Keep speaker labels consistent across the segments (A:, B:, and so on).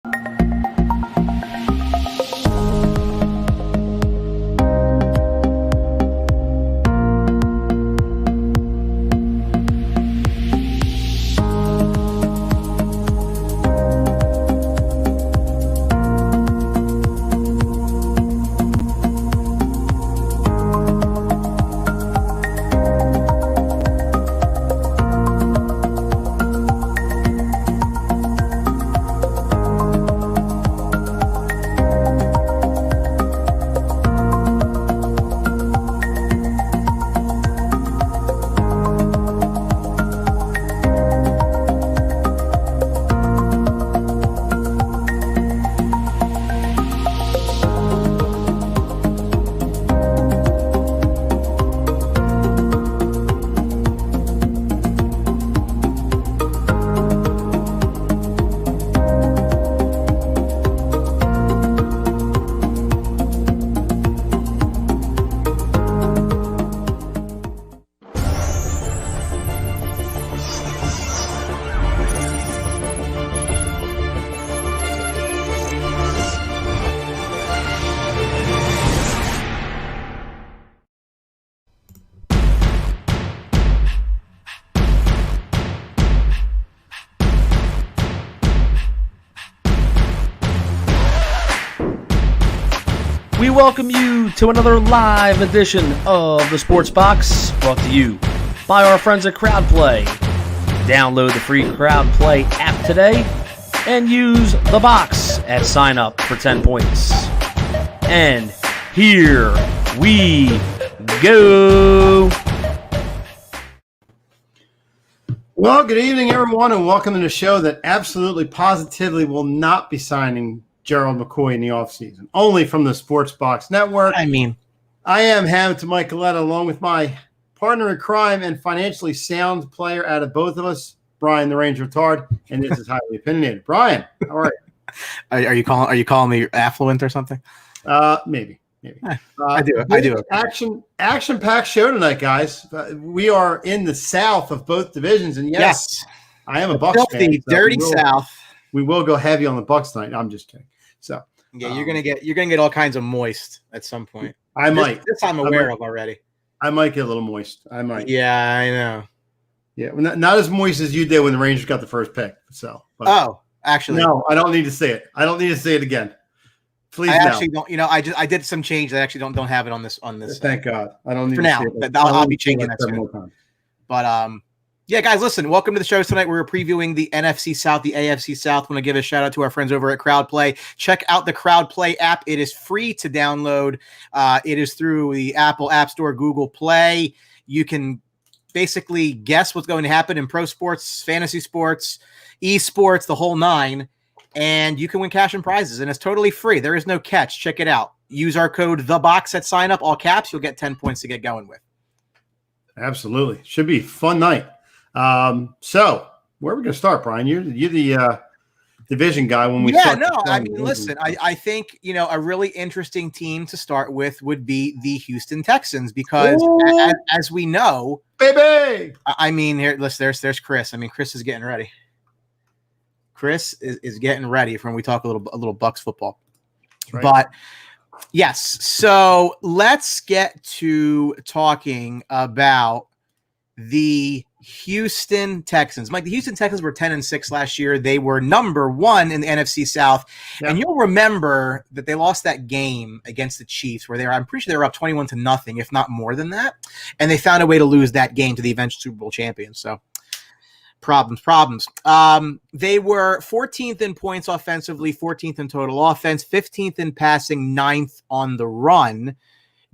A: We welcome you to another live edition of the Sports Box, brought to you by our friends at CrowdPlay. Download the free CrowdPlay app today and use the box at sign up for 10 points. And here we go.
B: Well, good evening, everyone, and welcome to the show that absolutely positively will not be signing Gerald McCoy in the offseason, only from the Sports Box Network.
A: I
B: am Hamilton Mike Galletta, along with my partner in crime and financially sound player out of both of us, Brian the Ranger Attard, and this is Highly Opinionated. Brian, how are you?
C: Are you calling me affluent or something?
B: Maybe.
C: I do.
B: Action-packed show tonight, guys. We are in the South of both divisions, and yes. I am a Bucs fan.
C: So dirty South.
B: We will go heavy on the Bucs tonight. I'm just kidding. So
C: yeah, you're gonna get all kinds of moist at some point.
B: I might.
C: This I'm aware of already.
B: I might get a little moist. I might.
C: Yeah, I know.
B: Yeah, not as moist as you did when the Rangers got the first pick. So.
C: Actually,
B: no, I don't need to say it. I don't need to say it again. Please.
C: I actually don't. I did some change. I actually don't have it on this.
B: Thank God. I don't need
C: for
B: to
C: now.
B: say it.
C: I'll be changing that soon. But yeah, guys, listen, welcome to the show tonight. We're previewing the NFC South, the AFC South. I want to give a shout out to our friends over at CrowdPlay. Check out the CrowdPlay app. It is free to download. It is through the Apple App Store, Google Play. You can basically guess what's going to happen in pro sports, fantasy sports, esports, the whole nine, and you can win cash and prizes, and it's totally free. There is no catch. Check it out. Use our code THEBOX at sign up, all caps. You'll get 10 points to get going with.
B: Absolutely. Should be a fun night. So where are we going to start, Brian? You're the division guy when we start.
C: Listen, I think, a really interesting team to start with would be the Houston Texans because as we know,
B: baby,
C: here, listen, there's Chris. Chris is getting ready. Chris is getting ready for when we talk a little Bucs football. Right. But yes, so let's get to talking about the Houston Texans. Mike, the Houston Texans were 10-6 last year. They were number 1 in the NFC South. Yep. And you'll remember that they lost that game against the Chiefs where I'm pretty sure they were up 21-0, if not more than that. And they found a way to lose that game to the eventual Super Bowl champions. So problems. They were 14th in points offensively, 14th in total offense, 15th in passing, 9th on the run.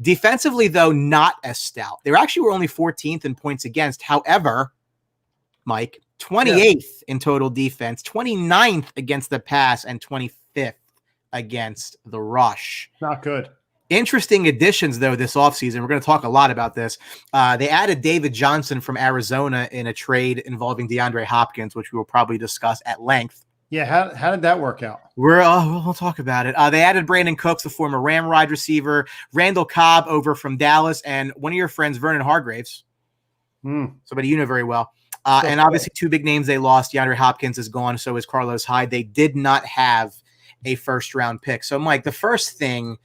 C: Defensively, though, not as stout. They were only 14th in points against. However, Mike, 28th in total defense, 29th against the pass, and 25th against the rush.
B: Not good.
C: Interesting additions, though, this offseason. We're going to talk a lot about this. They added David Johnson from Arizona in a trade involving DeAndre Hopkins, which we will probably discuss at length.
B: Yeah, how did that work out?
C: We'll talk about it. They added Brandon Cooks, the former Ram wide receiver, Randall Cobb over from Dallas, and one of your friends, Vernon Hargraves, somebody you know very well, And obviously, two big names they lost. DeAndre Hopkins is gone, so is Carlos Hyde. They did not have a first-round pick. So, Mike, the first thing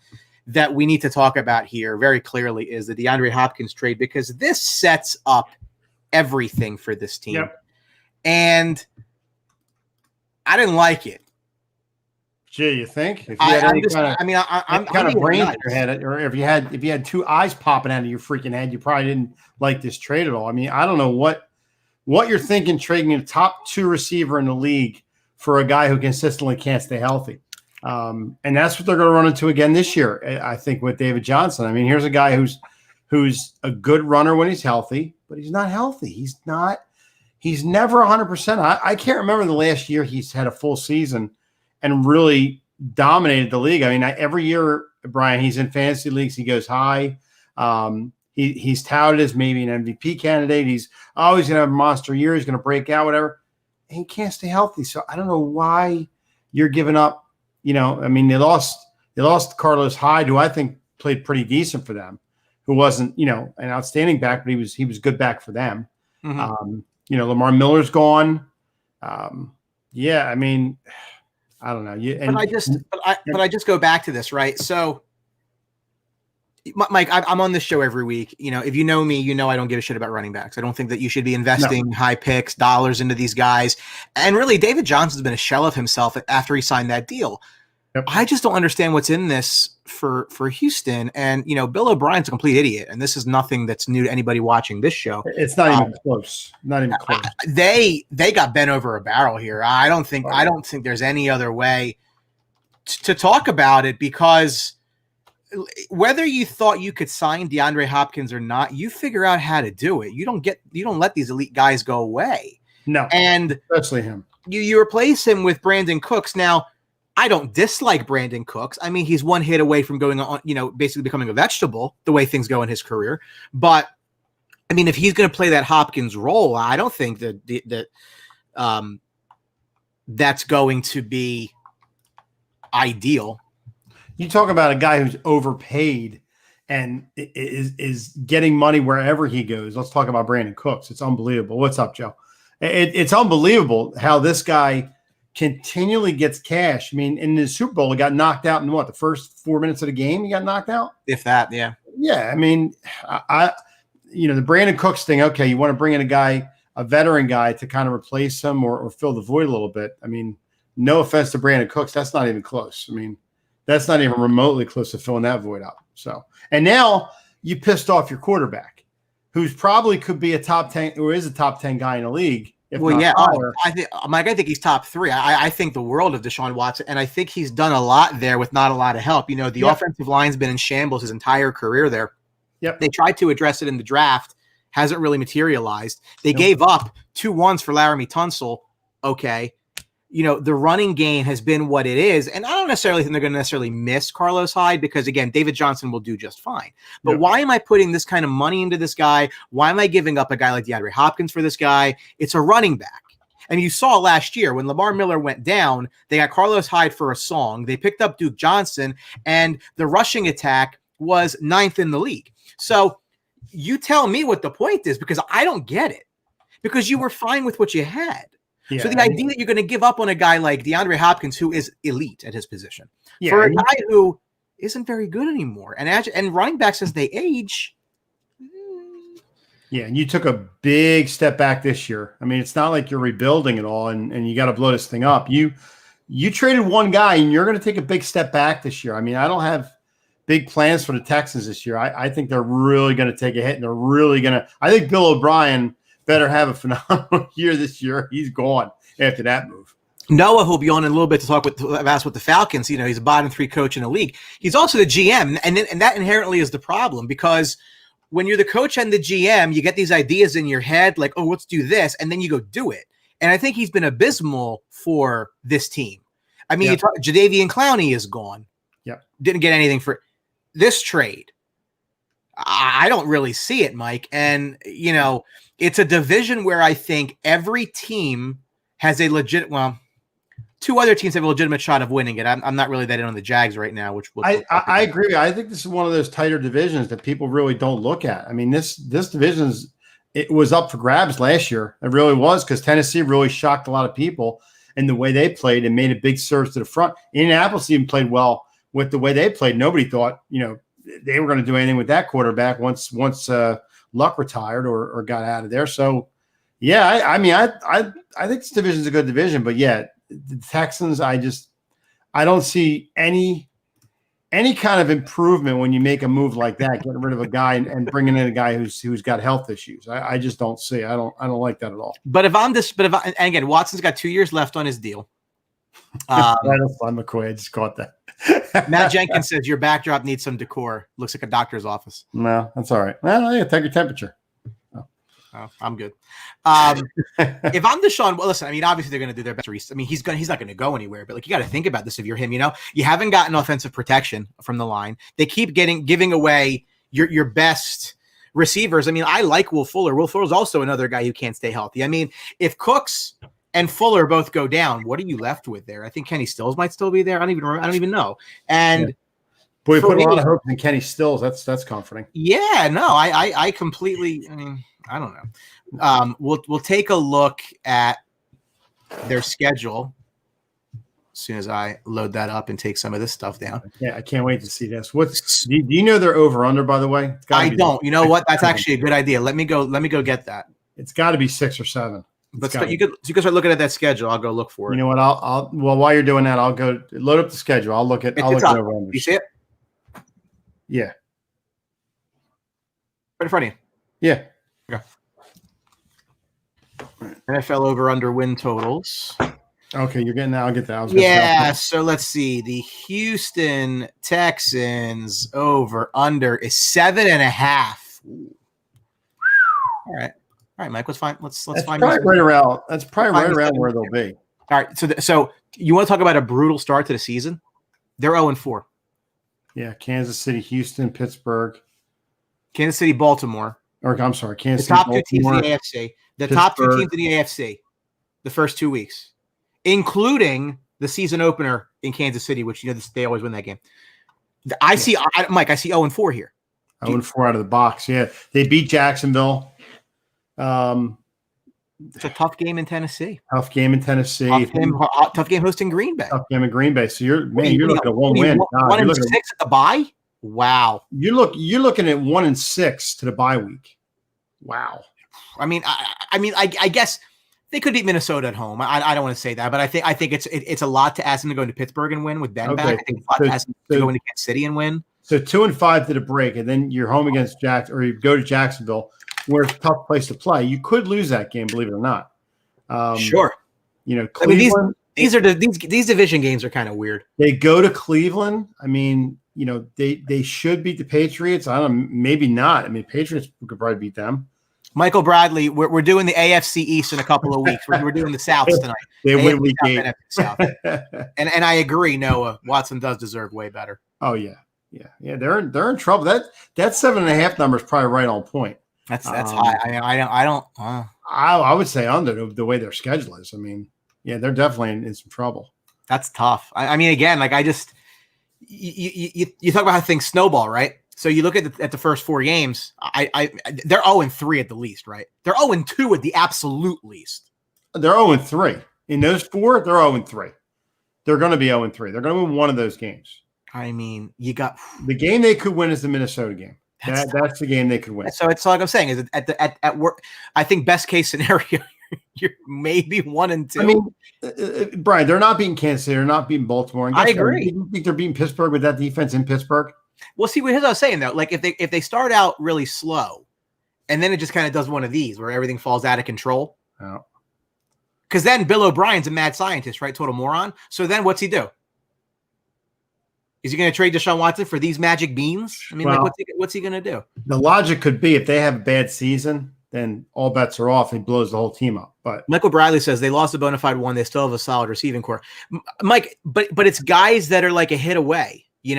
C: that we need to talk about here very clearly is the DeAndre Hopkins trade, because this sets up everything for this team.
B: Yep.
C: And I didn't like it.
B: Gee, you think? If you had
C: I'm
B: kind of brain in your head, or if you had two eyes popping out of your freaking head, you probably didn't like this trade at all. I mean, I don't know what you're thinking trading a top 2 receiver in the league for a guy who consistently can't stay healthy. And that's what they're going to run into again this year, I think, with David Johnson. I mean, here's a guy who's a good runner when he's healthy, but he's not healthy. He's never 100%. I can't remember the last year he's had a full season and really dominated the league. I mean, every year, Brian, he's in fantasy leagues, he goes high. He's touted as maybe an MVP candidate. He's always going to have a monster year. He's going to break out, whatever. And he can't stay healthy. So I don't know why you're giving up. You know, I mean, they lost Carlos Hyde, who I think played pretty decent for them, who wasn't, an outstanding back, but he was good back for them.
C: Mm-hmm.
B: Lamar Miller's gone. Yeah, I mean, I don't know.
C: But I just go back to this, right? So, Mike, I'm on this show every week. If you know me, I don't give a shit about running backs. I don't think that you should be investing high picks, dollars into these guys. And really, David Johnson's been a shell of himself after he signed that deal.
B: Yep.
C: I just don't understand what's in this for Houston. And, Bill O'Brien's a complete idiot. And this is nothing that's new to anybody watching this show.
B: It's not even close. Not even close.
C: They got bent over a barrel here. I don't think there's any other way to talk about it, because whether you thought you could sign DeAndre Hopkins or not, you figure out how to do it. You don't let these elite guys go away.
B: No.
C: And
B: especially him.
C: You replace him with Brandon Cooks. Now, I don't dislike Brandon Cooks. I mean, he's one hit away from going on, basically becoming a vegetable the way things go in his career. But I mean, if he's going to play that Hopkins role, I don't think that that's going to be ideal.
B: You talk about a guy who's overpaid and is getting money wherever he goes. Let's talk about Brandon Cooks. It's unbelievable. What's up, Joe? It's unbelievable how this guy continually gets cash. I mean, in the Super Bowl, he got knocked out in the first 4 minutes of the game. He got knocked out.
C: If that, yeah.
B: Yeah, I mean, the Brandon Cooks thing. Okay, you want to bring in a veteran guy to kind of replace him or fill the void a little bit. I mean, no offense to Brandon Cooks, that's not even close. I mean, that's not even remotely close to filling that void up. So, and now you pissed off your quarterback, who's probably could be a top 10 or is a top 10 guy in the league.
C: I think he's top 3. I think the world of Deshaun Watson, and I think he's done a lot there with not a lot of help. The offensive line's been in shambles his entire career there.
B: Yep.
C: They tried to address it in the draft, hasn't really materialized. They gave up 2 1s for Laramie Tunsil. Okay. The running game has been what it is. And I don't necessarily think they're going to necessarily miss Carlos Hyde, because, again, David Johnson will do just fine. But why am I putting this kind of money into this guy? Why am I giving up a guy like DeAndre Hopkins for this guy? It's a running back. And you saw last year when Lamar Miller went down, they got Carlos Hyde for a song. They picked up Duke Johnson, and the rushing attack was 9th in the league. So you tell me what the point is, because I don't get it, because you were fine with what you had. Yeah, so the idea that you're going to give up on a guy like DeAndre Hopkins, who is elite at his position, for a guy who isn't very good anymore, and running backs as they age.
B: Yeah, and you took a big step back this year. I mean, it's not like you're rebuilding at all, and you got to blow this thing up. You traded one guy, and you're going to take a big step back this year. I mean, I don't have big plans for the Texans this year. I think they're really going to take a hit, and they're really going to – I think Bill O'Brien – better have a phenomenal year this year. He's gone after that move.
C: Noah, who'll be on in a little bit to talk with the Falcons. He's a bottom 3 coach in the league. He's also the GM, and that inherently is the problem, because when you're the coach and the GM, you get these ideas in your head like, oh, let's do this, and then you go do it. And I think he's been abysmal for this team. I mean, Jadeveon Clowney is gone.
B: Yep.
C: Didn't get anything for this trade. I don't really see it, Mike. And, it's a division where I think every team has a 2 other teams have a legitimate shot of winning it. I'm not really that in on the Jags right now, which
B: I agree. I think this is one of those tighter divisions that people really don't look at. I mean, this division's it was up for grabs last year. It really was, because Tennessee really shocked a lot of people in the way they played and made a big surge to the front. Indianapolis even played well with the way they played. Nobody thought, they were going to do anything with that quarterback once Luck retired or got out of there. So, yeah, I think this division is a good division, but yeah, the Texans, I don't see any kind of improvement when you make a move like that, getting rid of a guy and bringing in a guy who's got health issues. I just don't see. I don't like that at all.
C: But and again, Watson's got 2 years left on his deal.
B: McCoy, I just caught that.
C: Matt Jenkins says your backdrop needs some decor. Looks like a doctor's office.
B: No, that's all right. Well, yeah, take your temperature.
C: Oh, I'm good. If I'm Deshaun, well, listen, obviously they're going to do their best. He's not going to go anywhere, but you got to think about this. If you're him, you haven't gotten offensive protection from the line. They keep giving away your best receivers. I like Will Fuller. Will Fuller's also another guy who can't stay healthy. If Cooks and Fuller both go down, what are you left with there? I think Kenny Stills might still be there. I don't even know. And
B: yeah. Boy, you put a lot of hope in Kenny Stills. That's comforting.
C: Yeah, no, I completely. I don't know. We'll take a look at their schedule as soon as I load that up and take some of this stuff down.
B: Yeah, I can't wait to see this. Do you know they're over under, by the way?
C: I don't. You know what? That's actually a good idea. Let me go get that.
B: It's got to be 6 or 7.
C: But you could start looking at that schedule. I'll go look for it.
B: You know what? I'll while you're doing that, I'll go load up the schedule. I'll look at over under.
C: You see it?
B: Yeah.
C: Right in front of you.
B: Yeah.
C: Okay. NFL over under win totals.
B: Okay, you're getting that. I'll get that.
C: Yeah, so let's see. The Houston Texans over under is 7.5. All right, Mike. Let's find. Let's find.
B: Probably right around. That's probably right around where they'll be.
C: All right. So you want to talk about a brutal start to the season? They're 0-4.
B: Yeah, Kansas City, Houston, Pittsburgh,
C: Kansas City, Baltimore.
B: Or I'm sorry, Kansas
C: City, top 2
B: teams in
C: the AFC. The top 2 teams in the AFC. The first 2 weeks, including the season opener in Kansas City, which they always win that game. I see 0-4 here.
B: 0-4 out of the box. Yeah, they beat Jacksonville.
C: It's a tough game in Tennessee.
B: Tough game
C: hosting Green Bay.
B: Tough game in Green Bay. So you're looking at 1 win.
C: 1-6 at the bye. Wow.
B: You're looking at 1-6 to the bye week. Wow.
C: I guess they could beat Minnesota at home. I don't want to say that, but I think it's a lot to ask them to go into Pittsburgh and win with Ben back. I think it's a lot to ask them to go into Kansas City and win.
B: So 2-5 to the break, and then you're home against or you go to Jacksonville, where it's a tough place to play. You could lose that game, believe it or not.
C: Sure.
B: Cleveland.
C: These division games are kind of weird.
B: They go to Cleveland. They should beat the Patriots. I don't know, maybe not. Patriots could probably beat them.
C: Michael Bradley, we're doing the AFC East in a couple of weeks. We're doing the Souths tonight.
B: They win week 8.
C: And I agree, Noah. Watson does deserve way better.
B: Oh yeah. They're in trouble. That 7.5 number is probably right on point.
C: That's high.
B: I would say under the way their schedule is. They're definitely in some trouble.
C: That's tough. Again, you talk about how things snowball, right? So you look at the first 4 games. They're 0-3 at the least, right? They're 0-2 at the absolute least.
B: They're 0-3 in those 4. They're 0-3. They're going to be 0-3. They're going to win one of those games.
C: You got
B: the game they could win is the Minnesota game. That's the game they could win.
C: So it's like I'm saying is at work. I think best case scenario, you're maybe 1-2.
B: Brian, they're not beating Kansas City. They're not beating Baltimore. And
C: I agree.
B: You think they're beating Pittsburgh with that defense in Pittsburgh?
C: Well, see, here's what I was saying though. If they start out really slow, and then it just kind of does one of these where everything falls out of control.
B: Oh.
C: Because then Bill O'Brien's a mad scientist, right? Total moron. So then what's he do? Is he going to trade Deshaun Watson for these magic beans? What's he going to do?
B: The logic could be if they have a bad season, then all bets are off and he blows the whole team up. But
C: Michael Bradley says they lost a bona fide one. They still have a solid receiving core. Mike, but it's guys that are like a hit away, They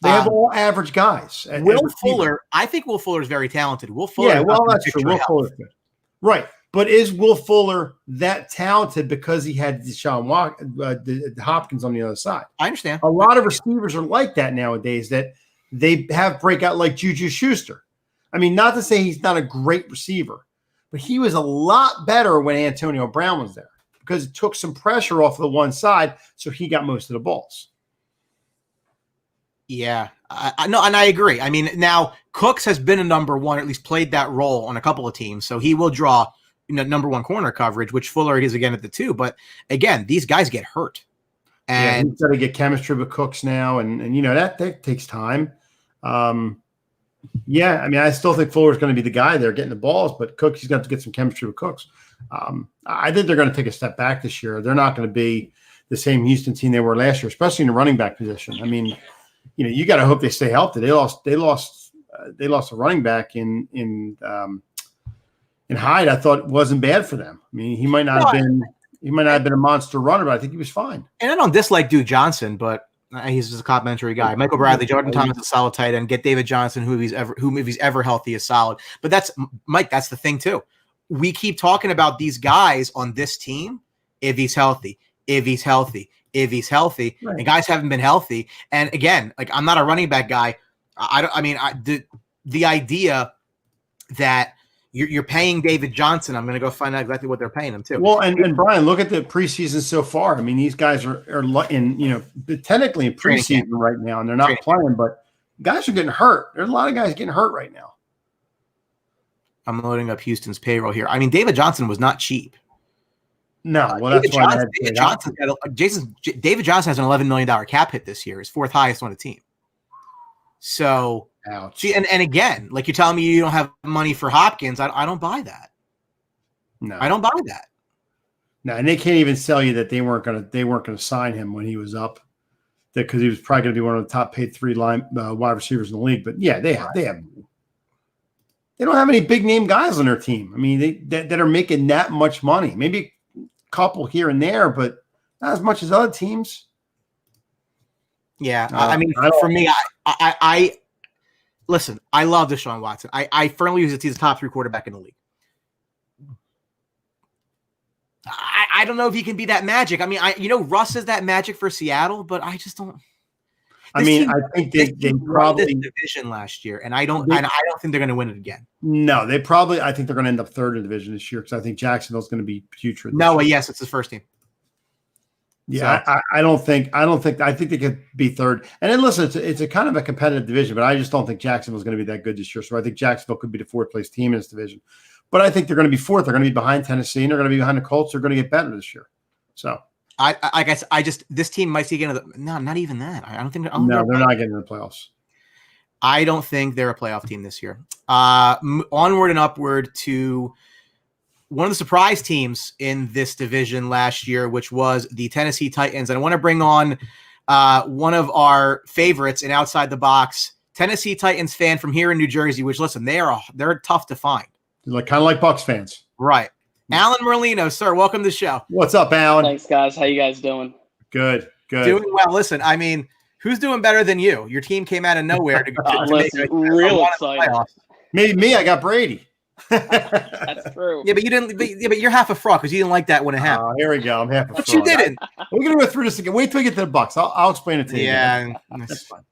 B: have all average guys.
C: Will Fuller, I think Will Fuller is very talented. Will Fuller.
B: Yeah, well, that's true. Will Fuller's good. Right. But is Will Fuller that talented because he had Deshaun Hopkins on the other side?
C: I understand.
B: A lot of receivers are like that nowadays, that they have breakout like Juju Schuster. Not to say he's not a great receiver, but he was a lot better when Antonio Brown was there because it took some pressure off the one side, so he got most of the balls.
C: Yeah, I know, and I agree. I mean, now Cooks has been a number one, or at least played that role on a couple of teams, so he will draw number one corner coverage, which Fuller is again at the 2. But again, these guys get hurt, and
B: he's got to get chemistry with Cooks now, and that takes time. I mean, I still think Fuller's going to be the guy there getting the balls, but Cooks, he's got to get some chemistry with Cooks. I think they're going to take a step back this year. They're not going to be the same Houston team they were last year, especially in the running back position. I mean, you got to hope they stay healthy. They lost a running back in Hyde. I thought it wasn't bad for them. I mean, he might not have been a monster runner, but I think he was fine. And
C: I don't dislike Duke Johnson, but he's just a complimentary guy. Michael Bradley, Jordan Thomas, a solid tight end. Get David Johnson, who if he's ever healthy, is solid. But that's Mike. That's the thing too. We keep talking about these guys on this team. If he's healthy, right. And guys haven't been healthy. And again, like, I'm not a running back guy. The idea that you're paying David Johnson, I'm going to go find out exactly what they're paying him too.
B: Well, and Brian, look at the preseason so far. I mean, these guys are in, technically in preseason right now, and they're not playing, but guys are getting hurt. There's a lot of guys getting hurt right now.
C: I'm loading up Houston's payroll here. I mean, David Johnson was not cheap.
B: No, well, that's why
C: David Johnson has an $11 million cap hit this year, his 4th highest on the team. So,
B: ouch.
C: See, and again, like, you're telling me you don't have money for Hopkins. I don't buy that.
B: No,
C: I don't buy that.
B: No, and they can't even sell you that they weren't gonna sign him when he was up, because he was probably going to be one of the top paid 3 wide receivers in the league. But yeah, they don't have any big name guys on their team. I mean, that are making that much money. Maybe a couple here and there, but not as much as other teams.
C: Yeah, I mean, for me, I listen. I love Deshaun Watson. I firmly use it. He's the top 3 quarterback in the league. I don't know if he can be that magic. I mean, Russ is that magic for Seattle, but I just don't.
B: I think they probably
C: this division last year, and I don't think they're going to win it again.
B: No, I think they're going to end up 3rd in the division this year, because I think Jacksonville's going to be putrid.
C: Yes, it's his first team.
B: Yeah, so. I think they could be 3rd. And then listen, it's a kind of a competitive division, but I just don't think Jacksonville's going to be that good this year. So I think Jacksonville could be the 4th place team in this division. But I think they're going to be 4th. They're going to be behind Tennessee, and they're going to be behind the Colts. They're going to get better this year. So
C: I guess this team might see again. No, not even that. I don't think.
B: No, they're not getting in the playoffs.
C: I don't think they're a playoff team this year. Onward and upward to one of the surprise teams in this division last year, which was the Tennessee Titans. And I want to bring on one of our favorites in Outside the Box, Tennessee Titans fan from here in New Jersey, which, listen, they're tough to find.
B: Kind of like Bucs fans.
C: Right. Alan Merlino, sir, welcome to the show.
B: What's up, Alan?
D: Thanks, guys. How you guys doing?
B: Good.
C: Doing well. Listen, I mean, who's doing better than you? Your team came out of nowhere to
D: real excited.
B: Maybe me. I got Brady.
D: That's true.
C: Yeah, but you didn't. But you're half a fraud because you didn't like that when it happened.
B: Oh, here we go. I'm half a fraud.
C: But you didn't.
B: We're gonna go through this again. Wait till we get to the Bucs. I'll explain it to you.
C: Yeah, that's fine.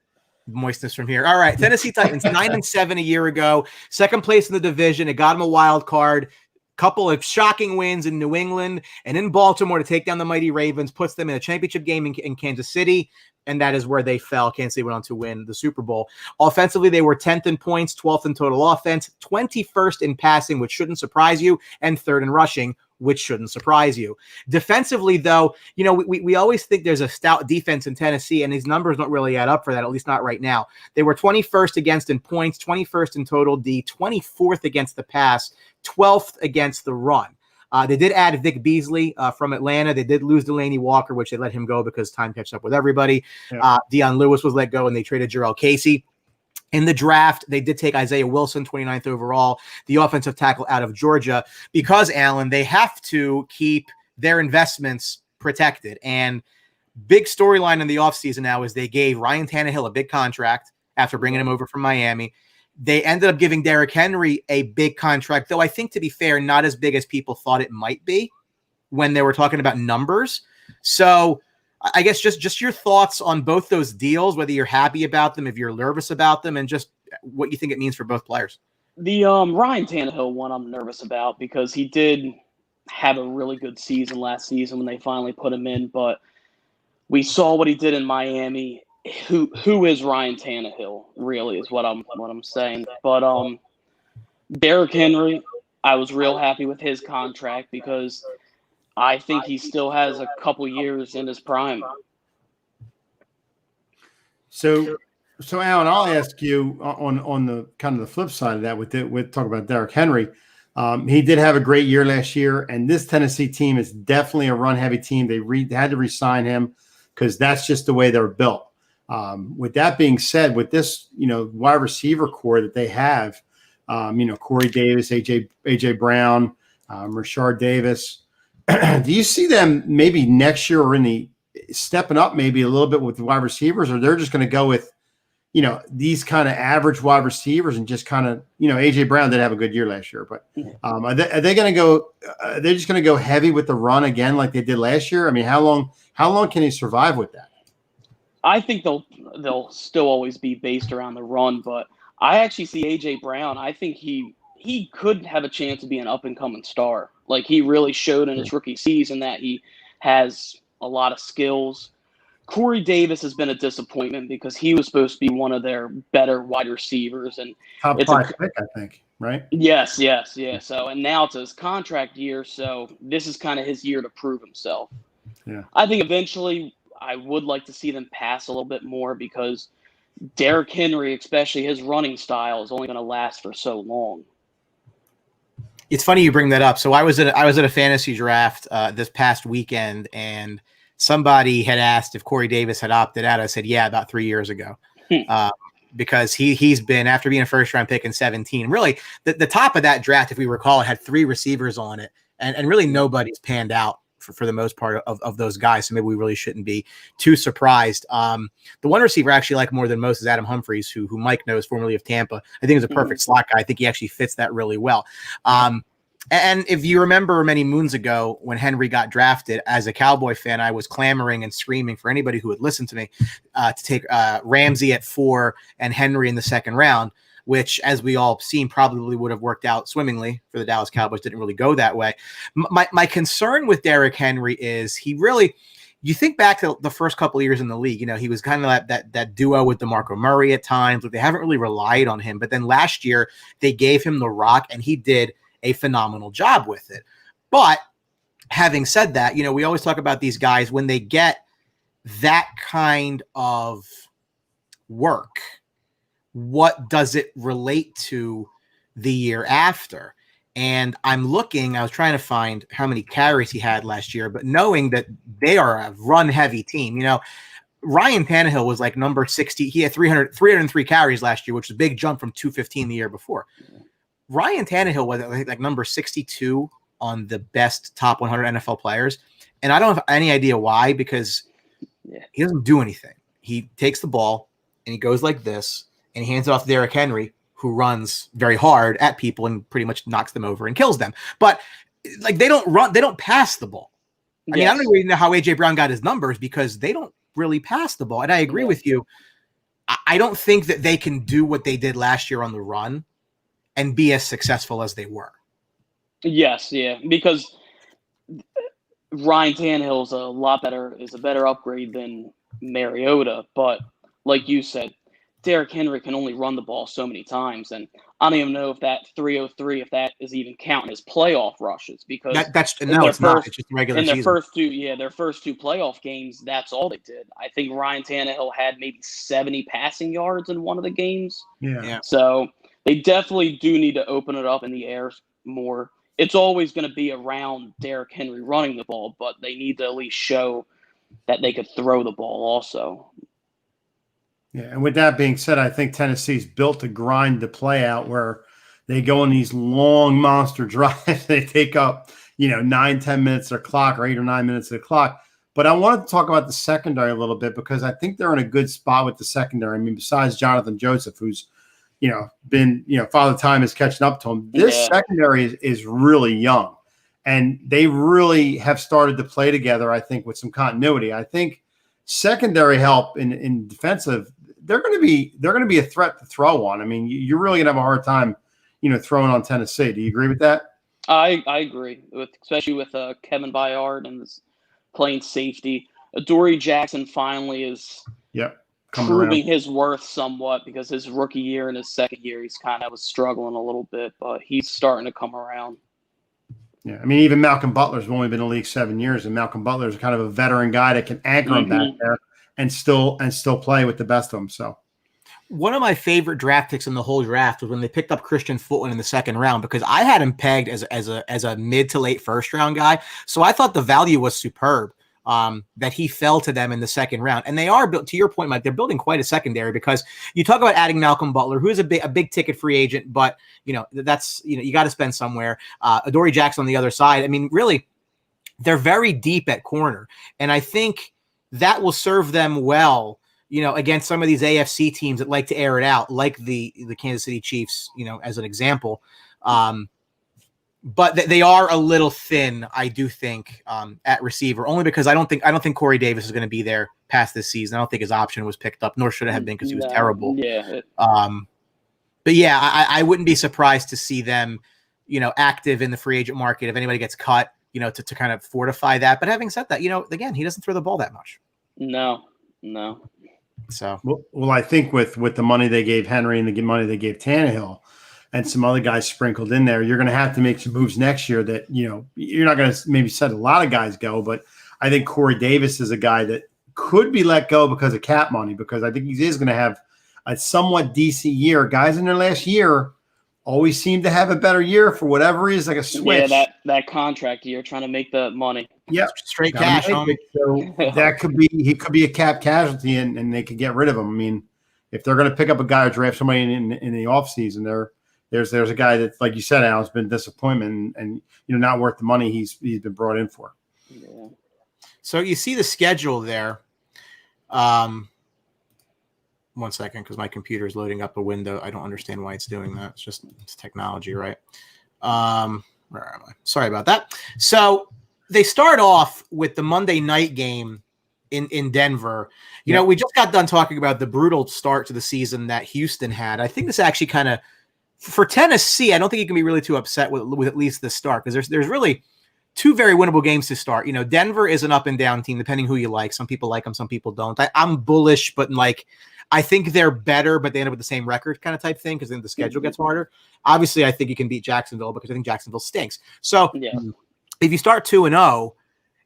C: Moistness from here. All right, Tennessee Titans 9-7 a year ago, 2nd place in the division. It got them a wild card. Couple of shocking wins in New England and in Baltimore to take down the mighty Ravens, puts them in a championship game in Kansas City, and that is where they fell. Kansas City went on to win the Super Bowl. Offensively, they were 10th in points, 12th in total offense, 21st in passing, which shouldn't surprise you, and 3rd in rushing, which shouldn't surprise you. Defensively, though, we always think there's a stout defense in Tennessee, and these numbers don't really add up for that, at least not right now. They were 21st against in points, 21st in total D, 24th against the pass, 12th against the run. They did add Vic Beasley from Atlanta. They did lose Delaney Walker, which they let him go because time catches up with everybody. Yeah. Deion Lewis was let go, and they traded Jarrell Casey. In the draft, they did take Isaiah Wilson, 29th overall, the offensive tackle out of Georgia, because, Alan, they have to keep their investments protected. And big storyline in the offseason now is they gave Ryan Tannehill a big contract after bringing him over from Miami. They ended up giving Derrick Henry a big contract, though I think, to be fair, not as big as people thought it might be when they were talking about numbers. So I guess just your thoughts on both those deals, whether you're happy about them, if you're nervous about them, and just what you think it means for both players.
D: The Ryan Tannehill one I'm nervous about because he did have a really good season last season when they finally put him in, but we saw what he did in Miami. Who is Ryan Tannehill? Really is what I'm saying. But Derrick Henry, I was real happy with his contract because I think he still has a couple years in his prime.
B: So Alan, I'll ask you on the kind of the flip side of that with talk about Derrick Henry. He did have a great year last year, and this Tennessee team is definitely a run-heavy team. They had to re-sign him because that's just the way they're built. With that being said, with this wide receiver core that they have, Corey Davis, AJ Brown, Rashard Davis, do you see them maybe next year or stepping up maybe a little bit with the wide receivers, or they're just going to go with these kind of average wide receivers and just kind of, AJ Brown did have a good year last year, but are they going to go, they're just going to go heavy with the run again like they did last year? I mean, how long can he survive with that?
D: I think they'll still always be based around the run, but I actually see AJ Brown. I think he could have a chance to be an up and coming star. Like he really showed in his rookie season that he has a lot of skills. Corey Davis has been a disappointment because he was supposed to be one of their better wide receivers, and
B: top 5 pick, I think, right?
D: Yes. So, and now it's his contract year, so this is kind of his year to prove himself.
B: Yeah,
D: I think eventually I would like to see them pass a little bit more because Derrick Henry, especially his running style, is only going to last for so long.
C: It's funny you bring that up. So I was at a fantasy draft this past weekend, and somebody had asked if Corey Davis had opted out. I said, yeah, about 3 years ago. Because he's been, after being a first-round pick in 2017, really the top of that draft, if we recall, it had 3 receivers on it, and really nobody's panned out for the most part of those guys. So maybe we really shouldn't be too surprised. The one receiver I actually like more than most is Adam Humphries, who Mike knows, formerly of Tampa. I think is a perfect slot guy. I think he actually fits that really well. And if you remember many moons ago when Henry got drafted, as a Cowboy fan, I was clamoring and screaming for anybody who would listen to me to take Ramsey at 4 and Henry in the second round, which, as we all seen, probably would have worked out swimmingly for the Dallas Cowboys. Didn't really go that way. My concern with Derrick Henry is you think back to the first couple of years in the league, he was kind of that duo with DeMarco Murray at times. Like they haven't really relied on him. But then last year they gave him the rock, and he did a phenomenal job with it. But having said that, we always talk about these guys when they get that kind of work. What does it relate to the year after? And I was trying to find how many carries he had last year, but knowing that they are a run heavy team, Ryan Tannehill was like number 60. He had 303 carries last year, which is a big jump from 215 the year before. Ryan Tannehill was like number 62 on the best top 100 NFL players. And I don't have any idea why, because he doesn't do anything. He takes the ball and he goes like this and he hands it off to Derrick Henry, who runs very hard at people and pretty much knocks them over and kills them. But like they don't pass the ball. I mean, I don't even know how AJ Brown got his numbers because they don't really pass the ball. And I agree with you. I don't think that they can do what they did last year on the run and be as successful as they were.
D: Yes, because Ryan Tannehill is a better upgrade than Mariota. But like you said, Derrick Henry can only run the ball so many times, and I don't even know if that 303, if that is even counting as playoff rushes, because
C: it's not. It's just regular season.
D: Their first two playoff games, that's all they did. I think Ryan Tannehill had maybe 70 passing yards in one of the games.
B: Yeah.
D: So they definitely do need to open it up in the air more. It's always going to be around Derrick Henry running the ball, but they need to at least show that they could throw the ball also.
B: Yeah, and with that being said, I think Tennessee's built to grind the play out where they go on these long monster drives. They take up, 9-10 minutes of the clock or 8 or 9 minutes of the clock. But I wanted to talk about the secondary a little bit because I think they're in a good spot with the secondary. I mean, besides Jonathan Joseph, who's been, Father Time is catching up to him. This secondary is really young, and they really have started to play together, I think, with some continuity. I think secondary help in defensive, they're going to be a threat to throw on. I mean, you're really going to have a hard time, throwing on Tennessee. Do you agree with that?
D: I agree, especially with Kevin Byard and this playing safety. Adoree Jackson finally is proving his worth somewhat, because his rookie year and his second year, he's kind of was struggling a little bit, but he's starting to come around.
B: Yeah, I mean, even Malcolm Butler's only been in the league 7 years, and Malcolm Butler's kind of a veteran guy that can anchor him back there and still play with the best of them. So,
C: one of my favorite draft picks in the whole draft was when they picked up Christian Fulton in the second round, because I had him pegged as a mid to late first round guy. So I thought the value was superb that he fell to them in the second round. And they are built, to your point, Mike, they're building quite a secondary, because you talk about adding Malcolm Butler, who is a big ticket free agent, but that's, you got to spend somewhere. Adoree Jackson on the other side. I mean, really, they're very deep at corner. And I think that will serve them well, against some of these AFC teams that like to air it out, like the Kansas City Chiefs, as an example. But they are a little thin, I do think, at receiver, only because I don't think Corey Davis is going to be there past this season. I don't think his option was picked up, nor should it have been, because he was terrible.
D: Yeah.
C: But yeah, I wouldn't be surprised to see them, active in the free agent market if anybody gets cut, to kind of fortify that. But having said that, again, he doesn't throw the ball that much.
D: No.
C: So
B: well, I think with the money they gave Henry and the money they gave Tannehill and some other guys sprinkled in there, you're going to have to make some moves next year that, you're not going to maybe let a lot of guys go, but I think Corey Davis is a guy that could be let go because of cap money, because I think he is going to have a somewhat decent year. Guys in their last year always seem to have a better year for whatever reason, like a switch.
D: Yeah, that contract year, trying to make the money.
B: Yep.
C: Straight cash.
B: So that he could be a cap casualty, and they could get rid of him. I mean, if they're going to pick up a guy or draft somebody in the offseason, there's a guy that, like you said, Al, has been a disappointment and not worth the money he's been brought in for.
D: Yeah.
C: So you see the schedule there. 1 second, because my computer is loading up a window. I don't understand why it's doing that. It's technology, right? Where am I? Sorry about that. So they start off with the Monday night game in Denver. We just got done talking about the brutal start to the season that Houston had. I think this actually kind of, for Tennessee, I don't think you can be really too upset with at least the start, because there's really two very winnable games to start. Denver is an up and down team, depending who you like. Some people like them, some people don't. I'm bullish, but I think they're better, but they end up with the same record kind of type thing, because then the schedule gets harder. Obviously, I think you can beat Jacksonville, because I think Jacksonville stinks. So if you start 2-0,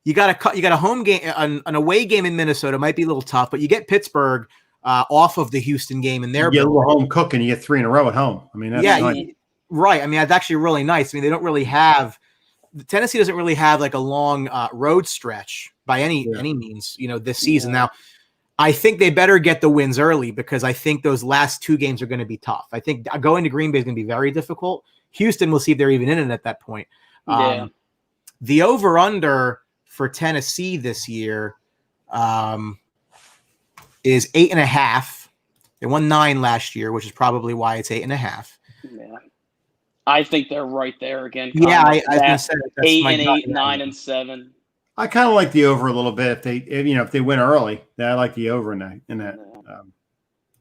C: you got a home game, an away game in Minnesota might be a little tough, but you get Pittsburgh off of the Houston game, and they're
B: a little home cooking. You get 3 in a row at home. I mean, that's nice.
C: Right. I mean, that's actually really nice. I mean, they don't really have Tennessee doesn't really have like a long road stretch by any means, this season. Now, I think they better get the wins early, because I think those last 2 games are going to be tough. I think going to Green Bay is going to be very difficult. Houston, will see if they're even in it at that point. The over-under for Tennessee this year is 8.5. They won 9 last year, which is probably why it's 8.5.
D: Yeah. I think they're right there again.
C: Yeah, I was going to say that's
D: 8-8, 9-7.
B: I kind of like the over a little bit if they win early. I like the over in that.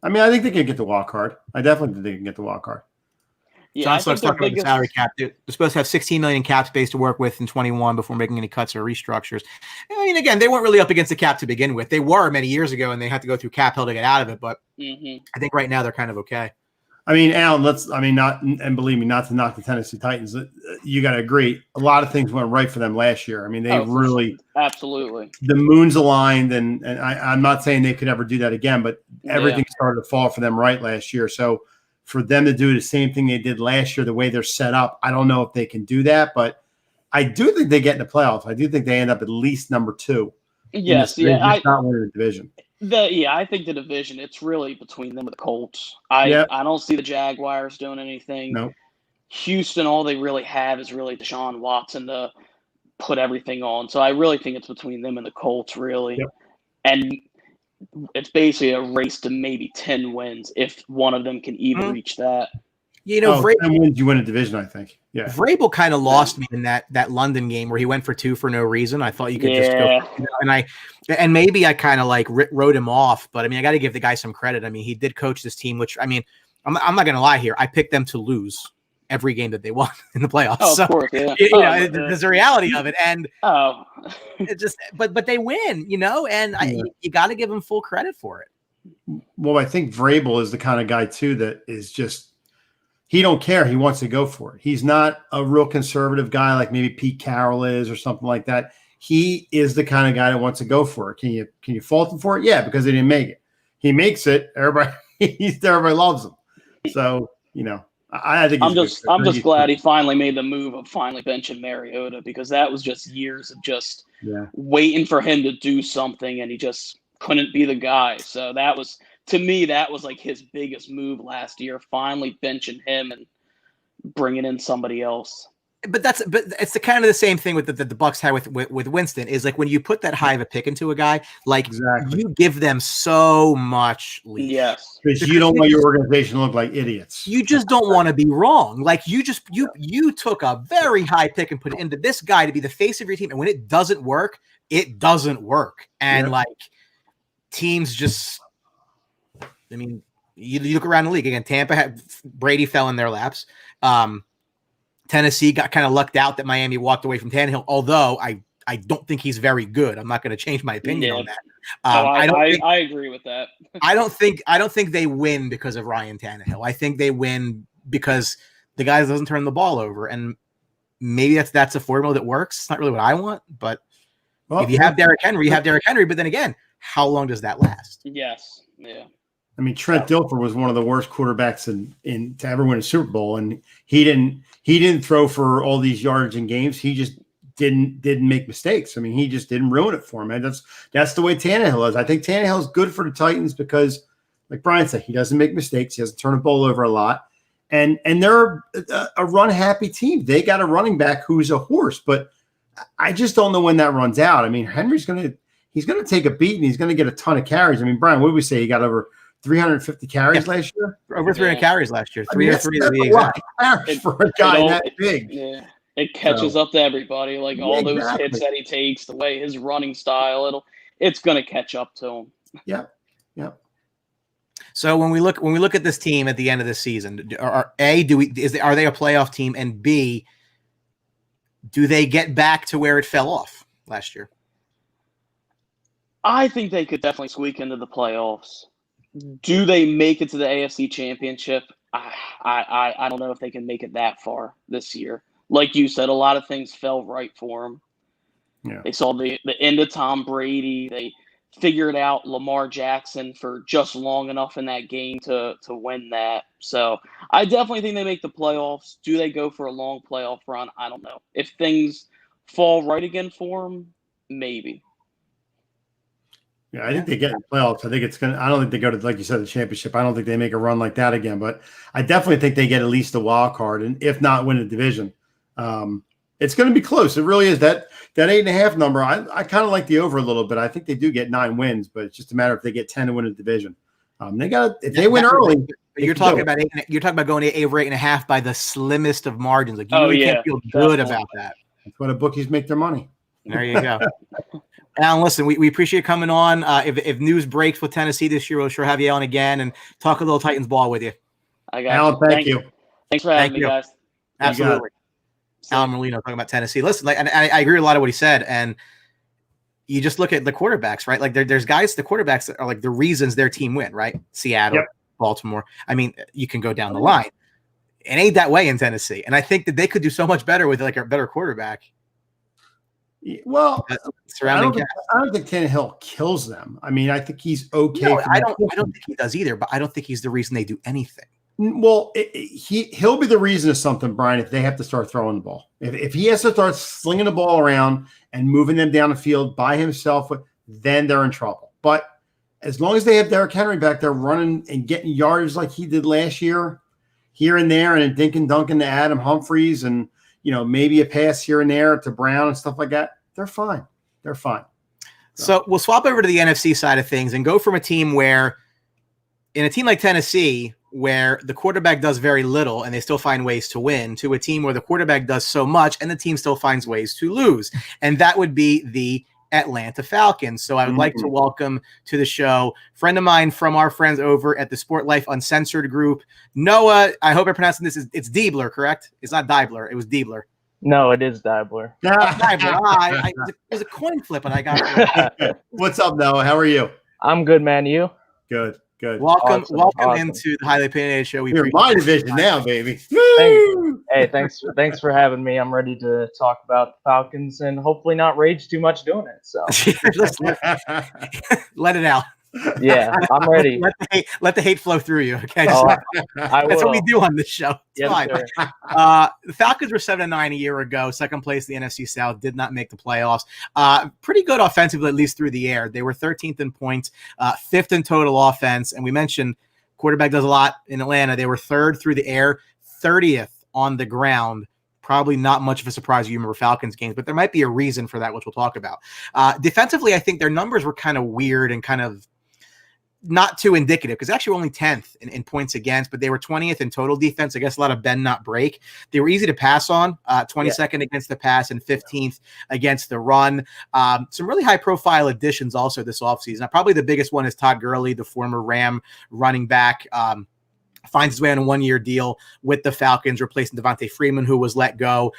B: I mean, I think they can get the wild card. I definitely think they can get the wild card.
D: Yeah,
C: John Stark's talking about the salary cap. They're supposed to have $16 million cap space to work with in 21 before making any cuts or restructures. I mean, again, they weren't really up against the cap to begin with. They were many years ago, and they had to go through cap hell to get out of it. But I think right now they're kind of okay.
B: I mean, Alan, believe me, not to knock the Tennessee Titans. You got to agree. A lot of things went right for them last year. I mean, they really
D: absolutely
B: the moons aligned, and I'm not saying they could ever do that again, but everything started to fall for them right last year. So for them to do the same thing they did last year, the way they're set up, I don't know if they can do that, but I do think they get in the playoffs. I do think they end up at least number 2.
D: Yes,
B: not winning the division.
D: I think the division, it's really between them and the Colts. I don't see the Jaguars doing anything.
B: Nope.
D: Houston, all they really have is really Deshaun Watson to put everything on. So I really think it's between them and the Colts, really.
B: Yep.
D: And it's basically a race to maybe 10 wins if one of them can even reach that.
B: 10 wins, you win a division, I think. Yeah.
C: Vrabel kind of lost me in that London game where he went for 2 for no reason. I thought you could just go, and maybe I kind of wrote him off, but I mean, I got to give the guy some credit. I mean, he did coach this team, which I mean, I'm not going to lie here. I picked them to lose, every game that they won in the playoffs.
D: Oh,
C: so,
D: of course, yeah.
C: There's the reality of it. And it just, but they win, and you got to give them full credit for it.
B: Well, I think Vrabel is the kind of guy too that is just, he don't care. He wants to go for it. He's not a real conservative guy like maybe Pete Carroll is or something like that. He is the kind of guy that wants to go for it. Can you fault him for it? Yeah, because they didn't make it. He makes it. Everybody loves him. So, I think
D: I'm just glad he finally made the move of finally benching Mariota, because that was just years of just waiting for him to do something, and he just couldn't be the guy. So that was, to me, that was like his biggest move last year, finally benching him and bringing in somebody else.
C: But it's the kind of the same thing with the Bucs had with Winston, is like when you put that high of a pick into a guy, like you give them so much leash.
D: Yes.
B: Because you don't want your organization to look like idiots.
C: You just don't want to be wrong. Like you took a very high pick and put it into this guy to be the face of your team. And when it doesn't work, it doesn't work. And like teams just, I mean, you look around the league again, Tampa had Brady fell in their laps. Tennessee got kind of lucked out that Miami walked away from Tannehill, although I don't think he's very good. I'm not going to change my opinion on that.
D: I agree with that.
C: I don't think they win because of Ryan Tannehill. I think they win because the guy doesn't turn the ball over, and maybe that's a formula that works. It's not really what I want, but if you have Derrick Henry, you have Derrick Henry. But then again, how long does that last?
D: Yes. Yeah.
B: I mean, Trent Dilfer was one of the worst quarterbacks in to ever win a Super Bowl, and he didn't throw for all these yards in games. He just didn't make mistakes. I mean, he just didn't ruin it for him. And that's the way Tannehill is. I think Tannehill is good for the Titans because, like Brian said, he doesn't make mistakes. He doesn't turn the ball over a lot, and they're a run happy team. They got a running back who's a horse, but I just don't know when that runs out. I mean, Henry's he's gonna take a beat and he's gonna get a ton of carries. I mean, Brian, what did we say? He got over 350 carries last year?
C: Over 300 carries last year. 303 to be exact.
B: For a guy that big.
D: Yeah. It catches up to everybody. Like all those hits that he takes, the way his running style, it's going to catch up to him.
B: Yeah. Yeah.
C: So when we look at this team at the end of the season, are they a playoff team, and B, do they get back to where it fell off last year?
D: I think they could definitely squeak into the playoffs. Do they make it to the AFC Championship? I don't know if they can make it that far this year. Like you said, a lot of things fell right for them.
B: Yeah.
D: They saw the end of Tom Brady. They figured out Lamar Jackson for just long enough in that game to win that. So I definitely think they make the playoffs. Do they go for a long playoff run? I don't know. If things fall right again for them, maybe.
B: Yeah, I think they get in the playoffs. I don't think they go to, like you said, the championship. I don't think they make a run like that again, but I definitely think they get at least a wild card, and if not, win a division. It's going to be close. It really is. That 8.5 number, I kind of like the over a little bit. I think they do get 9 wins, but it's just a matter if they get 10 to win a division. If they win early.
C: You're talking about going to over 8.5 by the slimmest of margins. Like you can't feel good about that.
B: That's why the bookies make their money.
C: There you go. Alan, listen, we appreciate you coming on. If news breaks with Tennessee this year, we'll sure have you on again and talk a little Titans ball with you.
D: I got
B: Alan,
D: you.
B: thank you.
D: Thanks for having me, guys.
C: Absolutely. Alan Merlino talking about Tennessee. Listen, and I agree with a lot of what he said. And you just look at the quarterbacks, right? Like there's guys, the quarterbacks that are like the reasons their team win, right? Seattle, Baltimore. I mean, you can go down the line. It ain't that way in Tennessee. And I think that they could do so much better with like a better quarterback.
B: Well, I don't think Tannehill kills them. I mean, I think he's okay.
C: No, I don't think he does either, but I don't think he's the reason they do anything.
B: Well, he'll be the reason of something, Brian, if they have to start throwing the ball. If he has to start slinging the ball around and moving them down the field by himself, then they're in trouble. But as long as they have Derrick Henry back there running and getting yards like he did last year, here and there, and dink and dunking to Adam Humphries and maybe a pass here and there to Brown and stuff like that, they're fine. They're fine.
C: So we'll swap over to the NFC side of things and go from a team where, in a team like Tennessee, where the quarterback does very little and they still find ways to win, to a team where the quarterback does so much and the team still finds ways to lose. And that would be the Atlanta Falcons. So I would like to welcome to the show friend of mine from our friends over at the Sport Life Uncensored group, Noah. I hope I'm pronouncing this. It's Diebler, correct? It's not Diebler. It was Diebler.
E: No, it is Diebler.
C: Diebler. It was a coin flip, and I got it.
B: What's up, Noah? How are you?
E: I'm good, man. You?
B: Good.
C: Welcome into the Highly Opinionated Show.
B: You're in my division now, baby.
E: Thanks for having me. I'm ready to talk about the Falcons and hopefully not rage too much doing it. So
C: let it out.
E: Yeah, I'm ready.
C: Let the hate flow through you. Okay,
E: that's
C: what we do on this show. It's fine. The Falcons were 7-9 a year ago, second place in the NFC South, did not make the playoffs. Pretty good offensively, at least through the air. They were 13th in points, 5th in total offense, and we mentioned quarterback does a lot in Atlanta. They were 3rd through the air, 30th on the ground. Probably not much of a surprise you remember Falcons games, but there might be a reason for that, which we'll talk about. Defensively, I think their numbers were kind of weird and kind of not too indicative because actually only 10th in points against, but they were 20th in total defense. I guess a lot of bend, not break. They were easy to pass on, 22nd against the pass and 15th against the run. Some really high profile additions also this offseason. Now, probably the biggest one is Todd Gurley, the former Ram running back. Finds his way on a 1-year deal with the Falcons, replacing Devontae Freeman, who was let go.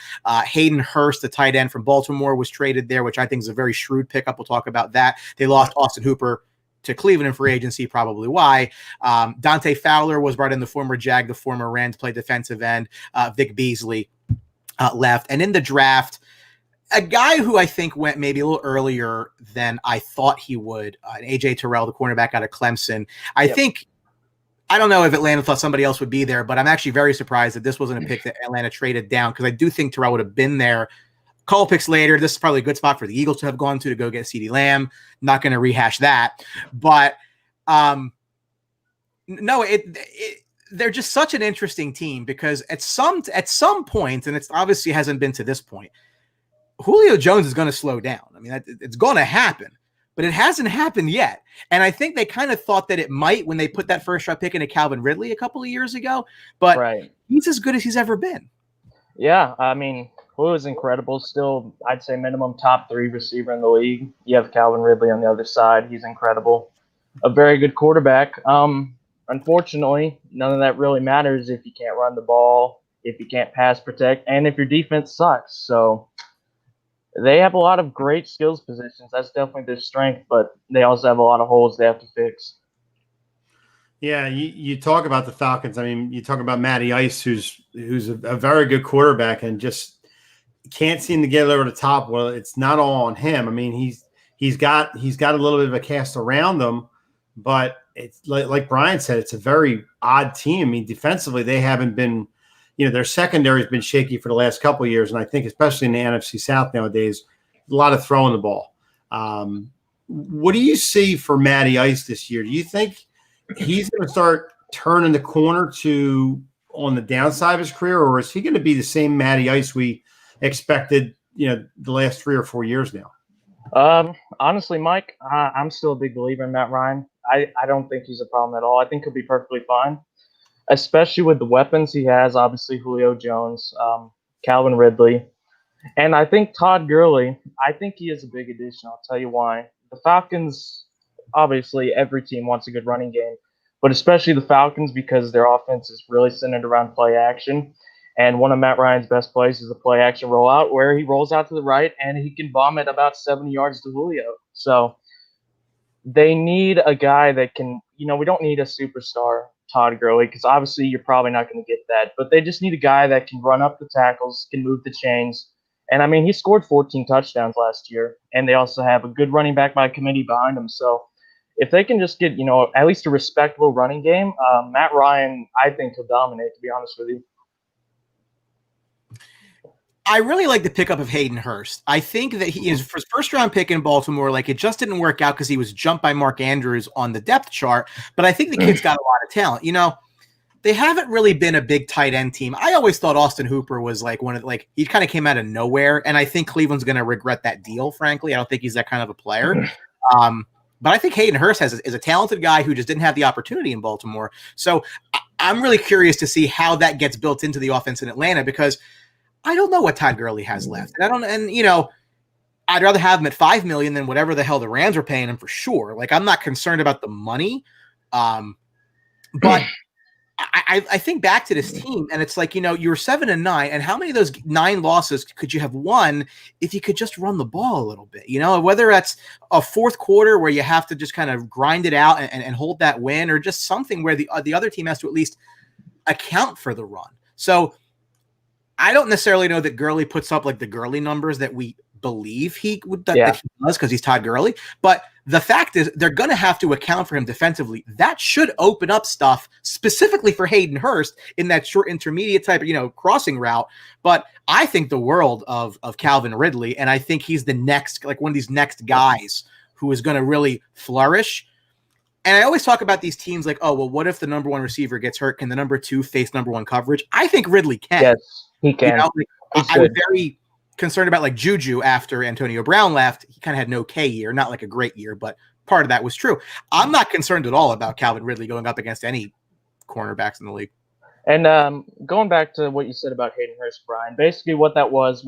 C: Hayden Hurst, the tight end from Baltimore, was traded there, which I think is a very shrewd pickup. We'll talk about that. They lost Austin Hooper to Cleveland in free agency, probably why. Dante Fowler was brought in, the former Jag, the former Rand, to play defensive end. Vic Beasley left. And in the draft, a guy who I think went maybe a little earlier than I thought he would, A.J. Terrell, the cornerback out of Clemson. I don't know if Atlanta thought somebody else would be there, but I'm actually very surprised that this wasn't a pick that Atlanta traded down because I do think Terrell would have been there. Couple picks later, this is probably a good spot for the Eagles to have gone to go get CeeDee Lamb. Not going to rehash that, but they're just such an interesting team because at some point, and it's obviously hasn't been to this point, Julio Jones is going to slow down. I mean, it's going to happen, but it hasn't happened yet. And I think they kind of thought that it might when they put that first round pick into Calvin Ridley a couple of years ago, but he's as good as he's ever been.
E: Yeah, I mean, Julio's incredible. Still, I'd say minimum top 3 receiver in the league. You have Calvin Ridley on the other side. He's incredible. A very good quarterback. Unfortunately, none of that really matters if you can't run the ball, if you can't pass protect, and if your defense sucks. So they have a lot of great skills positions. That's definitely their strength, but they also have a lot of holes they have to fix.
B: Yeah, you talk about the Falcons. I mean, you talk about Matty Ice, who's a very good quarterback and just can't seem to get it over the top. Well, it's not all on him. I mean, he's got a little bit of a cast around him, but it's like Brian said, it's a very odd team. I mean, defensively, they haven't been, their secondary has been shaky for the last couple of years, and I think especially in the NFC South nowadays, a lot of throwing the ball. What do you see for Matty Ice this year? Do you think he's going to start turning the corner on the downside of his career, or is he going to be the same Matty Ice we expected, the last 3 or 4 years now?
E: Honestly, Mike, I'm still a big believer in Matt Ryan. I don't think he's a problem at all. I think he'll be perfectly fine, especially with the weapons he has. Obviously, Julio Jones, Calvin Ridley, and I think Todd Gurley. I think he is a big addition. I'll tell you why. The Falcons, obviously, every team wants a good running game, but especially the Falcons because their offense is really centered around play action. And one of Matt Ryan's best plays is the play action rollout where he rolls out to the right and he can bomb it about 70 yards to Julio. So they need a guy that can, we don't need a superstar Todd Gurley because obviously you're probably not going to get that. But they just need a guy that can run up the tackles, can move the chains. And, I mean, he scored 14 touchdowns last year. And they also have a good running back by committee behind him. So if they can just get, at least a respectable running game, Matt Ryan, I think he'll dominate, to be honest with you.
C: I really like the pickup of Hayden Hurst. I think that he is for his first round pick in Baltimore. Like it just didn't work out because he was jumped by Mark Andrews on the depth chart. But I think the kid's got a lot of talent. They haven't really been a big tight end team. I always thought Austin Hooper was he kind of came out of nowhere. And I think Cleveland's going to regret that deal. Frankly, I don't think he's that kind of a player. But I think Hayden Hurst is a talented guy who just didn't have the opportunity in Baltimore. So I'm really curious to see how that gets built into the offense in Atlanta because I don't know what Todd Gurley has left. I'd rather have him at $5 million than whatever the hell the Rams are paying him for sure. Like, I'm not concerned about the money. But I think back to this team, and it's like, you were 7-9, and how many of those 9 losses could you have won if you could just run the ball a little bit? Whether that's a fourth quarter where you have to just kind of grind it out and hold that win, or just something where the other team has to at least account for the run. So I don't necessarily know that Gurley puts up like the Gurley numbers that we believe he would that he does because he's Todd Gurley, but the fact is they're going to have to account for him defensively. That should open up stuff specifically for Hayden Hurst in that short intermediate type of crossing route. But I think the world of Calvin Ridley, and I think he's the next, like one of these next guys who is going to really flourish. And I always talk about these teams like, oh well, what if the number 1 receiver gets hurt? Can the number 2 face number 1 coverage? I think Ridley can.
E: Yes, he can.
C: I was very concerned about like Juju after Antonio Brown left. He kind of had an okay year, not like a great year, but part of that was true. I'm not concerned at all about Calvin Ridley going up against any cornerbacks in the league.
E: And going back to what you said about Hayden Hurst, Brian, basically what that was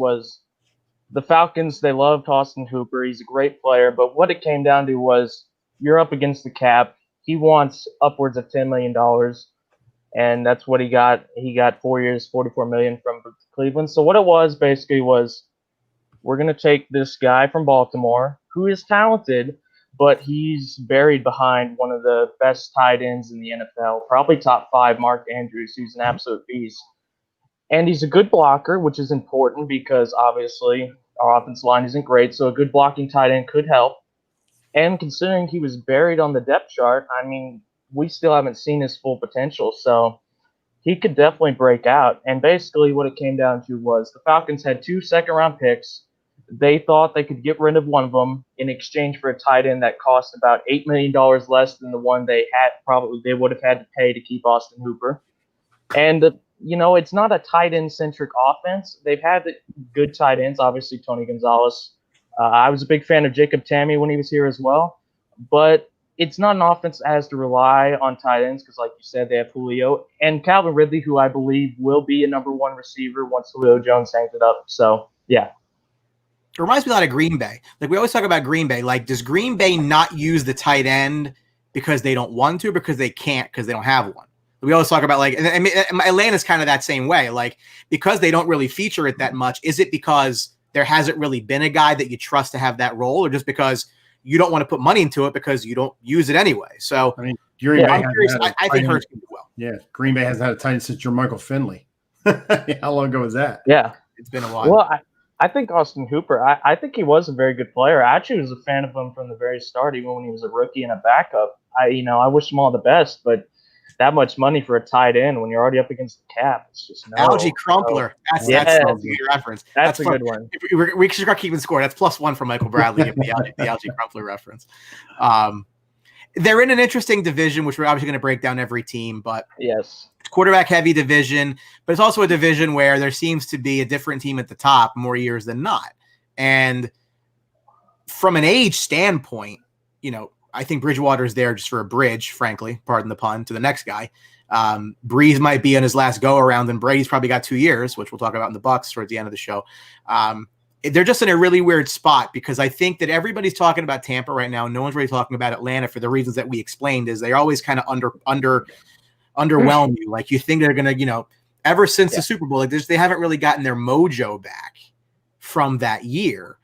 E: the Falcons, they loved Austin Hooper. He's a great player, but what it came down to was you're up against the cap. He wants upwards of $10 million, and that's what he got. He got 4 years, $44 million from Cleveland. So what it was basically was, we're going to take this guy from Baltimore who is talented, but he's buried behind one of the best tight ends in the NFL, probably top 5, Mark Andrews, who's an absolute beast. And he's a good blocker, which is important because obviously our offensive line isn't great, so a good blocking tight end could help. And considering he was buried on the depth chart, I mean, we still haven't seen his full potential, so he could definitely break out. And basically what it came down to was the Falcons had 2 second-round picks. They thought they could get rid of one of them in exchange for a tight end that cost about $8 million less than the one they would have had to pay to keep Austin Hooper. And, it's not a tight end-centric offense. They've had good tight ends, obviously Tony Gonzalez. I was a big fan of Jacob Tamme when he was here as well. But it's not an offense that has to rely on tight ends because, like you said, they have Julio and Calvin Ridley, who I believe will be a number 1 receiver once Julio Jones hangs it up. So, yeah.
C: It reminds me a lot of Green Bay. Like, we always talk about Green Bay. Like, does Green Bay not use the tight end because they don't want to, because they can't, because they don't have one? We always talk about, like, and Atlanta's kind of that same way. Like, because they don't really feature it that much, is it because there hasn't really been a guy that you trust to have that role, or just because you don't want to put money into it because you don't use it anyway? So,
B: I mean, Green Bay
C: I'm curious. I think Hurts can do well.
B: Yeah, Green Bay hasn't had a tight end since Jermichael Finley. How long ago was that?
E: Yeah.
C: It's been a while.
E: Well, I think Austin Hooper, I think he was a very good player. I actually was a fan of him from the very start, even when he was a rookie and a backup. I wish him all the best, but that much money for a tight end when you're already up against the cap, it's just no.
C: Algie Crumpler. That's a good reference.
E: That's a good one.
C: We should start keeping score. That's +1 from Michael Bradley, the Algie Crumpler reference. They're in an interesting division, which we're obviously going to break down every team, but
E: yes,
C: it's quarterback heavy division, but it's also a division where there seems to be a different team at the top more years than not. And from an age standpoint, I think Bridgewater is there just for a bridge, frankly, pardon the pun, to the next guy. Breeze might be on his last go around, and Brady's probably got 2 years, which we'll talk about in the Bucs towards the end of the show. They're just in a really weird spot because I think that everybody's talking about Tampa right now. No one's really talking about Atlanta for the reasons that we explained. Is they're always kind of underwhelm you. Like, you think they're gonna, ever since the Super Bowl, like they haven't really gotten their mojo back from that year.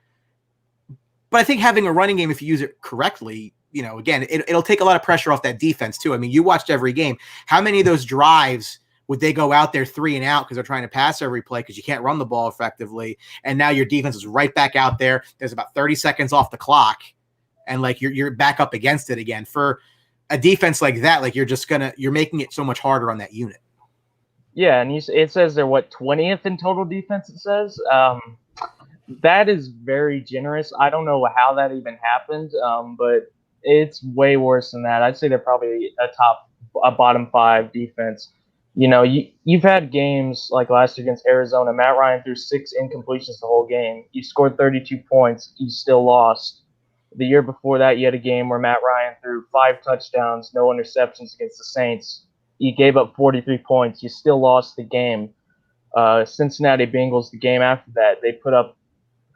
C: But I think having a running game, if you use it correctly, again, it'll take a lot of pressure off that defense too. I mean, you watched every game. How many of those drives would they go out there 3 and out because they're trying to pass every play because you can't run the ball effectively? And now your defense is right back out there. There's about 30 seconds off the clock, and like you're back up against it again. For a defense like that, like you're making it so much harder on that unit.
E: Yeah, and it says they're 20th in total defense. It says that is very generous. I don't know how that even happened, but it's way worse than that. I'd say they're probably a bottom 5 defense. You've had games like last year against Arizona. Matt Ryan threw 6 incompletions the whole game. You scored 32 points. You still lost. The year before that, you had a game where Matt Ryan threw 5 touchdowns, no interceptions against the Saints. You gave up 43 points. You still lost the game. Cincinnati Bengals, the game after that, they put up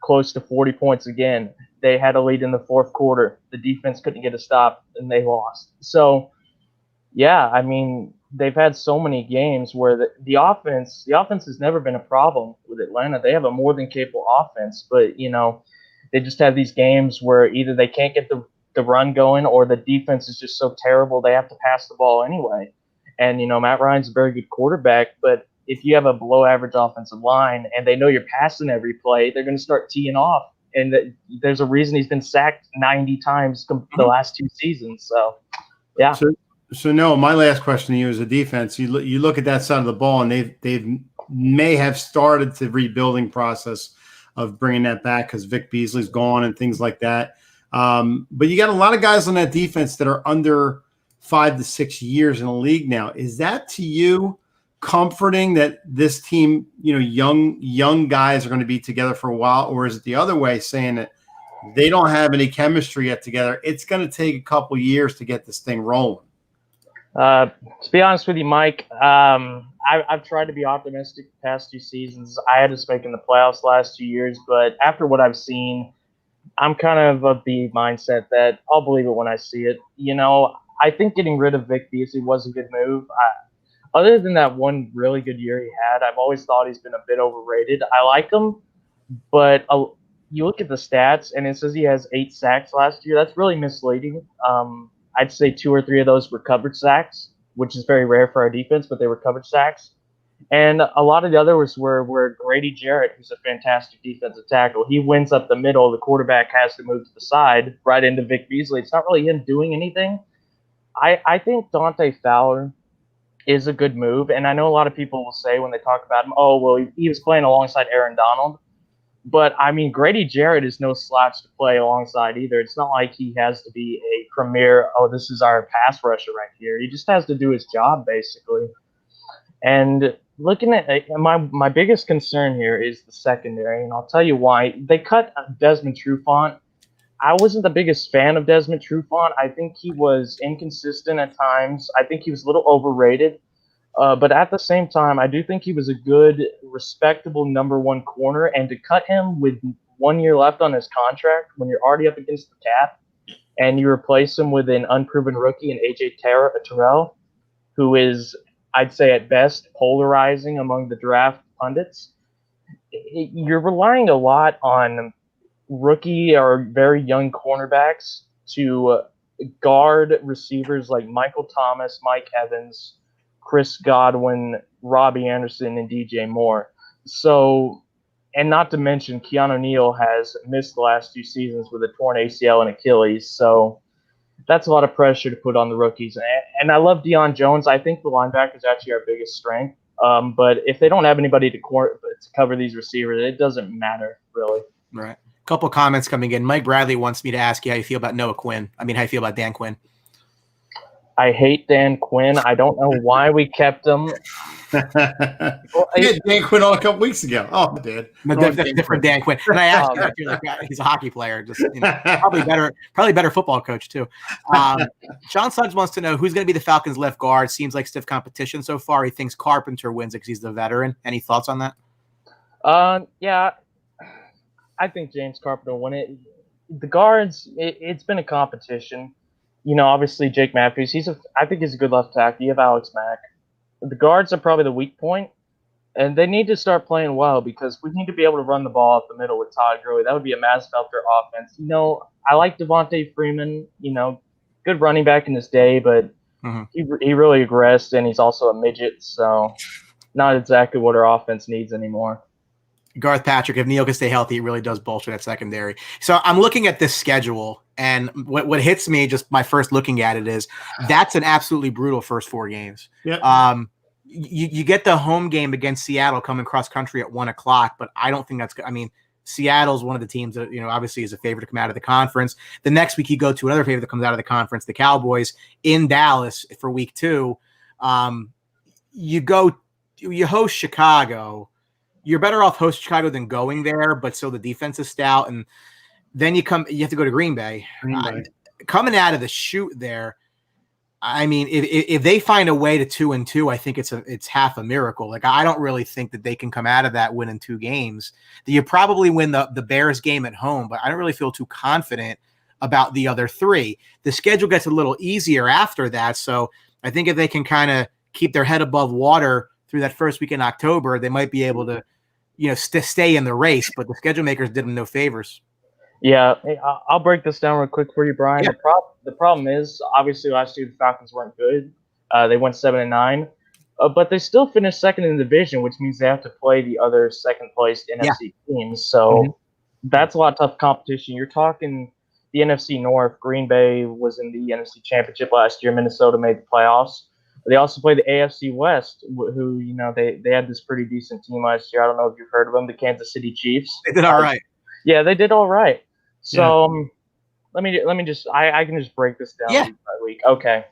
E: close to 40 points again. They had a lead in the fourth quarter. The defense couldn't get a stop, and they lost. So, yeah, I mean, they've had so many games where the offense has never been a problem with Atlanta. They have a more than capable offense, but, they just have these games where either they can't get the run going or the defense is just so terrible they have to pass the ball anyway. And, Matt Ryan's a very good quarterback, but if you have a below-average offensive line and they know you're passing every play, they're going to start teeing off. And there's a reason he's been sacked 90 times the last 2 seasons. So, yeah.
B: So no, my last question to you is a defense. You look at that side of the ball, and they've may have started the rebuilding process of bringing that back because Vic Beasley's gone and things like that. But you got a lot of guys on that defense that are under 5 to 6 years in the league now. Is that to you comforting that this team, young guys are going to be together for a while, or is it the other way, saying that they don't have any chemistry yet together? It's going to take a couple years to get this thing rolling.
E: To be honest with you, Mike, I've tried to be optimistic the past 2 seasons. I had us making the playoffs last 2 years, but after what I've seen, I'm kind of the mindset that I'll believe it when I see it. I think getting rid of Vic Beasley was a good move. Other than that one really good year he had, I've always thought he's been a bit overrated. I like him, but you look at the stats, and it says he has 8 sacks last year. That's really misleading. I'd say 2 or 3 of those were coverage sacks, which is very rare for our defense, but they were coverage sacks. And a lot of the others were Grady Jarrett, who's a fantastic defensive tackle. He wins up the middle. The quarterback has to move to the side right into Vic Beasley. It's not really him doing anything. I think Dante Fowler is a good move. And I know a lot of people will say when they talk about him, oh, well, he was playing alongside Aaron Donald. But, I mean, Grady Jarrett is no slouch to play alongside either. It's not like he has to be a premier, this is our pass rusher right here. He just has to do his job, basically. And looking at my biggest concern here is the secondary, and I'll tell you why. They cut Desmond Trufant. I wasn't the biggest fan of Desmond Trufant. I think he was inconsistent at times. I think he was a little overrated. But at the same time, I do think he was a good, respectable number 1 corner. And to cut him with 1 year left on his contract when you're already up against the cap and you replace him with an unproven rookie in A.J. Terrell, who is, I'd say at best, polarizing among the draft pundits, you're relying a lot on rookie or very young cornerbacks to guard receivers like Michael Thomas, Mike Evans, Chris Godwin, Robbie Anderson, and DJ Moore. So, and not to mention Keanu Neal has missed the last 2 seasons with a torn ACL and Achilles. So that's a lot of pressure to put on the rookies. And I love Deion Jones. I think the linebacker is actually our biggest strength. But if they don't have anybody to cover these receivers, it doesn't matter, really.
C: Right. A couple comments coming in. Mike Bradley wants me to ask you how you feel about Noah Quinn. How you feel about Dan Quinn?
E: I hate Dan Quinn. I don't know why we kept him.
B: You had Dan Quinn on a couple weeks ago. Oh, I did.
C: No, different Dan Quinn. And I asked you, I feel like he's a hockey player. Just probably better football coach too. Sean Suggs wants to know who's going to be the Falcons' left guard. Seems like stiff competition so far. He thinks Carpenter wins it because he's the veteran. Any thoughts on that?
E: Yeah, I think James Carpenter will win it. The guards, it's been a competition. Obviously Jake Matthews, I think he's a good left tackle. You have Alex Mack. The guards are probably the weak point, and they need to start playing well because we need to be able to run the ball up the middle with Todd Gurley. That would be a Masfelter offense. I like Devontae Freeman, good running back in his day, but he really regressed, and he's also a midget, so not exactly what our offense needs anymore.
C: Garth Patrick, if Neal can stay healthy, it really does bolster that secondary. So I'm looking at this schedule, and what hits me just my first looking at it is that's an absolutely brutal first 4 games.
B: Yep.
C: You get the home game against Seattle coming cross country at 1:00, but I don't think that's good. I mean, Seattle's one of the teams that, obviously is a favorite to come out of the conference. The next week you go to another favorite that comes out of the conference, the Cowboys in Dallas for week 2. You host Chicago. You're better off hosting Chicago than going there, but still the defense is stout. And then you have to go to Green Bay. Coming out of the chute there, I mean, if they find a way to 2-2, I think it's half a miracle. Like, I don't really think that they can come out of that winning 2 games. You probably win the Bears game at home, but I don't really feel too confident about the other 3. The schedule gets a little easier after that, so I think if they can kind of keep their head above water through that first week in October, they might be able to, stay in the race. But the schedule makers did them no favors.
E: Yeah, I'll break this down real quick for you, Brian.
C: Yeah.
E: The problem is, obviously, last year the Falcons weren't good. They went 7-9, but they still finished second in the division, which means they have to play the other second-placed NFC teams. So that's a lot of tough competition. You're talking the NFC North. Green Bay was in the NFC Championship last year. Minnesota made the playoffs. They also played the AFC West, who, they had this pretty decent team last year. I don't know if you've heard of them, the Kansas City Chiefs.
C: They did all right.
E: Yeah, they did all right. So let me just I can just break this down week by week. Okay.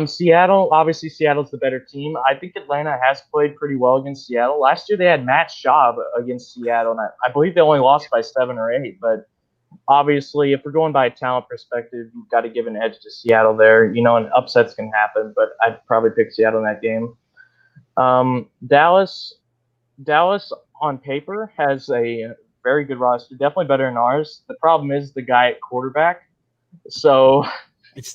E: Seattle, obviously Seattle's the better team. I think Atlanta has played pretty well against Seattle. Last year they had Matt Schaub against Seattle, and I believe they only lost by 7 or 8. But obviously, if we're going by a talent perspective, you've got to give an edge to Seattle there. And upsets can happen, but I'd probably pick Seattle in that game. Dallas on paper has a very good roster, definitely better than ours. The problem is the guy at quarterback. So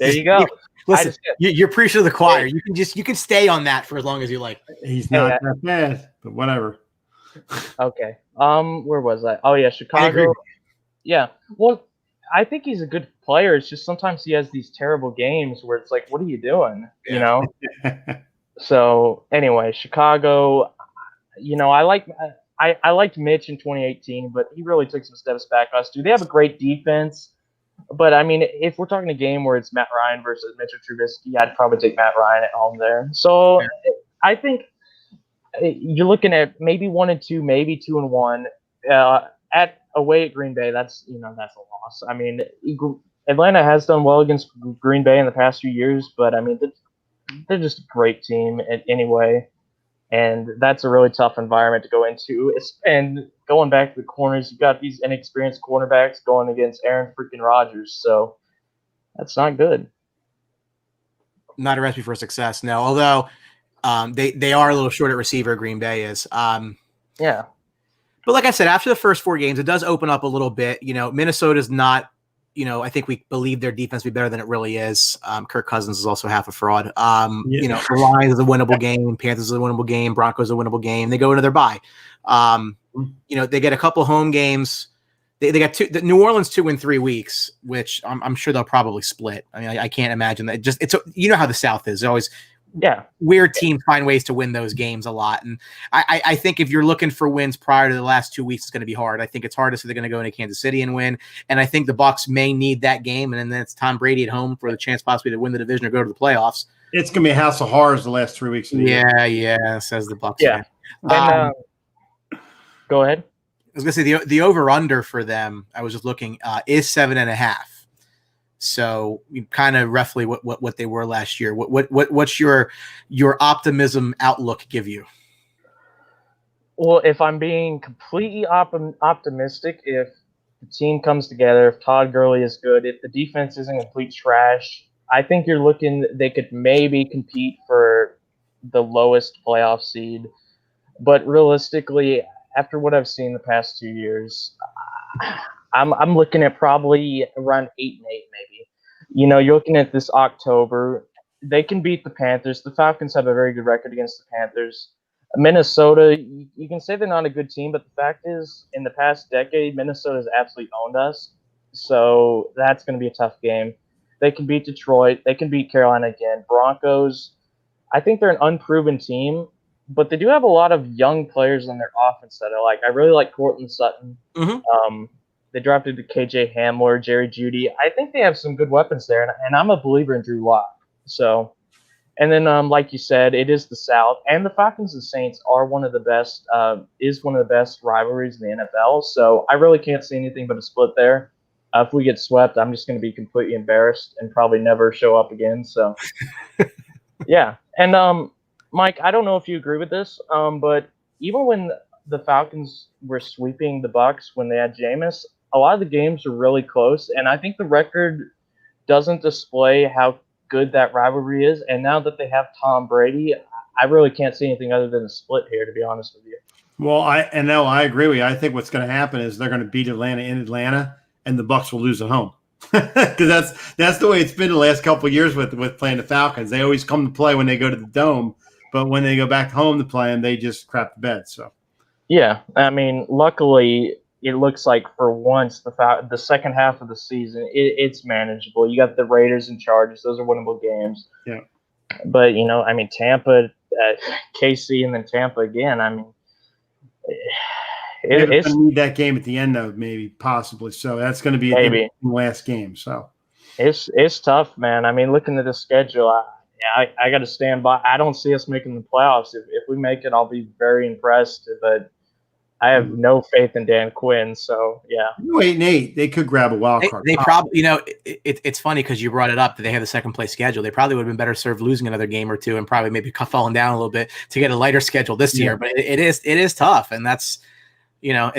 E: there you go.
C: Listen, you're preaching to the choir. You can stay on that for as long as you like.
B: He's not that bad, but whatever.
E: Okay. Where was I? Oh yeah, Chicago. Yeah. Well, I think he's a good player. It's just sometimes he has these terrible games where it's like, what are you doing? So anyway, Chicago. I liked Mitch in 2018, but he really took some steps back last year. They have a great defense, but I mean, if we're talking a game where it's Matt Ryan versus Mitchell Trubisky, I'd probably take Matt Ryan at home there. So I think you're looking at maybe 1-2, maybe 2-1 at away at Green Bay. That's a loss. I mean, Atlanta has done well against Green Bay in the past few years, but I mean, they're just a great team anyway. And that's a really tough environment to go into. And going back to the corners, you've got these inexperienced cornerbacks going against Aaron freaking Rodgers. So that's not good.
C: Not a recipe for success, no. Although they are a little short at receiver, Green Bay is.
E: Yeah.
C: But like I said, after the first 4 games, it does open up a little bit. Minnesota's not, I think we believe their defense will be better than it really is. Kirk Cousins is also half a fraud. The Lions is a winnable game. Panthers is a winnable game. Broncos is a winnable game. They go into their bye. They get a couple home games. They got New Orleans 2 in 3 weeks, which I'm sure they'll probably split. I mean, I can't imagine that. It's how the South is. Always weird teams find ways to win those games a lot. And I think if you're looking for wins prior to the last 2 weeks, it's going to be hard. I think it's hardest if they're going to go into Kansas City and win. And I think the Bucs may need that game. And then it's Tom Brady at home for the chance possibly to win the division or go to the playoffs.
B: It's going to be a house of horrors the last 3 weeks of the year.
C: Yeah, says the Bucs.
E: Yeah. Go ahead.
C: I was going to say the over-under for them, I was just looking, is 7.5. So kind of roughly what they were last year. What's your optimism outlook give you?
E: Well, if I'm being completely optimistic, if the team comes together, if Todd Gurley is good, if the defense isn't complete trash, I think you're looking they could maybe compete for the lowest playoff seed. But realistically, after what I've seen the past 2 years, I'm looking at probably around 8-8 maybe. You're looking at this October. They can beat the Panthers. The Falcons have a very good record against the Panthers. Minnesota, you can say they're not a good team, but the fact is, in the past decade, Minnesota has absolutely owned us. So that's going to be a tough game. They can beat Detroit. They can beat Carolina again. Broncos, I think they're an unproven team, but they do have a lot of young players on their offense that I like. I really like Courtland Sutton. Mm-hmm. They drafted KJ Hamler, Jerry Jeudy. I think they have some good weapons there, and I'm a believer in Drew Lock. So, and then like you said, it is the South, and the Falcons and Saints are one of the best rivalries in the NFL. So I really can't see anything but a split there. If we get swept, I'm just going to be completely embarrassed and probably never show up again. So, yeah. And Mike, I don't know if you agree with this, but even when the Falcons were sweeping the Bucs when they had Jameis, a lot of the games were really close, and I think the record doesn't display how good that rivalry is. And now that they have Tom Brady, I really can't see anything other than a split here, to be honest with you.
B: Well, I agree with you. I think what's going to happen is they're going to beat Atlanta in Atlanta, and the Bucs will lose at home. Because that's the way it's been the last couple of years with playing the Falcons. They always come to play when they go to the Dome, but when they go back home to play them, they just crap the bed. So,
E: yeah, I mean, luckily, it looks like for once the second half of the season it's manageable. You got the Raiders and Chargers; those are winnable games.
B: Yeah,
E: but I mean, Tampa, KC, and then Tampa again. I mean,
B: it's going to need that game at the end, though, maybe possibly. So that's going to be
E: maybe
B: the last game. So
E: it's tough, man. I mean, looking at the schedule, I got to stand by. I don't see us making the playoffs. If we make it, I'll be very impressed. But I have no faith in Dan Quinn. So yeah,
B: 8-8, they could grab a wild card.
C: They probably, it's funny because you brought it up that they have the second place schedule. They probably would have been better served losing another game or two and probably maybe falling down a little bit to get a lighter schedule this year. But it is tough, and that's. I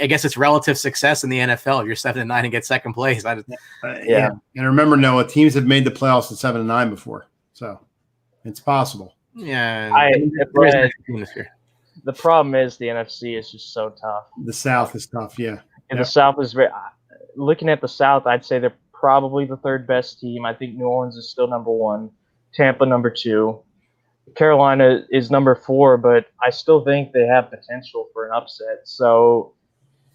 C: guess it's relative success in the NFL. If you're 7-9 and get second place,
B: yeah. And remember, Noah, teams have made the playoffs at 7-9 before, so it's possible.
C: Yeah,
E: the problem is the NFC is just so tough.
B: The South is tough, yeah.
E: And the South is very. Looking at the South, I'd say they're probably the third best team. I think New Orleans is still number 1, Tampa number 2. Carolina is number 4, but I still think they have potential for an upset. So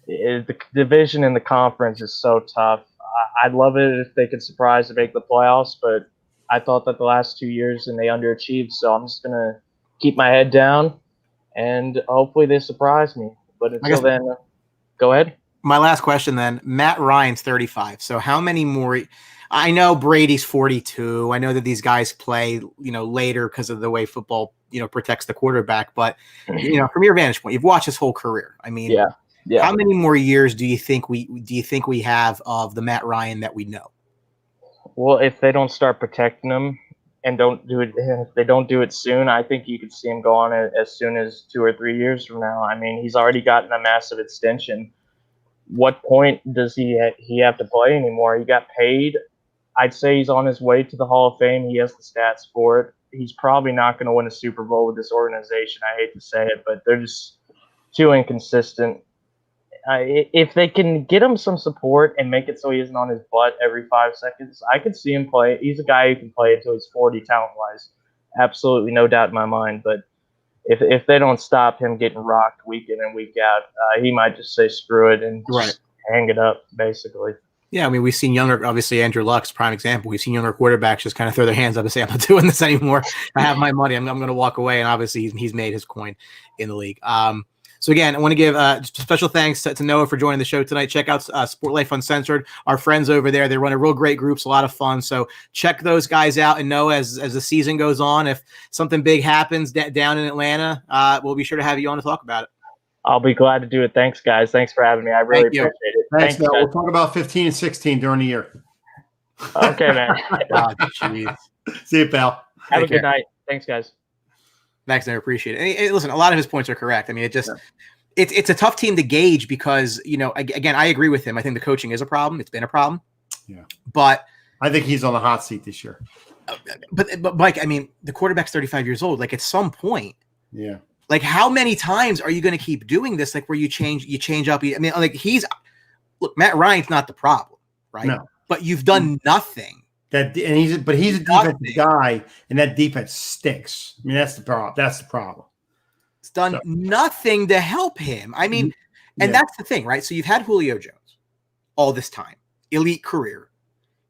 E: the division in the conference is so tough. I'd love it if they could surprise and make the playoffs, but I thought that the last 2 years and they underachieved. So I'm just going to keep my head down and hopefully they surprise me. But until then, go ahead.
C: My last question then, Matt Ryan's 35. So how many more – I know Brady's 42. I know that these guys play, later because of the way football, protects the quarterback. But, from your vantage point, you've watched his whole career. I mean,
E: yeah.
C: How many more years do you think we have of the Matt Ryan that we know?
E: Well, if they don't start protecting him and if they don't do it soon, I think you could see him go on as soon as 2 or 3 years from now. I mean, he's already gotten a massive extension. What point does he have to play anymore? He got paid. I'd say he's on his way to the Hall of Fame. He has the stats for it. He's probably not going to win a Super Bowl with this organization. I hate to say it, but they're just too inconsistent. If they can get him some support and make it so he isn't on his butt every 5 seconds, I could see him play. He's a guy who can play until he's 40 talent-wise. Absolutely no doubt in my mind. But if they don't stop him getting rocked week in and week out, he might just say screw it and just hang it up, basically.
C: Yeah, I mean, we've seen younger, obviously Andrew Luck's prime example. We've seen younger quarterbacks just kind of throw their hands up and say, I'm not doing this anymore. I have my money. I'm going to walk away. And obviously he's made his coin in the league. So again, I want to give special thanks to Noah for joining the show tonight. Check out Sport Life Uncensored, our friends over there. They run a real great groups, a lot of fun. So check those guys out. And Noah, as the season goes on, if something big happens down in Atlanta, we'll be sure to have you on to talk about it.
E: I'll be glad to do it. Thanks, guys. Thanks for having me. I really appreciate it.
B: Thanks, Mel. We'll talk about 15 and 16 during the year.
E: Okay, man.
B: See you, pal.
E: Have a good night. Thanks, guys.
C: Thanks, I appreciate it. And listen, a lot of his points are correct. I mean, it's a tough team to gauge because, again, I agree with him. I think the coaching is a problem. It's been a problem.
B: Yeah.
C: But
B: I think he's on the hot seat this year.
C: But Mike, I mean, the quarterback's 35 years old. Like at some point,
B: yeah.
C: Like how many times are you going to keep doing this? Like where you change up. I mean, like Matt Ryan's not the problem, right?
B: No.
C: But you've done nothing.
B: He's a defensive guy, and that defense stinks. I mean, that's the problem.
C: It's done nothing to help him. I mean, and that's the thing, right? So you've had Julio Jones all this time, elite career.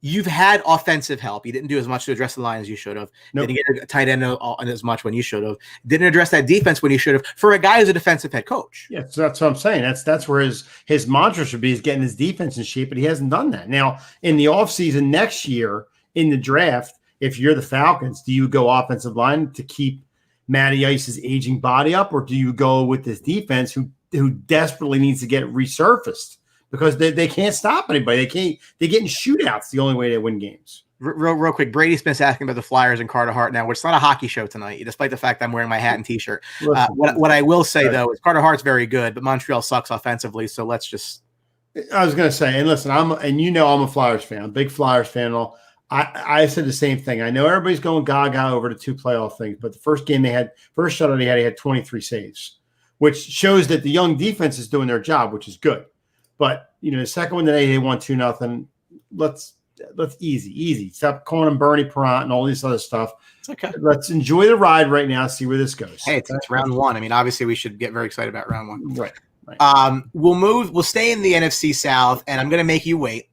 C: You've had offensive help. You didn't do as much to address the line as you should have.
B: Nope.
C: Didn't get a tight end as much when you should have. Didn't address that defense when you should have. For a guy who's a defensive head coach.
B: Yeah, so that's what I'm saying. That's where his mantra should be, is getting his defense in shape, but he hasn't done that. Now, in the offseason next year, in the draft, if you're the Falcons, do you go offensive line to keep Matty Ice's aging body up, or do you go with this defense who desperately needs to get resurfaced? Because they can't stop anybody. They get in shootouts. The only way they win games.
C: Real quick, Brady Smith's asking about the Flyers and Carter Hart now, which is not a hockey show tonight, despite the fact I'm wearing my hat and T-shirt. What I will say, though, is Carter Hart's very good, but Montreal sucks offensively, so let's just –
B: I was going to say, and listen, I'm a Flyers fan. I'm a big Flyers fan. I said the same thing. I know everybody's going gaga over the 2 playoff things, but the first game first shutout he had 23 saves, which shows that the young defense is doing their job, which is good. But the second one today, they won 2-0. Let's easy. Stop calling him Bernie Perrant and all this other stuff.
C: It's okay.
B: Let's enjoy the ride right now. See where this goes.
C: Hey, it's round 1. I mean, obviously, we should get very excited about round 1.
B: Right.
C: We'll stay in the NFC South, and I'm going to make you wait.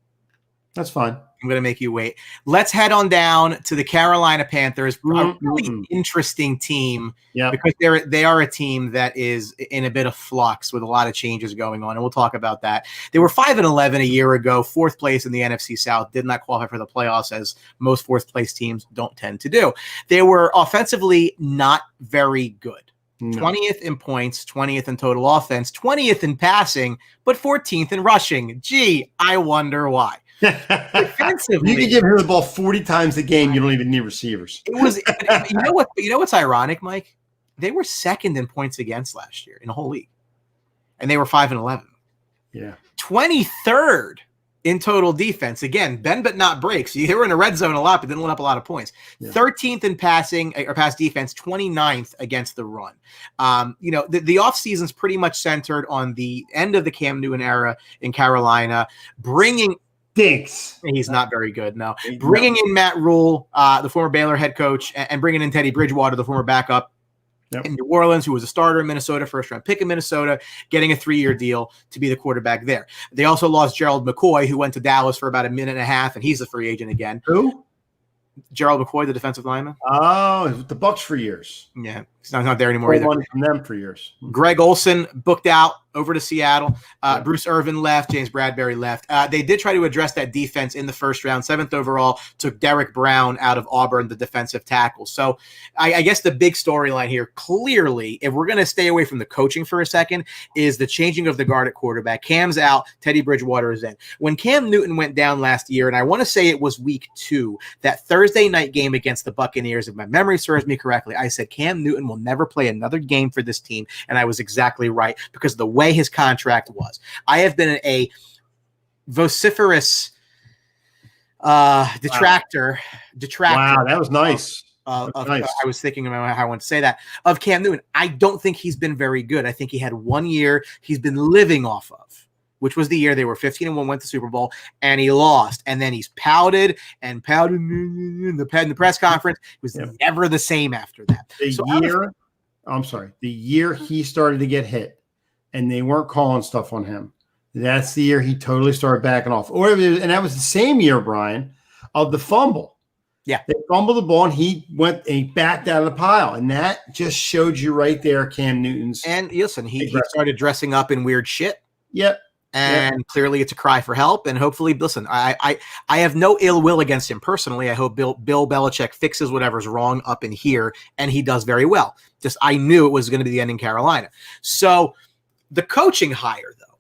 B: That's fine.
C: I'm going to make you wait. Let's head on down to the Carolina Panthers. A really interesting team because they are a team that is in a bit of flux with a lot of changes going on, and we'll talk about that. They were 5-11 a year ago, 4th place in the NFC South, did not qualify for the playoffs as most 4th place teams don't tend to do. They were offensively not very good. No. 20th in points, 20th in total offense, 20th in passing, but 14th in rushing. Gee, I wonder why. Defensively,
B: you can give him the ball 40 times a game. You don't even need receivers.
C: It was, you know what's ironic, Mike? They were 2nd in points against last year in the whole league, and they were 5-11.
B: Yeah,
C: 23rd in total defense. Again, bend but not break. So they were in a red zone a lot, but didn't let up a lot of points. Yeah. 13th in passing or pass defense, 29th against the run. The offseason's pretty much centered on the end of the Cam Newton era in Carolina, bringing
B: Dinks.
C: He's not very good, no. Bringing in Matt Rule, the former Baylor head coach, and bringing in Teddy Bridgewater, the former backup in New Orleans, who was a starter in Minnesota, first-round pick in Minnesota, getting a 3-year deal to be the quarterback there. They also lost Gerald McCoy, who went to Dallas for about a minute and a half, and he's a free agent again.
B: Who?
C: Gerald McCoy, the defensive lineman.
B: Oh, with the Bucs for years.
C: Yeah, he's not there anymore either.
B: Money from them for years.
C: Greg Olsen booked out over to Seattle. Bruce Irvin left. James Bradbury left. They did try to address that defense in the first round. 7th overall, took Derek Brown out of Auburn, the defensive tackle. So I guess the big storyline here, clearly, if we're going to stay away from the coaching for a second, is the changing of the guard at quarterback. Cam's out. Teddy Bridgewater is in. When Cam Newton went down last year, and I want to say it was week 2, that Thursday night game against the Buccaneers, if my memory serves me correctly, I said Cam Newton will never play another game for this team, and I was exactly right because of the way his contract was. I have been a vociferous detractor.
B: Wow, that was nice.
C: Nice. I was thinking about how I want to say that of Cam Newton. I don't think he's been very good. I think he had 1 year he's been living off of, which was the year they were 15-1, went to Super Bowl, and he lost. And then he's pouted in the press conference. It was never the same after that.
B: The year he started to get hit and they weren't calling stuff on him, that's the year he totally started backing off. And that was the same year, Brian, of the fumble.
C: Yeah.
B: They fumbled the ball and he backed out of the pile. And that just showed you right there, Cam Newton's.
C: And listen, he started dressing up in weird shit.
B: Yep.
C: And clearly it's a cry for help. And hopefully, listen, I have no ill will against him personally. I hope Bill Belichick fixes whatever's wrong up in here, and he does very well. Just I knew it was going to be the end in Carolina. So the coaching hire, though,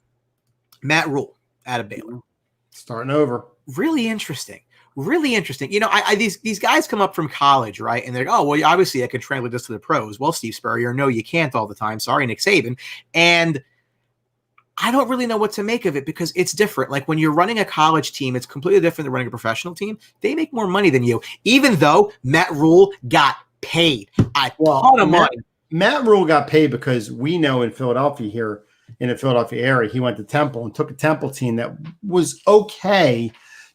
C: Matt Rule out of Baylor.
B: Starting over.
C: Really interesting. Really interesting. These guys come up from college, right? And they're like, oh, well, obviously I could translate this to the pros. Well, Steve Spurrier, no, you can't all the time. Sorry, Nick Saban. And I don't really know what to make of it because it's different. Like when you're running a college team, it's completely different than running a professional team. They make more money than you, even though Matt Rule got paid a ton of money.
B: Matt Rule got paid because we know in Philadelphia here, in the Philadelphia area, he went to Temple and took a Temple team that was okay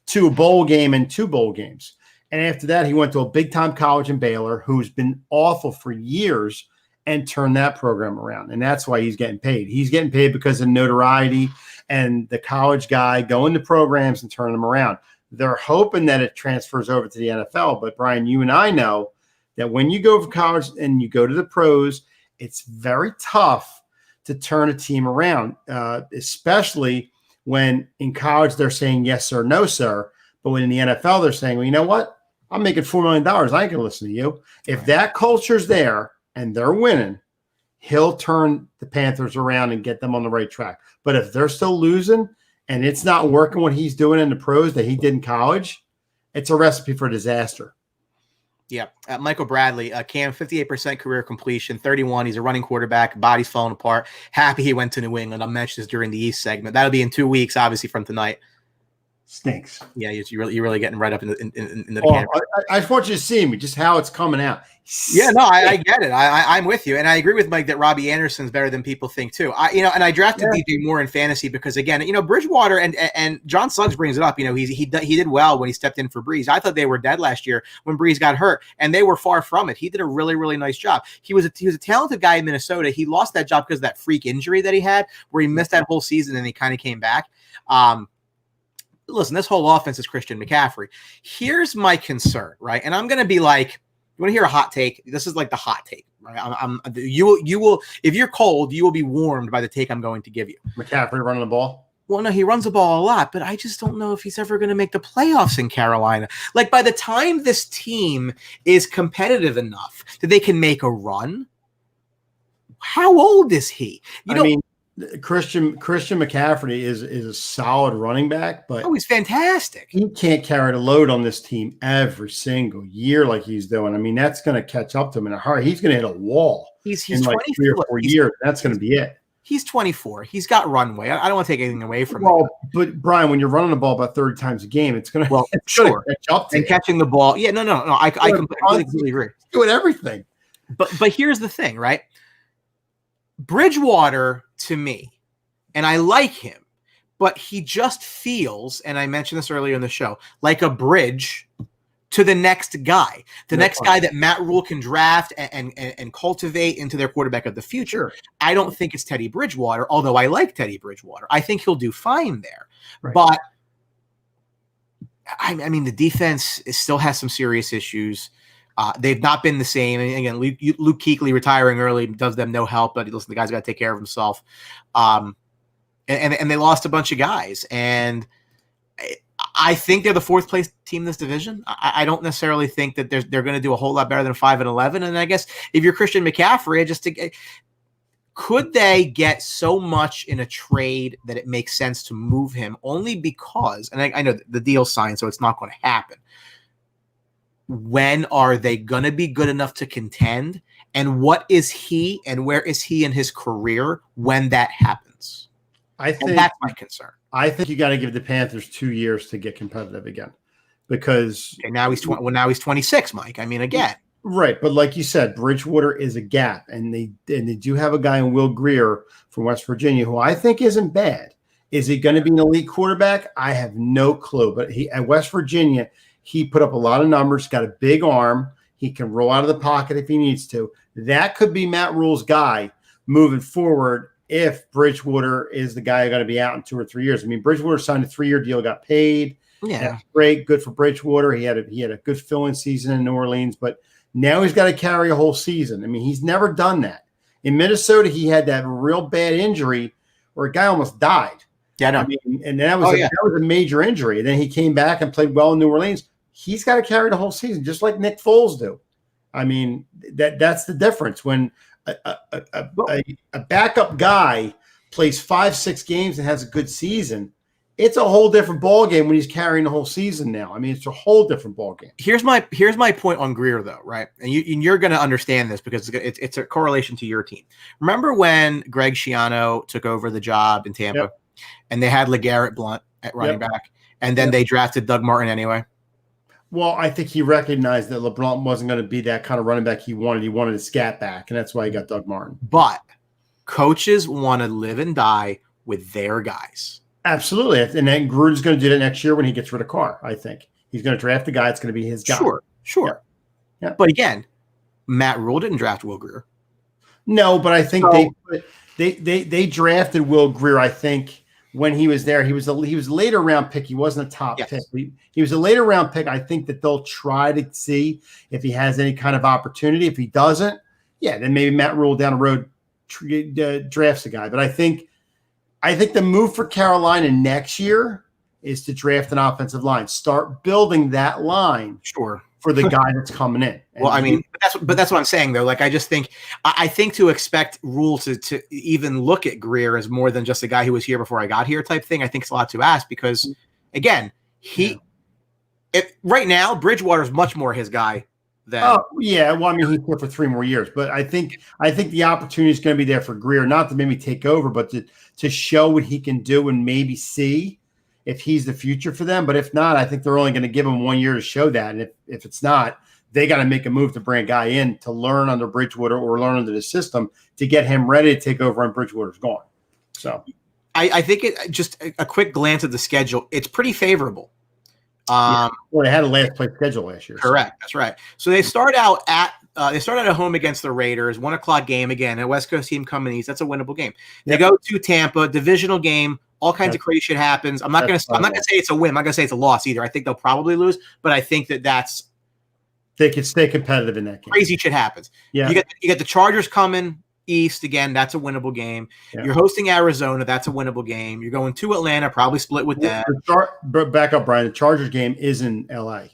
B: to a bowl game and 2 bowl games. And after that, he went to a big-time college in Baylor, who's been awful for years, and turn that program around. And that's why he's getting paid. He's getting paid because of notoriety and the college guy going to programs and turning them around. They're hoping that it transfers over to the NFL. But Brian, you and I know that when you go from college and you go to the pros, it's very tough to turn a team around, especially when in college they're saying yes sir, no sir. But when in the NFL they're saying, well, you know what? I'm making $4 million. I ain't going to listen to you. If that culture's there, and they're winning, he'll turn the Panthers around and get them on the right track. But if they're still losing and it's not working what he's doing in the pros that he did in college, it's a recipe for disaster.
C: Yeah. Michael Bradley, Cam, 58% career completion, 31. He's a running quarterback. Body's falling apart. Happy he went to New England. I'll mention this during the East segment. That'll be in 2 weeks, obviously, from tonight.
B: Stinks.
C: Yeah, you're really getting right up into the
B: Oh,
C: camera.
B: I just want you to see me, just how it's coming out.
C: Yeah, no, I get it. I'm with you, and I agree with Mike that Robbie Anderson's better than people think too. And I drafted DJ Moore in fantasy because again, Bridgewater and John Suggs brings it up. He did well when he stepped in for Breeze. I thought they were dead last year when Breeze got hurt, and they were far from it. He did a really, really nice job. He was a talented guy in Minnesota. He lost that job because of that freak injury that he had, where he missed that whole season and he kind of came back. Listen, this whole offense is Christian McCaffrey. Here's my concern, right? And I'm going to be like, you want to hear a hot take? This is like the hot take, right? You will, if you're cold, you will be warmed by the take I'm going to give you.
B: McCaffrey running the ball?
C: Well, no, he runs the ball a lot, but I just don't know if he's ever going to make the playoffs in Carolina. Like, by the time this team is competitive enough that they can make a run, how old is he?
B: Christian McCaffrey is a solid running back, but
C: he's fantastic.
B: He can't carry the load on this team every single year like he's doing. I mean, that's going to catch up to him in a hurry. He's going to hit a wall.
C: He's
B: in like
C: 24.
B: 3 or 4 years. That's going to be it.
C: He's 24. He's got runway. I don't want to take anything away from
B: him.
C: Well,
B: but Brian, when you're running the ball about 30 times a game, it's going to
C: catch up to and catching the ball. Yeah, no. I completely agree.
B: Doing everything.
C: But here's the thing, right? Bridgewater, to me, and I like him, but he just feels, and I mentioned this earlier in the show, like a bridge to the next guy, next guy that Matt Rule can draft and cultivate into their quarterback of the future. I don't think it's Teddy Bridgewater, although I like Teddy Bridgewater. I think he'll do fine there. Right. But, I mean, the defense still has some serious issues. They've not been the same. And again, Luke Kuechly retiring early does them no help, but listen, the guy's got to take care of himself. And they lost a bunch of guys. And I think they're the 4th place team in this division. I don't necessarily think that they're going to do a whole lot better than 5-11. And I guess if you're Christian McCaffrey, could they get so much in a trade that it makes sense to move him only because, and I know the deal's signed, so it's not going to happen. When are they going to be good enough to contend? And what is he and where is he in his career when that happens?
B: I think
C: that's my concern.
B: I think you got to give the Panthers 2 years to get competitive again, because
C: now he's 20. Well, now he's 26, Mike. I mean, again,
B: right. But like you said, Bridgewater is a gap, and they do have a guy in Will Grier from West Virginia who I think isn't bad. Is he going to be an elite quarterback? I have no clue. But at West Virginia, he put up a lot of numbers. Got a big arm. He can roll out of the pocket if he needs to. That could be Matt Rule's guy moving forward if Bridgewater is the guy who's going to be out in 2 or 3 years. I mean, Bridgewater signed a 3-year deal, got paid.
C: Yeah,
B: that's great, good for Bridgewater. He had a good fill-in season in New Orleans, but now he's got to carry a whole season. I mean, he's never done that. In Minnesota, he had that real bad injury where a guy almost died.
C: Yeah, I know.
B: I mean, and that was a major injury. And then he came back and played well in New Orleans. He's got to carry the whole season, just like Nick Foles do. I mean, that's the difference when a backup guy plays 5-6 games and has a good season. It's a whole different ball game when he's carrying the whole season now. I mean, it's a whole different ball game.
C: Here's my point on Grier, though, right? And you're going to understand this because it's a correlation to your team. Remember when Greg Schiano took over the job in Tampa, and they had LeGarrette Blount at running back, and then they drafted Doug Martin anyway?
B: Well, I think he recognized that LeBlanc wasn't going to be that kind of running back he wanted. He wanted a scat back, and that's why he got Doug Martin.
C: But coaches want to live and die with their guys.
B: Absolutely. And then Gruden's going to do that next year when he gets rid of Carr, I think. He's going to draft a guy that's going to be his guy.
C: Sure. Yeah. But again, Matt Rule didn't draft Will Grier.
B: No, but I think they drafted Will Grier, I think, when he was there. He was a later round pick. He wasn't a top pick. He was a later round pick. I think that they'll try to see if he has any kind of opportunity. If he doesn't, then maybe Matt Rule down the road drafts a guy. But I think the move for Carolina next year is to draft an offensive line. Start building that line.
C: Sure.
B: For the guy that's coming in.
C: Well, I mean, but that's what I'm saying though. Like, I think to expect Rule to even look at Grier as more than just a guy who was here before I got here type thing, I think it's a lot to ask because, again, right now Bridgewater is much more his guy than.
B: Oh yeah, well, I mean, he's here for 3 more years, but I think the opportunity is going to be there for Grier, not to maybe take over, but to show what he can do and maybe see if he's the future for them. But if not, I think they're only going to give him 1 year to show that. And if it's not, they got to make a move to bring a guy in to learn under Bridgewater or learn under the system to get him ready to take over when Bridgewater's gone. So
C: I think it just a quick glance at the schedule. It's pretty favorable.
B: Well, they had a last place schedule last year.
C: Correct. So. That's right. So they start out at home against the Raiders, 1 o'clock game again. A West Coast team coming east. That's a winnable game. They go to Tampa, divisional game. All kinds of crazy shit happens. I'm not gonna say it's a win. I'm not gonna say it's a loss either. I think they'll probably lose, but I think that's
B: they can stay competitive in that game.
C: Crazy shit happens. Yeah, you get the Chargers coming east again. That's a winnable game. Yeah. You're hosting Arizona. That's a winnable game. You're going to Atlanta. Probably split with them.
B: Back up, Brian. The Chargers game is in L.A.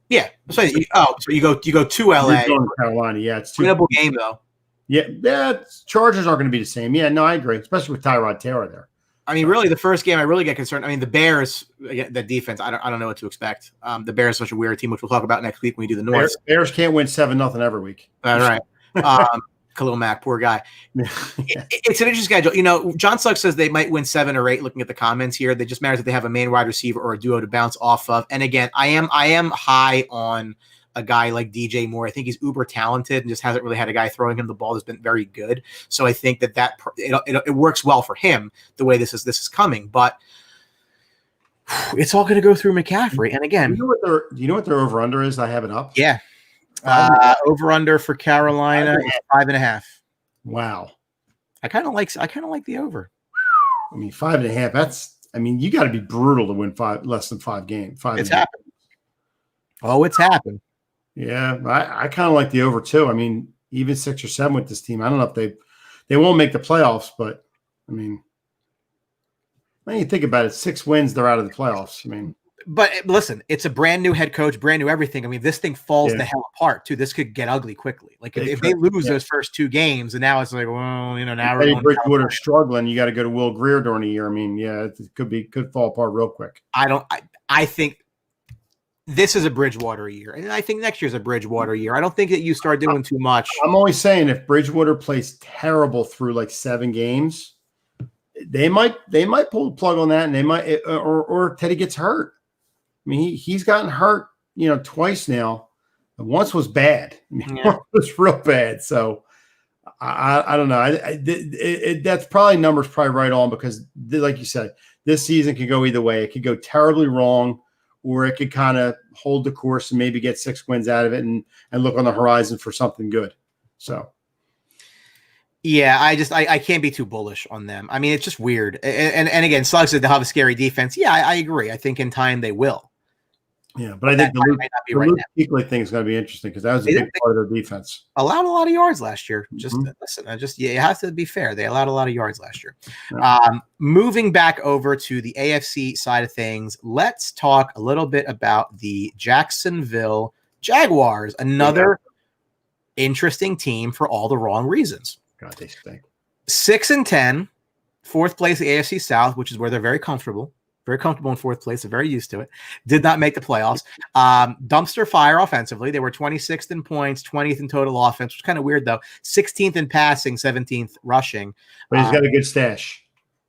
C: Yeah. So you go to L.A.
B: You're going to Carolina. Yeah, it's
C: winnable game though.
B: Yeah. Chargers aren't going to be the same. Yeah, no, I agree. Especially with Tyrod Taylor there.
C: I mean, really, the first game I really get concerned. I mean, the Bears, the defense. I don't know what to expect. The Bears are such a weird team, which we'll talk about next week when we do the North.
B: Bears can't win 7-0 every week.
C: All right. Khalil Mack, poor guy. It's an interesting schedule. You know, John Suggs says they might win 7 or 8. Looking at the comments here, they just matters that they have a main wide receiver or a duo to bounce off of. And again, I am high on a guy like DJ Moore. I think he's uber talented and just hasn't really had a guy throwing him the ball that's been very good. So I think that it works well for him the way this is coming. But it's all going to go through McCaffrey. And again,
B: do you know what their over under is? I have it up.
C: Yeah. Over under for Carolina is 5.5.
B: Wow.
C: I kind of like the over.
B: I mean, 5.5. That's. I mean, you got to be brutal to win less than 5 games.
C: It's happened. Oh, it's happened.
B: Yeah, I kind of like the over too. I mean, even 6 or 7 with this team. I don't know if they won't make the playoffs, but I mean, when you think about it, 6 wins, they're out of the playoffs. I mean.
C: But listen, it's a brand new head coach, brand new everything. I mean, this thing falls the hell apart too. This could get ugly quickly. Like if they lose those first 2 games, and now it's like, well, now we're
B: Bridgewater struggling. You got to go to Will Greer during the year. I mean, yeah, it could fall apart real quick.
C: I think this is a Bridgewater year, and I think next year's a Bridgewater year. I don't think that you start doing too much.
B: I'm only saying if Bridgewater plays terrible through like 7 games, they might pull the plug on that, and they might or Teddy gets hurt. I mean, he's gotten hurt, twice now. Once was bad. Once was real bad. So I don't know. That's probably numbers probably right on because, like you said, this season could go either way. It could go terribly wrong, or it could kind of hold the course and maybe get 6 wins out of it and look on the horizon for something good. So.
C: Yeah, I can't be too bullish on them. I mean, it's just weird. And again, Suggs said they'll have a scary defense. Yeah, I agree. I think in time they will.
B: Yeah, but I think the Luke Kuechly thing is going to be interesting because that was a big part of their defense.
C: Allowed a lot of yards last year. Just listen, you have to be fair. They allowed a lot of yards last year. Moving back over to the AFC side of things, let's talk a little bit about the Jacksonville Jaguars. Another interesting team for all the wrong reasons.
B: God, they stink.
C: 6-10, 4th place in the AFC South, which is where they're very comfortable. Very comfortable in 4th place. They're very used to it. Did not make the playoffs. Dumpster fire offensively. They were 26th in points, 20th in total offense, which is kind of weird, though. 16th in passing, 17th rushing.
B: But he's got a good stash.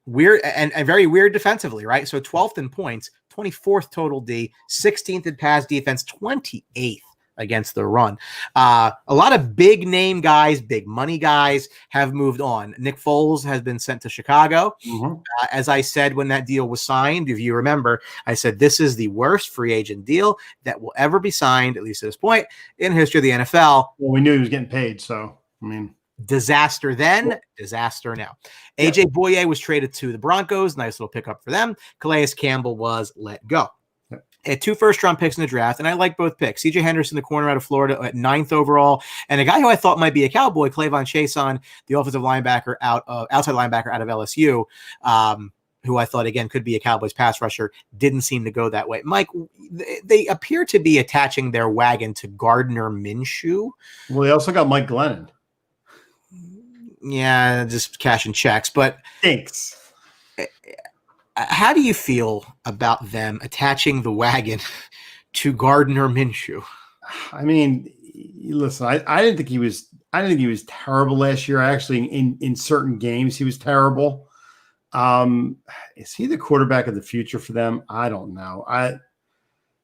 C: Weird and very weird defensively, right? So 12th in points, 24th total D, 16th in pass defense, 28th against the run. A lot of big name guys, big money guys have moved on. Nick Foles has been sent to Chicago. As I said when that deal was signed, if you remember, I said this is the worst free agent deal that will ever be signed, at least at this point, in the history of the NFL.
B: Well, we knew he was getting paid, so, I mean.
C: Disaster then, disaster now. AJ Boye was traded to the Broncos. Nice little pickup for them. Calais Campbell was let go. Had 2 first-round picks in the draft, and I like both picks. C.J. Henderson, the corner out of Florida, at 9th overall, and a guy who I thought might be a Cowboy, Clavon Chason, the offensive linebacker outside linebacker out of LSU, who I thought, again, could be a Cowboys pass rusher, didn't seem to go that way. Mike, they appear to be attaching their wagon to Gardner Minshew.
B: Well, they also got Mike Glennon.
C: Yeah, just cashing checks, but
B: thanks.
C: How do you feel about them attaching the wagon to Gardner Minshew?
B: I mean, listen, I didn't think he was terrible last year. Actually, in certain games, he was terrible. Is he the quarterback of the future for them? I don't know.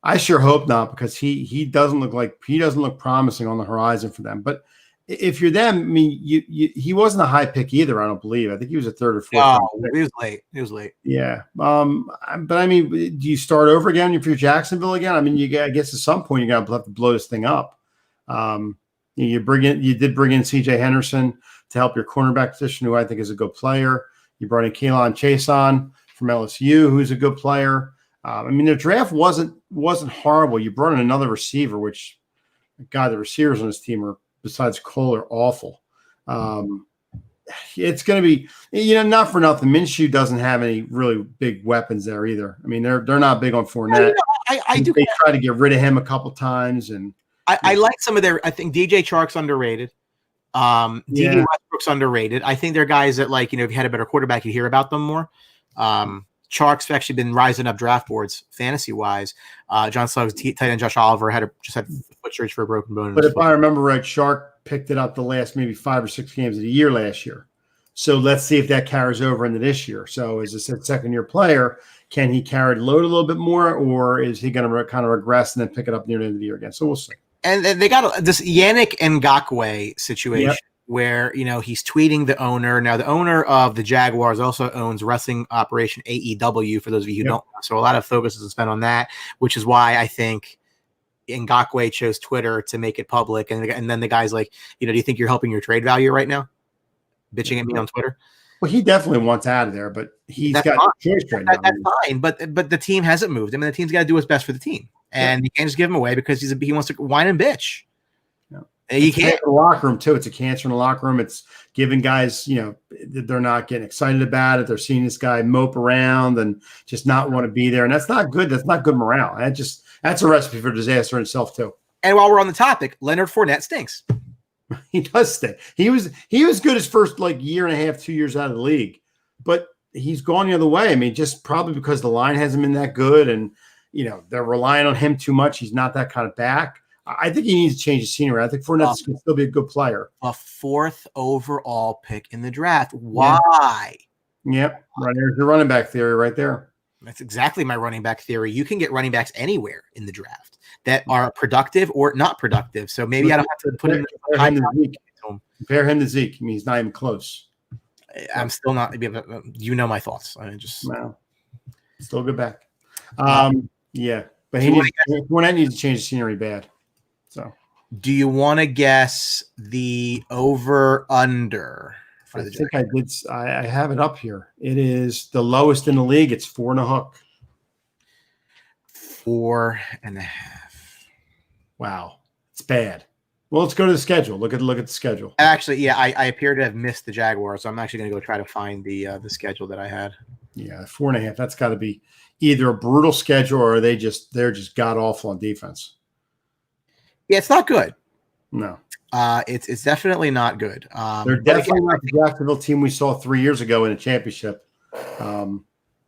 B: I sure hope not, because he doesn't look promising on the horizon for them. But if you're them, I mean, he wasn't a high pick either. I don't believe. I think he was a third or fourth.
C: Oh, he was late. He was late.
B: Yeah. But I mean, do you start over again if you're Jacksonville again? I mean, I guess at some point you're gonna have to blow this thing up. You did bring in C.J. Henderson to help your cornerback position, who I think is a good player. You brought in K'Lavon Chaisson from LSU, who's a good player. I mean, the draft wasn't horrible. You brought in another receiver, which, God, the receivers on this team are, besides Cole, are awful. It's going to be, not for nothing, Minshew doesn't have any really big weapons there either. I mean, they're not big on Fournette. They try to get rid of him a couple times, and
C: I like some of their. I think DJ Chark's underrated. D.D. Westbrook's underrated. I think they're guys that, like, if you had a better quarterback, you'd hear about them more. Chark's actually been rising up draft boards fantasy-wise. John Slugg's tight end Josh Oliver just had foot surgery for a broken bone.
B: But if I remember right, Chark picked it up the last maybe 5 or 6 games of the year last year. So let's see if that carries over into this year. So as a second-year player, can he carry the load a little bit more, or is he going to kind of regress and then pick it up near the end of the year again? So we'll see.
C: And they got this Yannick Ngakoue situation where, he's tweeting the owner. Now, the owner of the Jaguars also owns wrestling operation AEW, for those of you who don't know. So a lot of focus is spent on that, which is why I think Ngakoue chose Twitter to make it public. And then the guy's like, do you think you're helping your trade value right now? Bitching at me on Twitter.
B: Well, he definitely wants out of there, but he's got no choice right now.
C: That's fine, but the team hasn't moved. I mean, the team's got to do what's best for the team. And you can't just give him away because he wants to whine and bitch. Yeah. You can't.
B: In the locker room too. It's a cancer in the locker room. It's giving guys, they're not getting excited about it. They're seeing this guy mope around and just not want to be there, and that's not good. That's not good morale. That's a recipe for disaster in itself too.
C: And while we're on the topic, Leonard Fournette stinks.
B: He does stink. He was good his first year and a half, 2 years out of the league, but he's gone the other way. I mean, just probably because the line hasn't been that good, and they're relying on him too much. He's not that kind of back. I think he needs to change the scenery. I think Fournette can still be a good player.
C: A 4th overall pick in the draft. Why?
B: Yep. There's your running back theory right there.
C: That's exactly my running back theory. You can get running backs anywhere in the draft that are productive or not productive. So maybe I don't have to put him in
B: Compare him to Zeke. I mean, he's not even close.
C: I'm still not. My thoughts.
B: Wow. Still a good back. Yeah, but Fournette needs to change the scenery bad. So,
C: do you want to guess the over/under for the Jaguars?
B: I think I did. I have it up here. It is the lowest in the league. It's 4.5.
C: 4.5.
B: Wow, it's bad. Well, let's go to the schedule. Look at the schedule.
C: Actually, yeah, I appear to have missed the Jaguars, so I'm actually going to go try to find the schedule that I had.
B: Yeah, 4.5. That's got to be either a brutal schedule or they're just god awful on defense.
C: Yeah, it's not good.
B: No,
C: it's definitely not good.
B: They're definitely not the Jacksonville team we saw 3 years ago in a championship,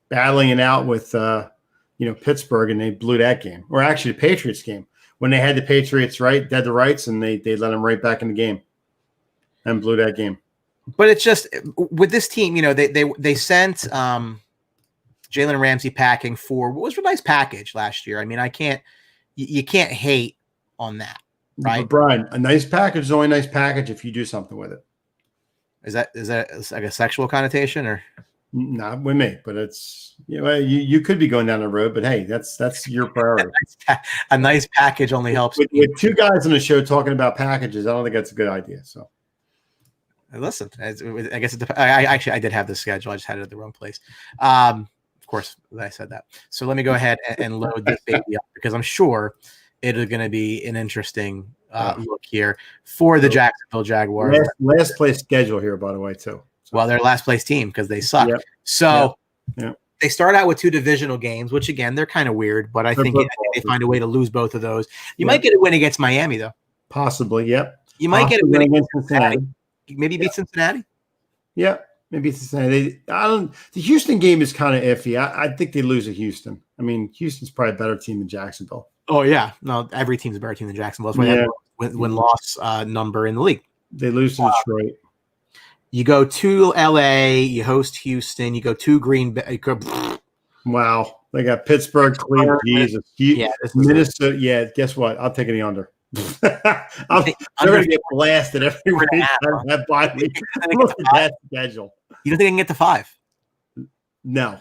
B: battling it out with Pittsburgh, and they blew that game. Or actually, the Patriots game when they had the Patriots dead to rights, and they let them right back in the game and blew that game.
C: But it's just with this team, they sent Jalen Ramsey packing for what was a nice package last year. I mean, you can't hate on that, right?
B: But Brian, a nice package is only a nice package if you do something with it.
C: Is that like a sexual connotation, or
B: not with me? But it's you could be going down the road, but hey, that's your priority.
C: A nice package only helps.
B: With 2 guys on the show talking about packages, I don't think that's a good idea. So.
C: Listen, I guess I did have the schedule. I just had it at the wrong place. Of course, I said that. So let me go ahead and load this baby up, because I'm sure it is going to be an interesting look here for the Jacksonville Jaguars.
B: Last place schedule here, by the way, too. So.
C: Well, they're last place team because they suck. Yep. So they start out with 2 divisional games, which again, they're kind of weird, but I think they find a way to lose both of those. You might get a win against Miami, though.
B: Possibly, yep.
C: You might get a win against Cincinnati. Maybe beat Cincinnati.
B: Yeah, maybe Cincinnati. The Houston game is kind of iffy. I think they lose to Houston. I mean, Houston's probably a better team than Jacksonville.
C: Oh yeah, no, every team's a better team than Jacksonville. That's why they have win-loss number in the league.
B: They lose to Detroit.
C: You go to LA, you host Houston, you go to Green Bay.
B: Wow. They got Pittsburgh, Cleveland, Jesus. Minnesota. Yeah, guess what? I'll take the under. They're going to get blasted every week. That bye week. Look at that schedule.
C: You don't think I can get to 5?
B: No.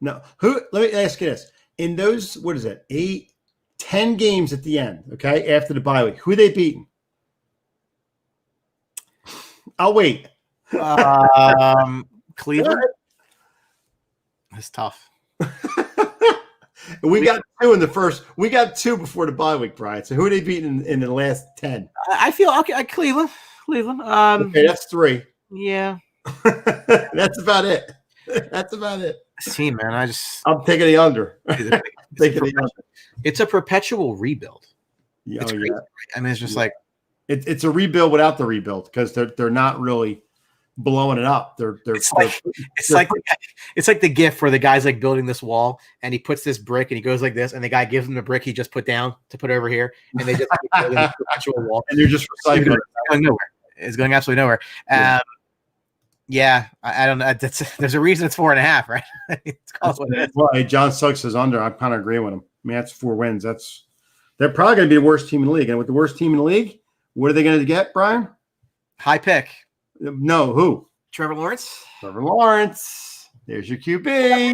B: Let me ask you this. In those, what is it, 8, 10 games at the end, okay, after the bye week, who are they beating? I'll wait.
C: Cleveland? That's tough.
B: We got 2 in the first. We got 2 before the bye week, Brian. So who are they beating in the last 10?
C: I feel okay. Cleveland.
B: Okay, that's 3.
C: Yeah.
B: That's about it.
C: This team, man.
B: I'm taking the under.
C: It's a perpetual rebuild.
B: Yeah,
C: it's crazy. I mean, it's just like
B: it's a rebuild without the rebuild because they're not really blowing it up. It's
C: like the GIF where the guy's like building this wall and he puts this brick and he goes like this and the guy gives him the brick he just put down to put over here and they just keep building this perpetual wall
B: and they're just recycling.
C: It's going nowhere. It's going absolutely nowhere. I don't know. There's a reason it's 4.5, right? It's called what it is.
B: Well, John Suggs is under. I kind of agree with him. I mean, that's 4 wins. They're probably going to be the worst team in the league. And with the worst team in the league, what are they going to get, Brian?
C: High pick.
B: No, who?
C: Trevor Lawrence.
B: There's your QB.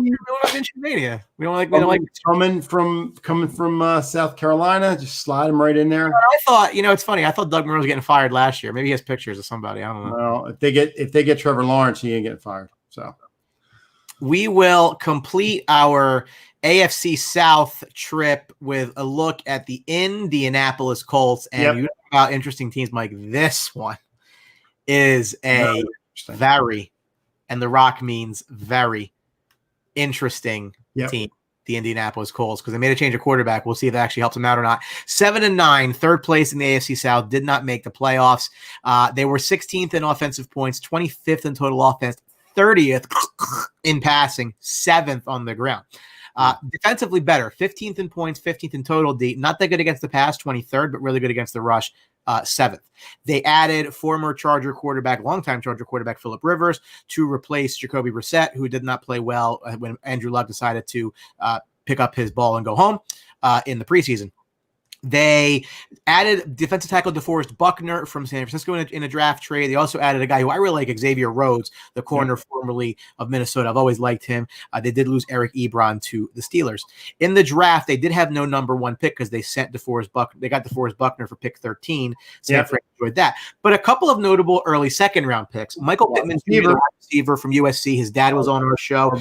C: We don't like
B: coming from South Carolina. Just slide him right in there.
C: I thought, it's funny. I thought Doug Marrone was getting fired last year. Maybe he has pictures of somebody. I don't know.
B: Well, if they get Trevor Lawrence, he ain't getting fired. So
C: we will complete our AFC South trip with a look at the Indianapolis Colts. And you know about interesting teams, Mike. This one is a very, and the Rock means very interesting team, the Indianapolis Colts, because they made a change of quarterback. We'll see if that actually helps them out or not. 7-9, third place in the AFC South, did not make the playoffs. They were 16th in offensive points, 25th in total offense, 30th in passing, 7th on the ground. Defensively better, 15th in points, 15th in total D. Not that good against the pass, 23rd, but really good against the rush, 7th. They added former longtime Charger quarterback Phillip Rivers to replace Jacoby Brissett, who did not play well when Andrew Luck decided to pick up his ball and go home in the preseason. They added defensive tackle DeForest Buckner from San Francisco in a draft trade. They also added a guy who I really like, Xavier Rhodes, the corner formerly of Minnesota. I've always liked him. They did lose Eric Ebron to the Steelers. In the draft, they did have no number 1 pick because they sent DeForest Buckner. They got DeForest Buckner for pick 13. San Fran enjoyed that. But a couple of notable early second-round picks. Michael Pittman, receiver from USC. His dad was on our show.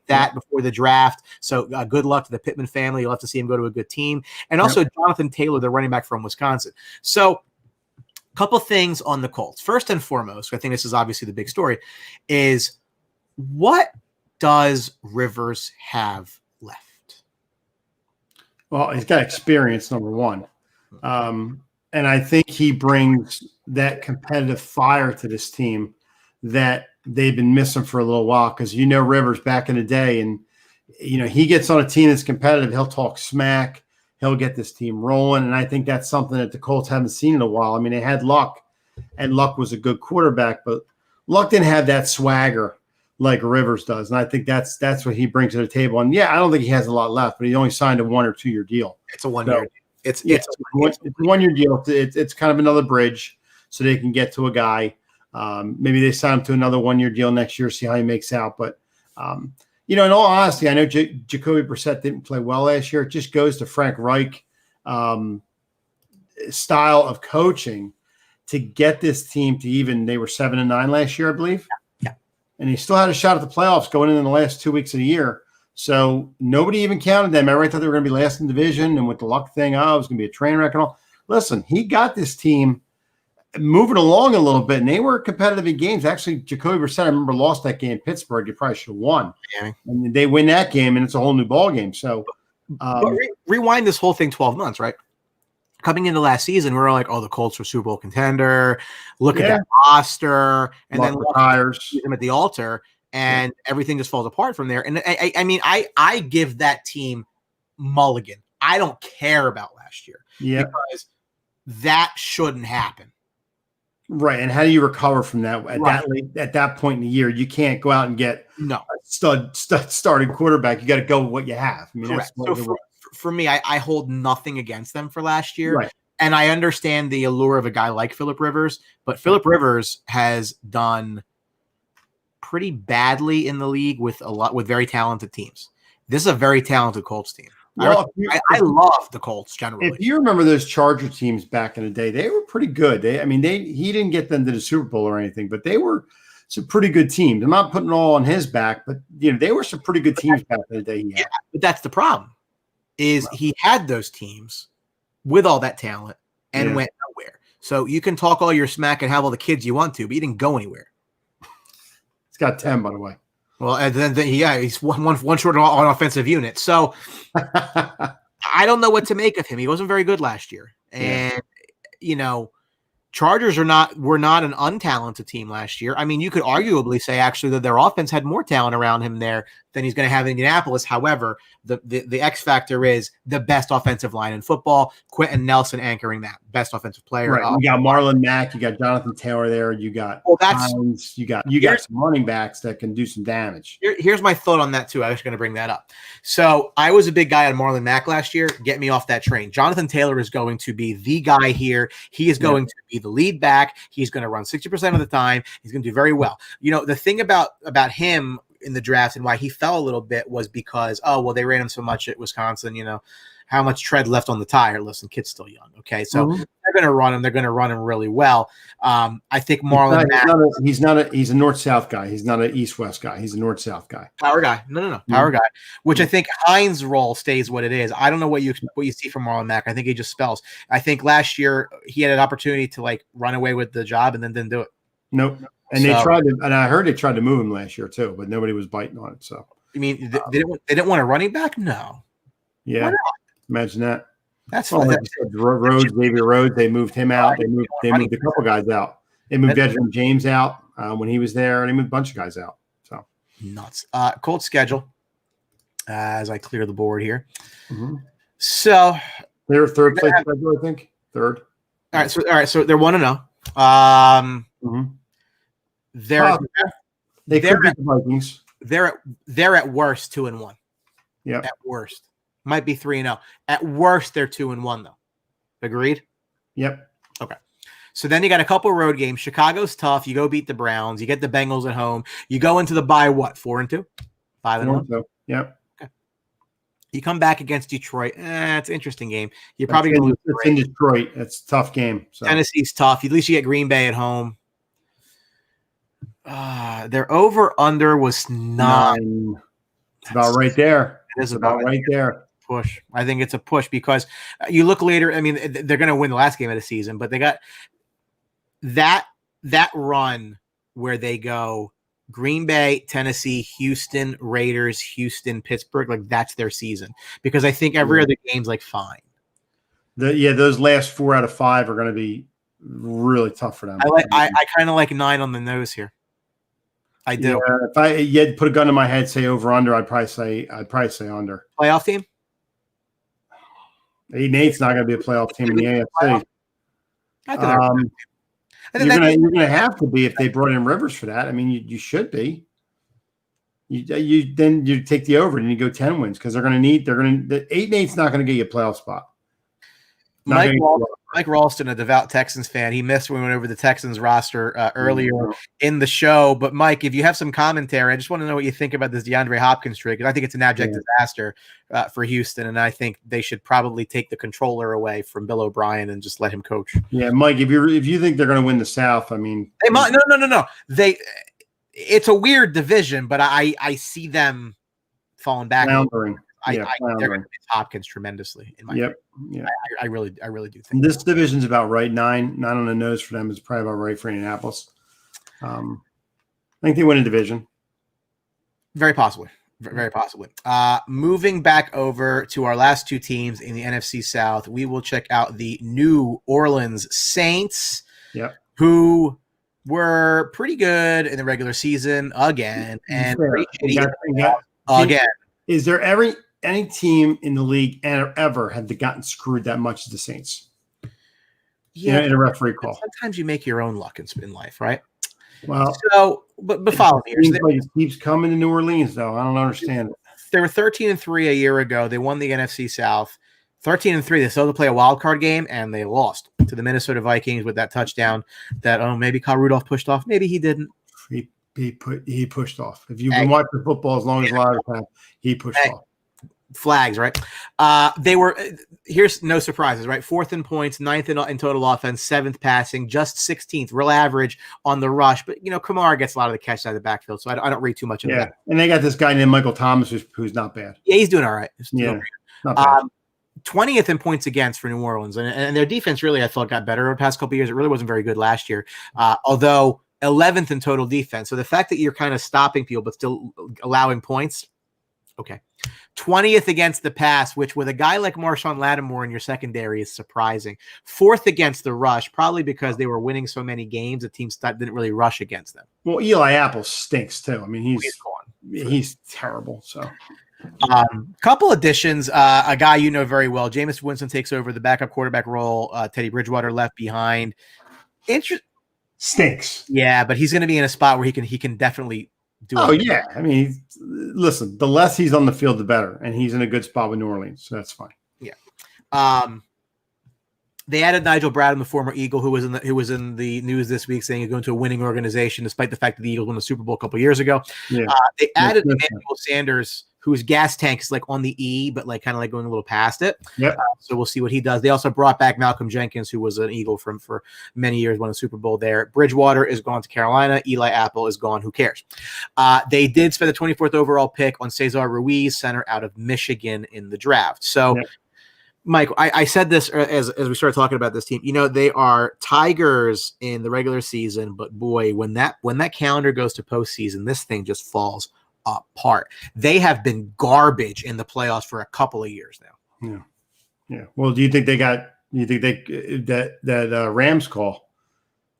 C: That before the draft. So good luck to the Pittman family. You'll have to see him go to a good team. And also Jonathan Taylor, the running back from Wisconsin. So a couple things on the Colts. First and foremost, I think this is obviously the big story, is what does Rivers have left?
B: Well, he's got experience, number 1. And I think he brings that competitive fire to this team that they've been missing for a little while, because Rivers back in the day, and he gets on a team that's competitive, he'll talk smack, he'll get this team rolling, and I think that's something that the Colts haven't seen in a while. I mean, they had Luck, and Luck was a good quarterback, but Luck didn't have that swagger like Rivers does, and I think that's what he brings to the table. And I don't think he has a lot left, but he only signed a 1 or 2 year deal.
C: It's a 1 year. It's
B: a 1 year deal. It's kind of another bridge so they can get to a guy. Maybe they sign him to another 1 year deal next year, see how he makes out. But, in all honesty, I know Jacoby Brissett didn't play well last year. It just goes to Frank Reich style of coaching to get this team to they were 7-9 last year, I believe.
C: Yeah.
B: And he still had a shot at the playoffs going in the last 2 weeks of the year. So nobody even counted them. Everybody thought they were going to be last in division. And with the Luck thing, it was going to be a train wreck and all. Listen, he got this team moving along a little bit, and they were competitive in games. Actually, Jacoby Brissett, I remember, lost that game in Pittsburgh. They probably should have won. Yeah. And they win that game, and it's a whole new ball game. So,
C: but rewind this whole thing 12 months, right? Coming into last season, we were like, "Oh, the Colts are Super Bowl contender. Look at that roster," and then
B: retires
C: them at the altar, and everything just falls apart from there. And I give that team mulligan. I don't care about last year, because that shouldn't happen.
B: Right, and how do you recover from that at that point in the year? You can't go out and get a stud starting quarterback. You got to go with what you have. I mean,
C: correct. So for me, I hold nothing against them for last year,
B: right.
C: And I understand the allure of a guy like Phillip Rivers, but Phillip Rivers has done pretty badly in the league with very talented teams. This is a very talented Colts team.
B: Well,
C: I love the Colts generally.
B: If you remember those Charger teams back in the day, they were pretty good. He didn't get them to the Super Bowl or anything, but they were some pretty good teams. I'm not putting it all on his back, but they were some pretty good teams back in the day. Yeah,
C: but that's the problem. He had those teams with all that talent and went nowhere. So you can talk all your smack and have all the kids you want to, but you didn't go anywhere.
B: He's got 10, by the way.
C: Well, and then he's one short on offensive unit. So I don't know what to make of him. He wasn't very good last year. And, Chargers were not an untalented team last year. I mean, you could arguably say actually that their offense had more talent around him there than he's going to have in Indianapolis. However, the X factor is the best offensive line in football. Quentin Nelson anchoring that best offensive player.
B: Right. You got Marlon Mack. You got Jonathan Taylor there. You got Hines. You got some running backs that can do some damage.
C: Here's my thought on that too. I was going to bring that up. So I was a big guy on Marlon Mack last year. Get me off that train. Jonathan Taylor is going to be the guy here. He is going to be the lead back. He's going to run 60% of the time. He's going to do very well. The thing about him in the draft and why he fell a little bit was because, they ran him so much at Wisconsin, how much tread left on the tire. Listen, kid's still young. Okay. So they're going to run him. They're going to run him really well. I think Marlon Mack.
B: He's a north-south guy. He's not an east-west guy. He's a north-south guy.
C: Power guy. No. Power guy, which I think Hines' role stays what it is. I don't know what you see from Marlon Mack. I think he just spells. I think last year he had an opportunity to run away with the job and then didn't do it.
B: Nope. And they tried to, and I heard they tried to move him last year too, but nobody was biting on it. So
C: you mean they didn't want a running back? No.
B: Yeah. Imagine that.
C: That's
B: fine. Xavier Rhodes. They moved him out. They moved a couple guys out. They moved Edgerrin James out when he was there, and they moved a bunch of guys out. So
C: nuts. Colts schedule. As I clear the board here. Mm-hmm. So
B: they're third place schedule, I think. Third.
C: All right. So they're 1-0. Mm-hmm. They could beat the Vikings. They're at worst 2-1.
B: Yeah.
C: At worst. Might be 3-0. At worst, they're 2-1 though. Agreed?
B: Yep.
C: Okay. So then you got a couple road games. Chicago's tough. You go beat the Browns. You get the Bengals at home. You go into the bye 4-2? 5-1?
B: Yep.
C: Okay. You come back against Detroit. It's an interesting game. You're probably going to lose.
B: It's in Detroit. It's a tough game. So.
C: Tennessee's tough. At least you get Green Bay at home. Their over-under was 9.
B: It's about right there.
C: It is about right there. Push. I think it's a push because you look later. I mean, they're going to win the last game of the season, but they got that run where they go Green Bay, Tennessee, Houston, Raiders, Houston, Pittsburgh. That's their season because I think every other game's fine.
B: Those last 4 out of 5 are going to be really tough for them.
C: I kind of like 9 on the nose here. I do.
B: Yeah, if you had to put a gun in my head, say over under, I'd probably say under.
C: Playoff team?
B: 8-8's not going to be a playoff team in the AFC. You're going to have to be if they brought in Rivers for that. I mean, you should be. Then you take the over and you go 10 wins because the 8-8's not going to get you a playoff spot.
C: Mike Ralston, a devout Texans fan, he missed when we went over the Texans roster earlier in the show. But, Mike, if you have some commentary, I just want to know what you think about this DeAndre Hopkins trade because I think it's an abject disaster for Houston, and I think they should probably take the controller away from Bill O'Brien and just let him coach.
B: Yeah, Mike, if you think they're going to win the South, I mean –
C: they might. No. It's a weird division, but I see them falling back.
B: Floundering.
C: They're going to miss Hopkins tremendously. In my opinion.
B: Yeah.
C: I really do think
B: this division's about right. 9 on the nose for them is probably about right for Indianapolis. I think they win a division.
C: Very possibly. Very possibly. Moving back over to our last 2 teams in the NFC South, we will check out the New Orleans Saints.
B: Yep.
C: Who were pretty good in the regular season again and pretty shitty again.
B: Is there any team in the league ever have gotten screwed that much as the Saints? in a referee call.
C: Sometimes you make your own luck in life, right?
B: Well,
C: so but follow me.
B: It keeps coming to New Orleans, though. I don't understand it.
C: They were 13-3 a year ago. They won the NFC South. 13-3. They still had to play a wild card game, and they lost to the Minnesota Vikings with that touchdown. That maybe Kyle Rudolph pushed off. Maybe he didn't.
B: He pushed off. If you've been watching football as long as a lot of time, he pushed off.
C: Flags, right? They were here's no surprises, right? 4th in points, 9th in total offense, 7th passing, just 16th, real average on the rush. But Kamara gets a lot of the catch out of the backfield, so I don't read too much into that.
B: And they got this guy named Michael Thomas who's not bad.
C: Yeah, he's doing all right.
B: Not bad.
C: 20th in points against for New Orleans, and their defense really I thought got better over the past couple of years. It really wasn't very good last year, although 11th in total defense. So the fact that you're kind of stopping people but still allowing points. Okay. 20th against the pass, which with a guy like Marshawn Lattimore in your secondary is surprising. 4th against the rush, probably because they were winning so many games, the teams didn't really rush against them.
B: Well, Eli Apple stinks too. I mean, he's terrible. So,
C: couple additions. A guy you know very well, Jameis Winston takes over the backup quarterback role. Teddy Bridgewater left behind.
B: Stinks.
C: Yeah, but he's going to be in a spot where he can definitely.
B: Yeah. I mean, listen, the less he's on the field, the better. And he's in a good spot with New Orleans. So that's fine.
C: Yeah. They added Nigel Bradham, the former Eagle, who was in the news this week saying he's going to a winning organization, despite the fact that the Eagles won the Super Bowl a couple years ago.
B: Yeah.
C: They added Emmanuel Sanders, whose gas tank is like on the E, but like kind of like going a little past it.
B: Yep.
C: So we'll see what he does. They also brought back Malcolm Jenkins, who was an Eagle for many years, won a Super Bowl there. Bridgewater is gone to Carolina. Eli Apple is gone. Who cares? They did spend the 24th overall pick on Cesar Ruiz, center out of Michigan in the draft. So, Mike, I said this as we started talking about this team. They are Tigers in the regular season, but boy, when that calendar goes to postseason, this thing just falls apart. They have been garbage in the playoffs for a couple of years now.
B: Yeah. Well, do you think that Rams call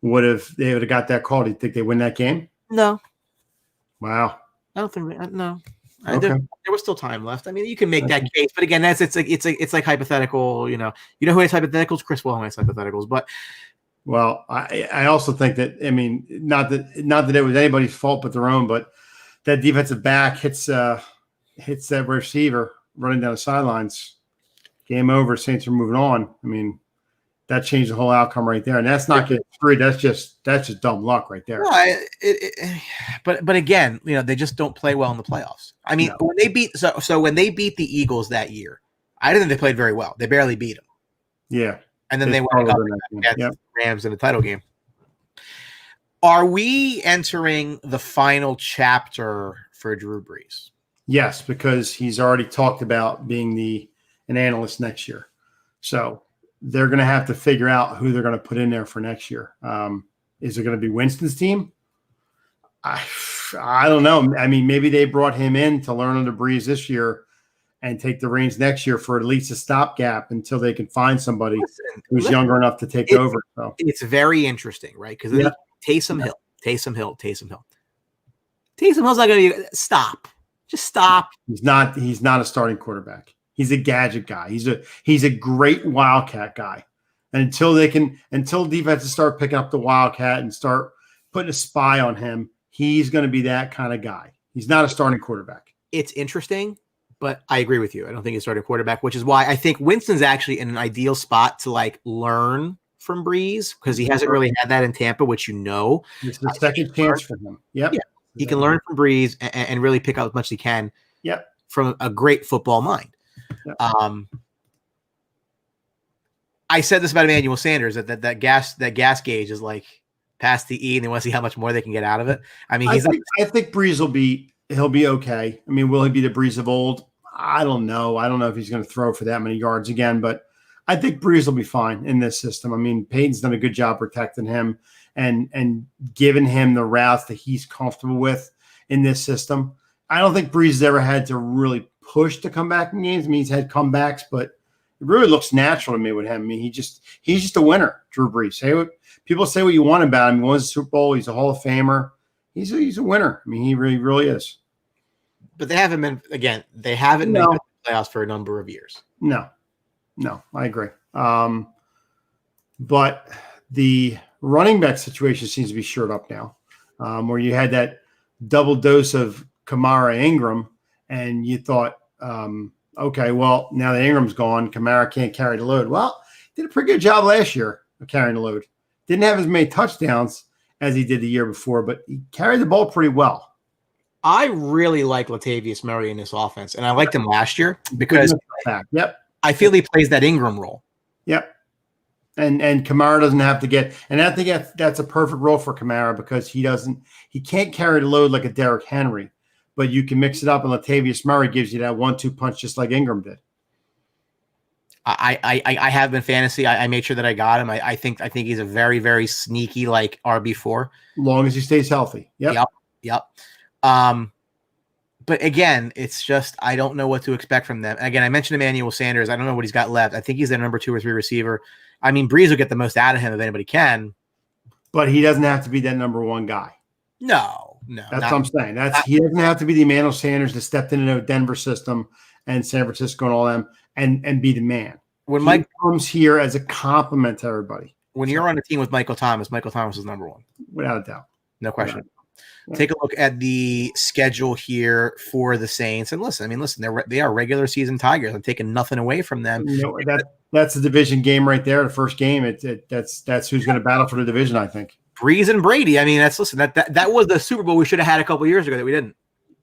B: they would have got that call? Do you think they win that game?
C: No.
B: Wow.
C: I don't think no.
B: Okay.
C: There was still time left. I mean, you can make that case, but again, it's like hypothetical. You know who has hypotheticals? Chris Wilhelm has hypotheticals, but.
B: Well, I also think that not that it was anybody's fault but their own, but that defensive back hits that receiver running down the sidelines. Game over. Saints are moving on. I mean, that changed the whole outcome right there, and that's not getting free. That's just dumb luck right there.
C: No, but again, they just don't play well in the playoffs. I mean, when they beat when they beat the Eagles that year, I didn't think they played very well. They barely beat them.
B: Yeah,
C: and then they went up against the Rams in the title game. Are we entering the final chapter for Drew Brees?
B: Yes, because he's already talked about being an analyst next year. So they're going to have to figure out who they're going to put in there for next year. Is it going to be Winston's team? I don't know. I mean, maybe they brought him in to learn under Brees this year and take the reins next year for at least a stopgap until they can find somebody who's younger enough to take over. So
C: it's very interesting, right? Because Taysom Hill. Taysom Hill's not going to stop. Just stop.
B: He's not a starting quarterback. He's a gadget guy. He's a great wildcat guy. And until defenses start picking up the wildcat and start putting a spy on him, he's going to be that kind of guy. He's not a starting quarterback.
C: It's interesting, but I agree with you. I don't think he's a starting quarterback, which is why I think Winston's actually in an ideal spot to learn from Brees, because he hasn't really had that in Tampa, which
B: it's the second chance for him. Yep.
C: Yeah, he can learn from Brees and really pick up as much as he can.
B: Yep.
C: From a great football mind. Yep. I said this about Emmanuel Sanders that gas gauge is like past the E, and they want to see how much more they can get out of it. I mean,
B: I think Brees he'll be okay. I mean, will he be the Brees of old? I don't know. I don't know if he's going to throw for that many yards again, but I think Brees will be fine in this system. I mean, Peyton's done a good job protecting him and giving him the routes that he's comfortable with in this system. I don't think Brees has ever had to really push to come back in games. I mean, he's had comebacks, but it really looks natural to me with him. I mean, he's just a winner, Drew Brees. People say what you want about him. He won the Super Bowl. He's a Hall of Famer. He's a winner. I mean, he really is.
C: But they haven't made the playoffs for a number of years.
B: No, I agree. but the running back situation seems to be shored up now, where you had that double dose of Kamara Ingram, and you thought, okay, well, now that Ingram's gone, Kamara can't carry the load. Well, did a pretty good job last year of carrying the load. Didn't have as many touchdowns as he did the year before, but he carried the ball pretty well.
C: I really like Latavius Murray in this offense, and I liked him last year because I feel he plays that Ingram role.
B: Yep. And Kamara doesn't have to get – and I think that's a perfect role for Kamara because he can't carry the load like a Derrick Henry, but you can mix it up, and Latavius Murray gives you that 1-2 punch just like Ingram did.
C: I have been fantasy. I made sure that I got him. I think he's a very, very sneaky like RB4.
B: As long as he stays healthy. Yep.
C: But again, it's just I don't know what to expect from them. And again, I mentioned Emmanuel Sanders. I don't know what he's got left. I think he's their number 2 or 3 receiver. I mean, Breeze will get the most out of him if anybody can.
B: But he doesn't have to be that number 1 guy.
C: No.
B: That's what I'm saying. He doesn't have to be the Emmanuel Sanders that stepped into the Denver system and San Francisco and all them and be the man.
C: When
B: Mike comes here as a compliment to everybody.
C: When you're on a team with Michael Thomas is number 1.
B: Without a doubt.
C: No question. Take a look at the schedule here for the Saints. And listen, they are regular season Tigers. I'm taking nothing away from them.
B: That's the division game right there. The first game. That's who's going to battle for the division, I think.
C: Breeze and Brady. I mean, that was the Super Bowl we should have had a couple years ago that we didn't.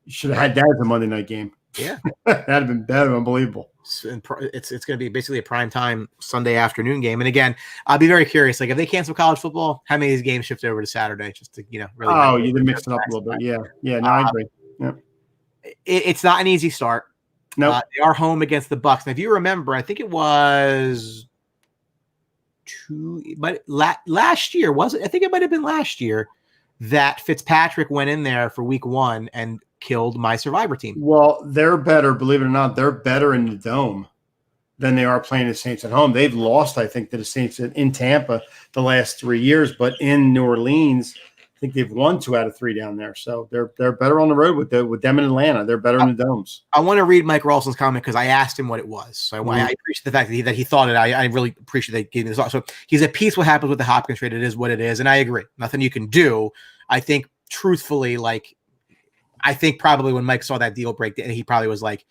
B: You should have had that as a Monday night game.
C: Yeah.
B: That'd have been unbelievable.
C: It's going to be basically a prime time Sunday afternoon game. And again, I'll be very curious. Like if they cancel college football, how many of these games shift over to Saturday? Just to really.
B: Oh, you can mix it up a little bit. Yeah. No, I agree. Yeah.
C: It's not an easy start.
B: No,
C: they are home against the Bucs. Now, if you remember, I think it was last year, was it? I think it might have been last year that Fitzpatrick went in there for week 1 and killed my Survivor team.
B: Well, they're better, believe it or not. They're better in the Dome than they are playing the Saints at home. They've lost, I think, to the Saints in Tampa the last 3 years, but in New Orleans, I think they've won 2 out of 3 down there. So they're better on the road with them in Atlanta. They're better in the domes.
C: I want to read Mike Rawson's comment because I asked him what it was. So I appreciate the fact that he thought it. I really appreciate that he gave me this thought. So he's at peace what happens with the Hopkins trade. It is what it is, and I agree. Nothing you can do. I think truthfully, I think probably when Mike saw that deal break, he probably was like,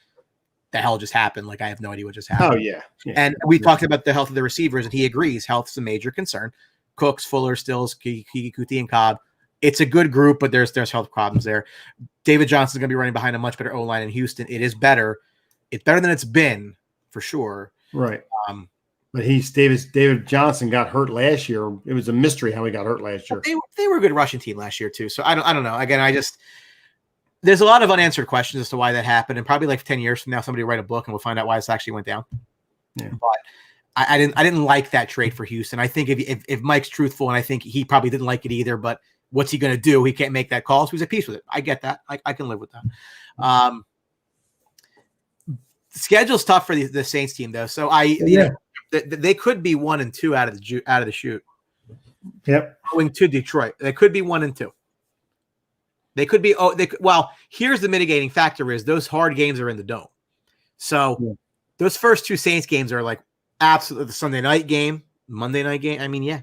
C: the hell just happened? Like, I have no idea what just happened.
B: Oh, yeah.
C: And we talked about the health of the receivers, and he agrees. Health is a major concern. Cooks, Fuller, Stills, Kiki, Kuti, and Cobb. It's a good group, but there's health problems there. David Johnson's going to be running behind a much better O-line in Houston. It is better. It's better than it's been, for sure.
B: Right. But David Johnson got hurt last year. It was a mystery how he got hurt last year.
C: They were a good rushing team last year, too. So I don't know. Again, there's a lot of unanswered questions as to why that happened, and probably like 10 years from now, somebody will write a book and we'll find out why this actually went down.
B: Yeah.
C: But I didn't like that trade for Houston. I think if Mike's truthful, and I think he probably didn't like it either, but what's he going to do? He can't make that call, so he's at peace with it. I get that. I can live with that. The schedule's tough for the Saints team, though. So they could be 1-2 out of the chute.
B: Yep.
C: Going to Detroit, they could be 1-2. They could be. Here's the mitigating factor: is those hard games are in the Dome. So those first 2 Saints games are like absolutely the Sunday night game, Monday night game. I mean, yeah.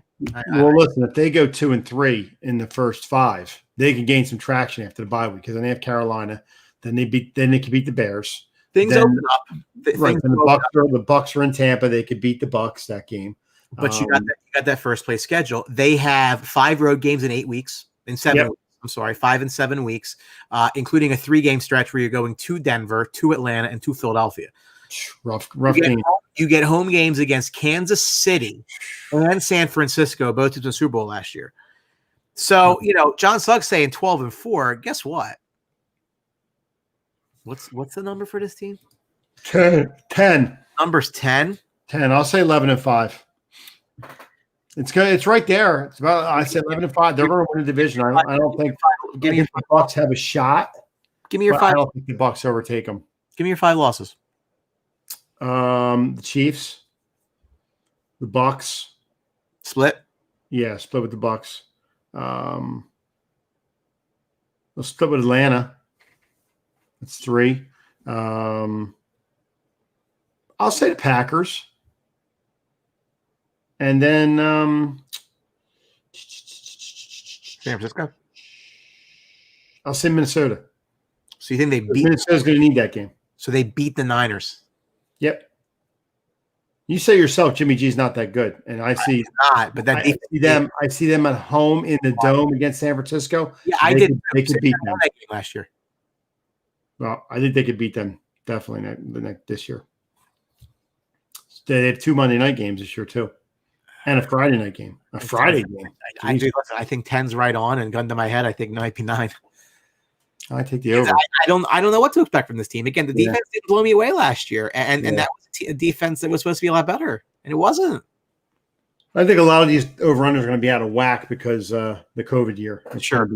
B: Listen, if they go 2-3 in the first 5, they can gain some traction after the bye week because then they have Carolina. Then they can beat the Bears.
C: Things open up.
B: The Bucs are in Tampa. They could beat the Bucs that game.
C: But you got that first place schedule. They have 5 road games in 8 weeks, in 7 weeks. I'm sorry, 5 and 7 weeks, including a 3-game stretch where you're going to Denver, to Atlanta, and to Philadelphia.
B: Rough game.
C: You get home games against Kansas City and San Francisco, both teams in the Super Bowl last year. So, John Suggs saying 12-4. Guess what? What's the number for this team?
B: 10.
C: Number's 10?
B: 10. I'll say 11-5. It's good. It's right there. It's about. I said 11-5. They're going to win the division. I don't think. The Bucs have a shot.
C: Give me your 5.
B: I don't think the Bucs overtake them.
C: Give me your 5 losses.
B: The Chiefs, the Bucs,
C: split.
B: Yeah, split with the Bucs. They'll split with Atlanta. That's 3. I'll say the Packers. And then
C: San Francisco.
B: I'll say Minnesota.
C: So you think they beat?
B: Minnesota's going to need that game.
C: So they beat the Niners.
B: Yep. You say yourself, Jimmy G's not that good, and I see
C: He's not. But that
B: I see them at home in the dome against San Francisco.
C: Yeah,
B: They could beat them
C: last year.
B: Well, I think they could beat them definitely this year. They have 2 Monday night games this year too, and a Friday night game. A Friday game.
C: I think 10's right on, and gun to my head, I think 9 be 9.
B: I take the over.
C: I don't know what to expect from this team. Again, the defense didn't blow me away last year, and that was a defense that was supposed to be a lot better, and it wasn't.
B: I think a lot of these over-unders are going to be out of whack because the COVID year.
C: Sure.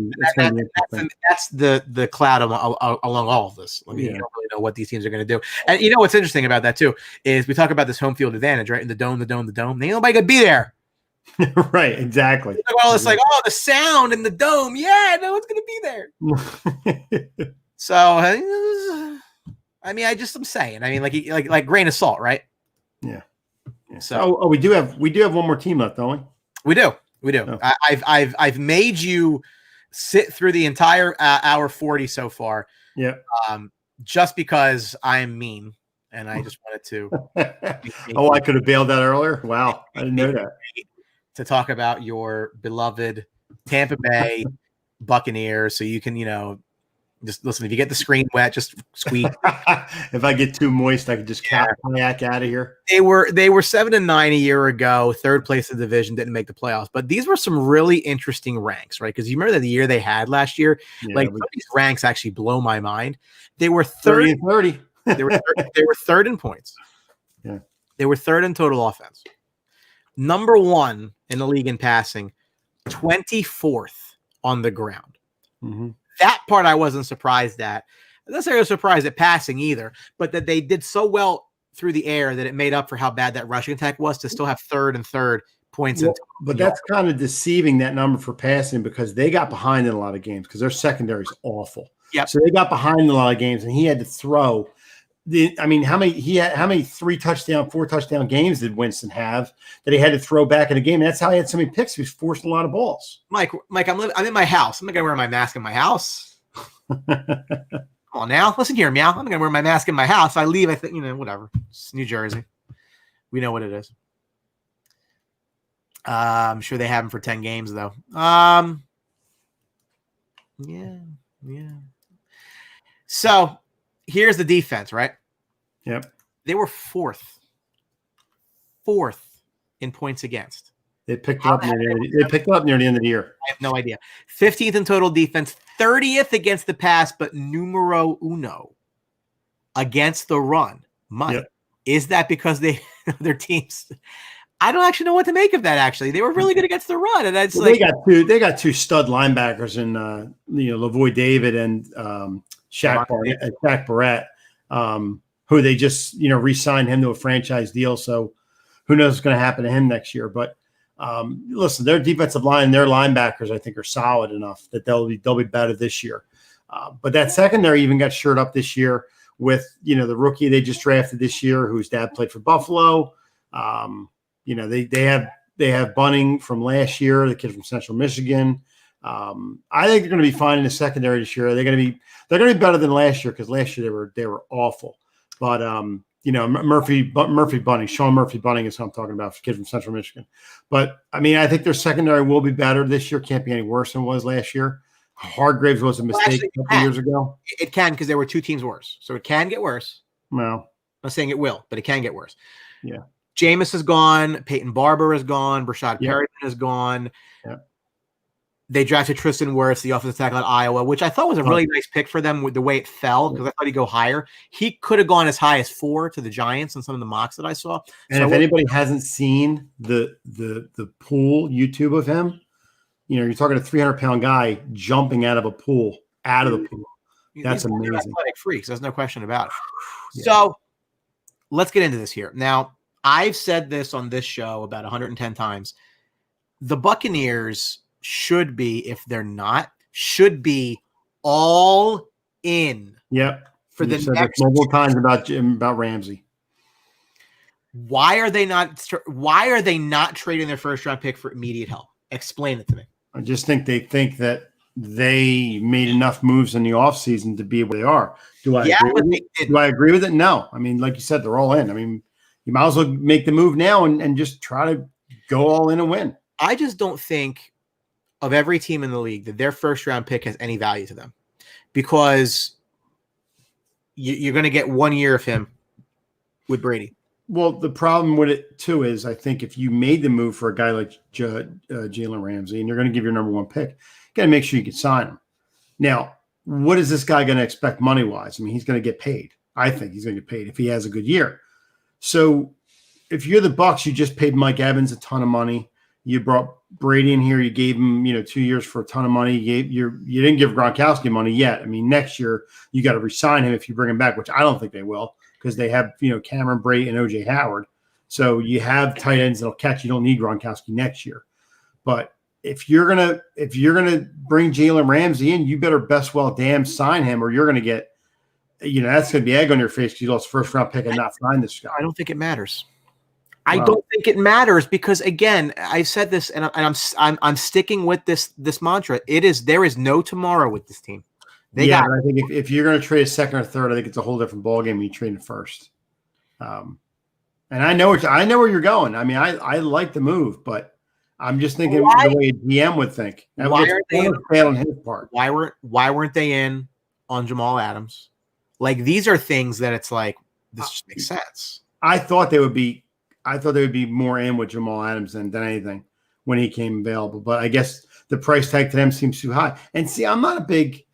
C: That's the cloud along all of this. I mean, you don't really know what these teams are going to do. And you know what's interesting about that, too, is we talk about this home field advantage, right? In the dome. Ain't nobody going to be there.
B: Right, exactly.
C: Well, it's like, oh, the sound in the dome. Yeah, no one's going to be there. So, I mean, I'm saying. I mean, like grain of salt, right?
B: Yeah. So, we do have one more team left, don't we?
C: We do. Oh. I've made you sit through the entire hour 40 so far.
B: Yeah.
C: Just because I'm mean, and I just wanted to.
B: I could have bailed out earlier. Wow, I didn't know that.
C: To talk about your beloved Tampa Bay Buccaneers, so you can, just listen. If you get the screen wet, just squeeze.
B: If I get too moist, I could just kayak out of here.
C: They were 7-9 a year ago, third place in the division, didn't make the playoffs. But these were some really interesting ranks, right? Because you remember the year they had last year. Some of these ranks actually blow my mind. They were 30 and 30. They were third in points.
B: Yeah,
C: they were third in total offense. Number 1 in the league in passing, 24th on the ground.
B: Mm-hmm.
C: That part I wasn't surprised at. I'm not necessarily surprised at passing either, but that they did so well through the air that it made up for how bad that rushing attack was to still have third points.
B: Well, but that's kind of deceiving, that number for passing, because they got behind in a lot of games because their secondary is awful.
C: Yeah.
B: So they got behind in a lot of games, and he had to throw. How many 3 touchdown, 4 touchdown games did Winston have that he had to throw back in a game? And that's how he had so many picks. He was forcing a lot of balls.
C: Mike, I'm in my house. I'm not gonna wear my mask in my house. Come on now, listen here, meow. I'm not gonna wear my mask in my house. I leave. I think whatever. It's New Jersey. We know what it is. I'm sure they have him for 10 games though. Yeah. So here's the defense, right?
B: Yep.
C: They were fourth in points against.
B: They picked up near the end of the year.
C: I have no idea. 15th in total defense, 30th against the pass, but numero uno against the run. Is that because their teams? I don't actually know what to make of that. Actually, they were really good against the run, and that's
B: they got two stud linebackers in Lavoy David and Shaq Barrett, who they just re-signed him to a franchise deal. So who knows what's going to happen to him next year? But listen, their defensive line, their linebackers, I think, are solid enough that they'll be better this year. But that secondary even got shored up this year with the rookie they just drafted this year, whose dad played for Buffalo. They have Bunning from last year, the kid from Central Michigan. I think they're going to be fine in the secondary this year. They're going to be better than last year, because last year they were awful. But Sean Murphy Bunning is who I'm talking about, the kid from Central Michigan. But I mean, I think their secondary will be better this year. Can't be any worse than it was last year. Hargraves was a mistake a couple years ago.
C: It can, because there were 2 teams worse, so it can get worse.
B: No,
C: I'm not saying it will, but it can get worse.
B: Yeah.
C: Jameis is gone. Peyton Barber is gone. Brashad Perryman is gone.
B: Yeah.
C: They drafted Tristan Wirfs, the offensive tackle at Iowa, which I thought was a really nice pick for them with the way it fell, because I thought he'd go higher. He could have gone as high as 4 to the Giants in some of the mocks that I saw.
B: And if anybody hasn't seen the pool YouTube of him, you're talking a 300-pound guy jumping out of the pool. That's amazing.
C: Athletic freaks. There's no question about it.
B: Yeah.
C: So let's get into this here. Now, I've said this on this show about 110 times. The Buccaneers should be, if they're not, should be all in.
B: Yep.
C: For the next
B: multiple times about Ramsey.
C: Why are they not trading their first round pick for immediate help? Explain it to me.
B: I just think they think that they made enough moves in the offseason to be where they are. Do I agree with it? No. I mean, like you said, they're all in. I mean, you might as well make the move now and just try to go all in and win.
C: I just don't think of every team in the league that their first round pick has any value to them, because you're going to get 1 year of him with Brady.
B: Well, the problem with it too is I think if you made the move for a guy like Jalen Ramsey and you're going to give your number one pick, you got to make sure you can sign him. Now, what is this guy going to expect money wise? I mean, he's going to get paid. I think he's going to get paid if he has a good year. So if you're the Bucs, you just paid Mike Evans a ton of money. You brought Brady in here. You gave him, 2 years for a ton of money. You didn't give Gronkowski money yet. I mean, next year you got to re-sign him if you bring him back, which I don't think they will, because they have, Cameron Brate and OJ Howard. So you have tight ends that'll catch. You don't need Gronkowski next year. But if you're gonna bring Jalen Ramsey in, you better best well damn sign him, or you're gonna get, that's gonna be egg on your face because you lost first round pick and not sign this guy.
C: I don't think it matters. I don't think it matters because, again, I said this, and I'm sticking with this mantra. There is no tomorrow with this team.
B: I think if you're going to trade a second or third, I think it's a whole different ballgame when you trade it first. And I know where you're going. I mean, I like the move, but I'm just thinking the way a GM would think.
C: Why aren't they in
B: on his part?
C: Why weren't they in on Jamal Adams? Like, these are things that it's like, this just makes sense.
B: I thought they would be more in with Jamal Adams than anything when he came available. But I guess the price tag to them seems too high. And see, I'm not a big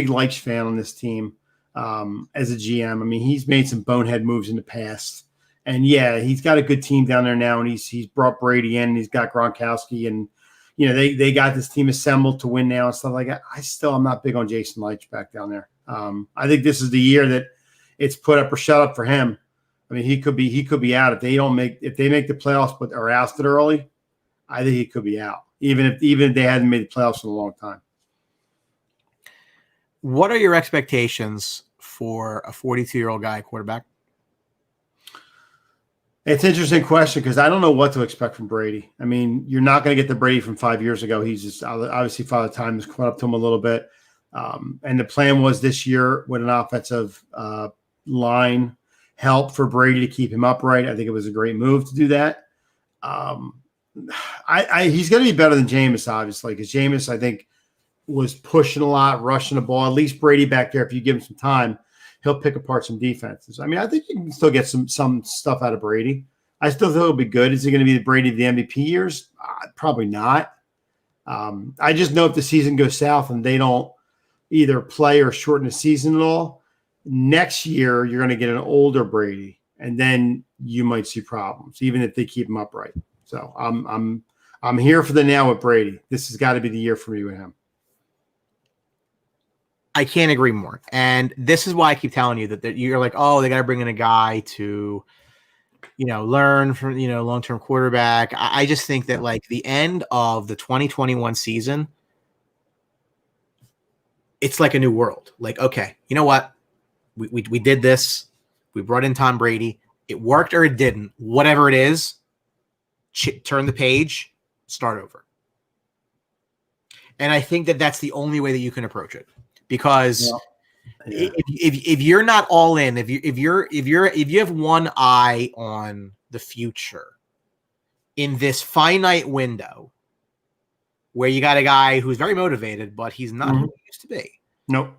B: Leitch fan on this team as a GM. I mean, he's made some bonehead moves in the past. And yeah, he's got a good team down there now, and he's brought Brady in, and he's got Gronkowski, and they got this team assembled to win now and stuff like that. I'm not big on Jason Leitch back down there. I think this is the year that it's put up or shut up for him. I mean, he could be out if they make the playoffs but are ousted early. I think he could be out, even if they hadn't made the playoffs in a long time.
C: What are your expectations for a 42-year-old guy quarterback?
B: It's an interesting question because I don't know what to expect from Brady. I mean, you're not going to get the Brady from 5 years ago. He's just obviously Father Time has caught up to him a little bit. And the plan was this year with an offensive line help for Brady to keep him upright. I think it was a great move to do that. He's going to be better than Jameis, obviously, because Jameis, I think, was pushing a lot, rushing the ball. At least Brady back there, if you give him some time, he'll pick apart some defenses. I mean, I think you can still get some stuff out of Brady. I still think it'll be good. Is he going to be the Brady of the MVP years? Probably not. I just know if the season goes south and they don't either play or shorten the season at all, next year you're going to get an older Brady, and then you might see problems, even if they keep him upright. So I'm here for the now with Brady. This has got to be the year for me with him.
C: I can't agree more. And this is why I keep telling you that you're like, oh, they got to bring in a guy to, learn from, long-term quarterback. I just think that like the end of the 2021 season, it's like a new world. Like, okay, you know what? We did this. We brought in Tom Brady. It worked or it didn't. Whatever it is, turn the page, start over. And I think that that's the only way that you can approach it. Because if you're not all in, if you have one eye on the future in this finite window where you got a guy who's very motivated, but he's not who he used to be.
B: Nope.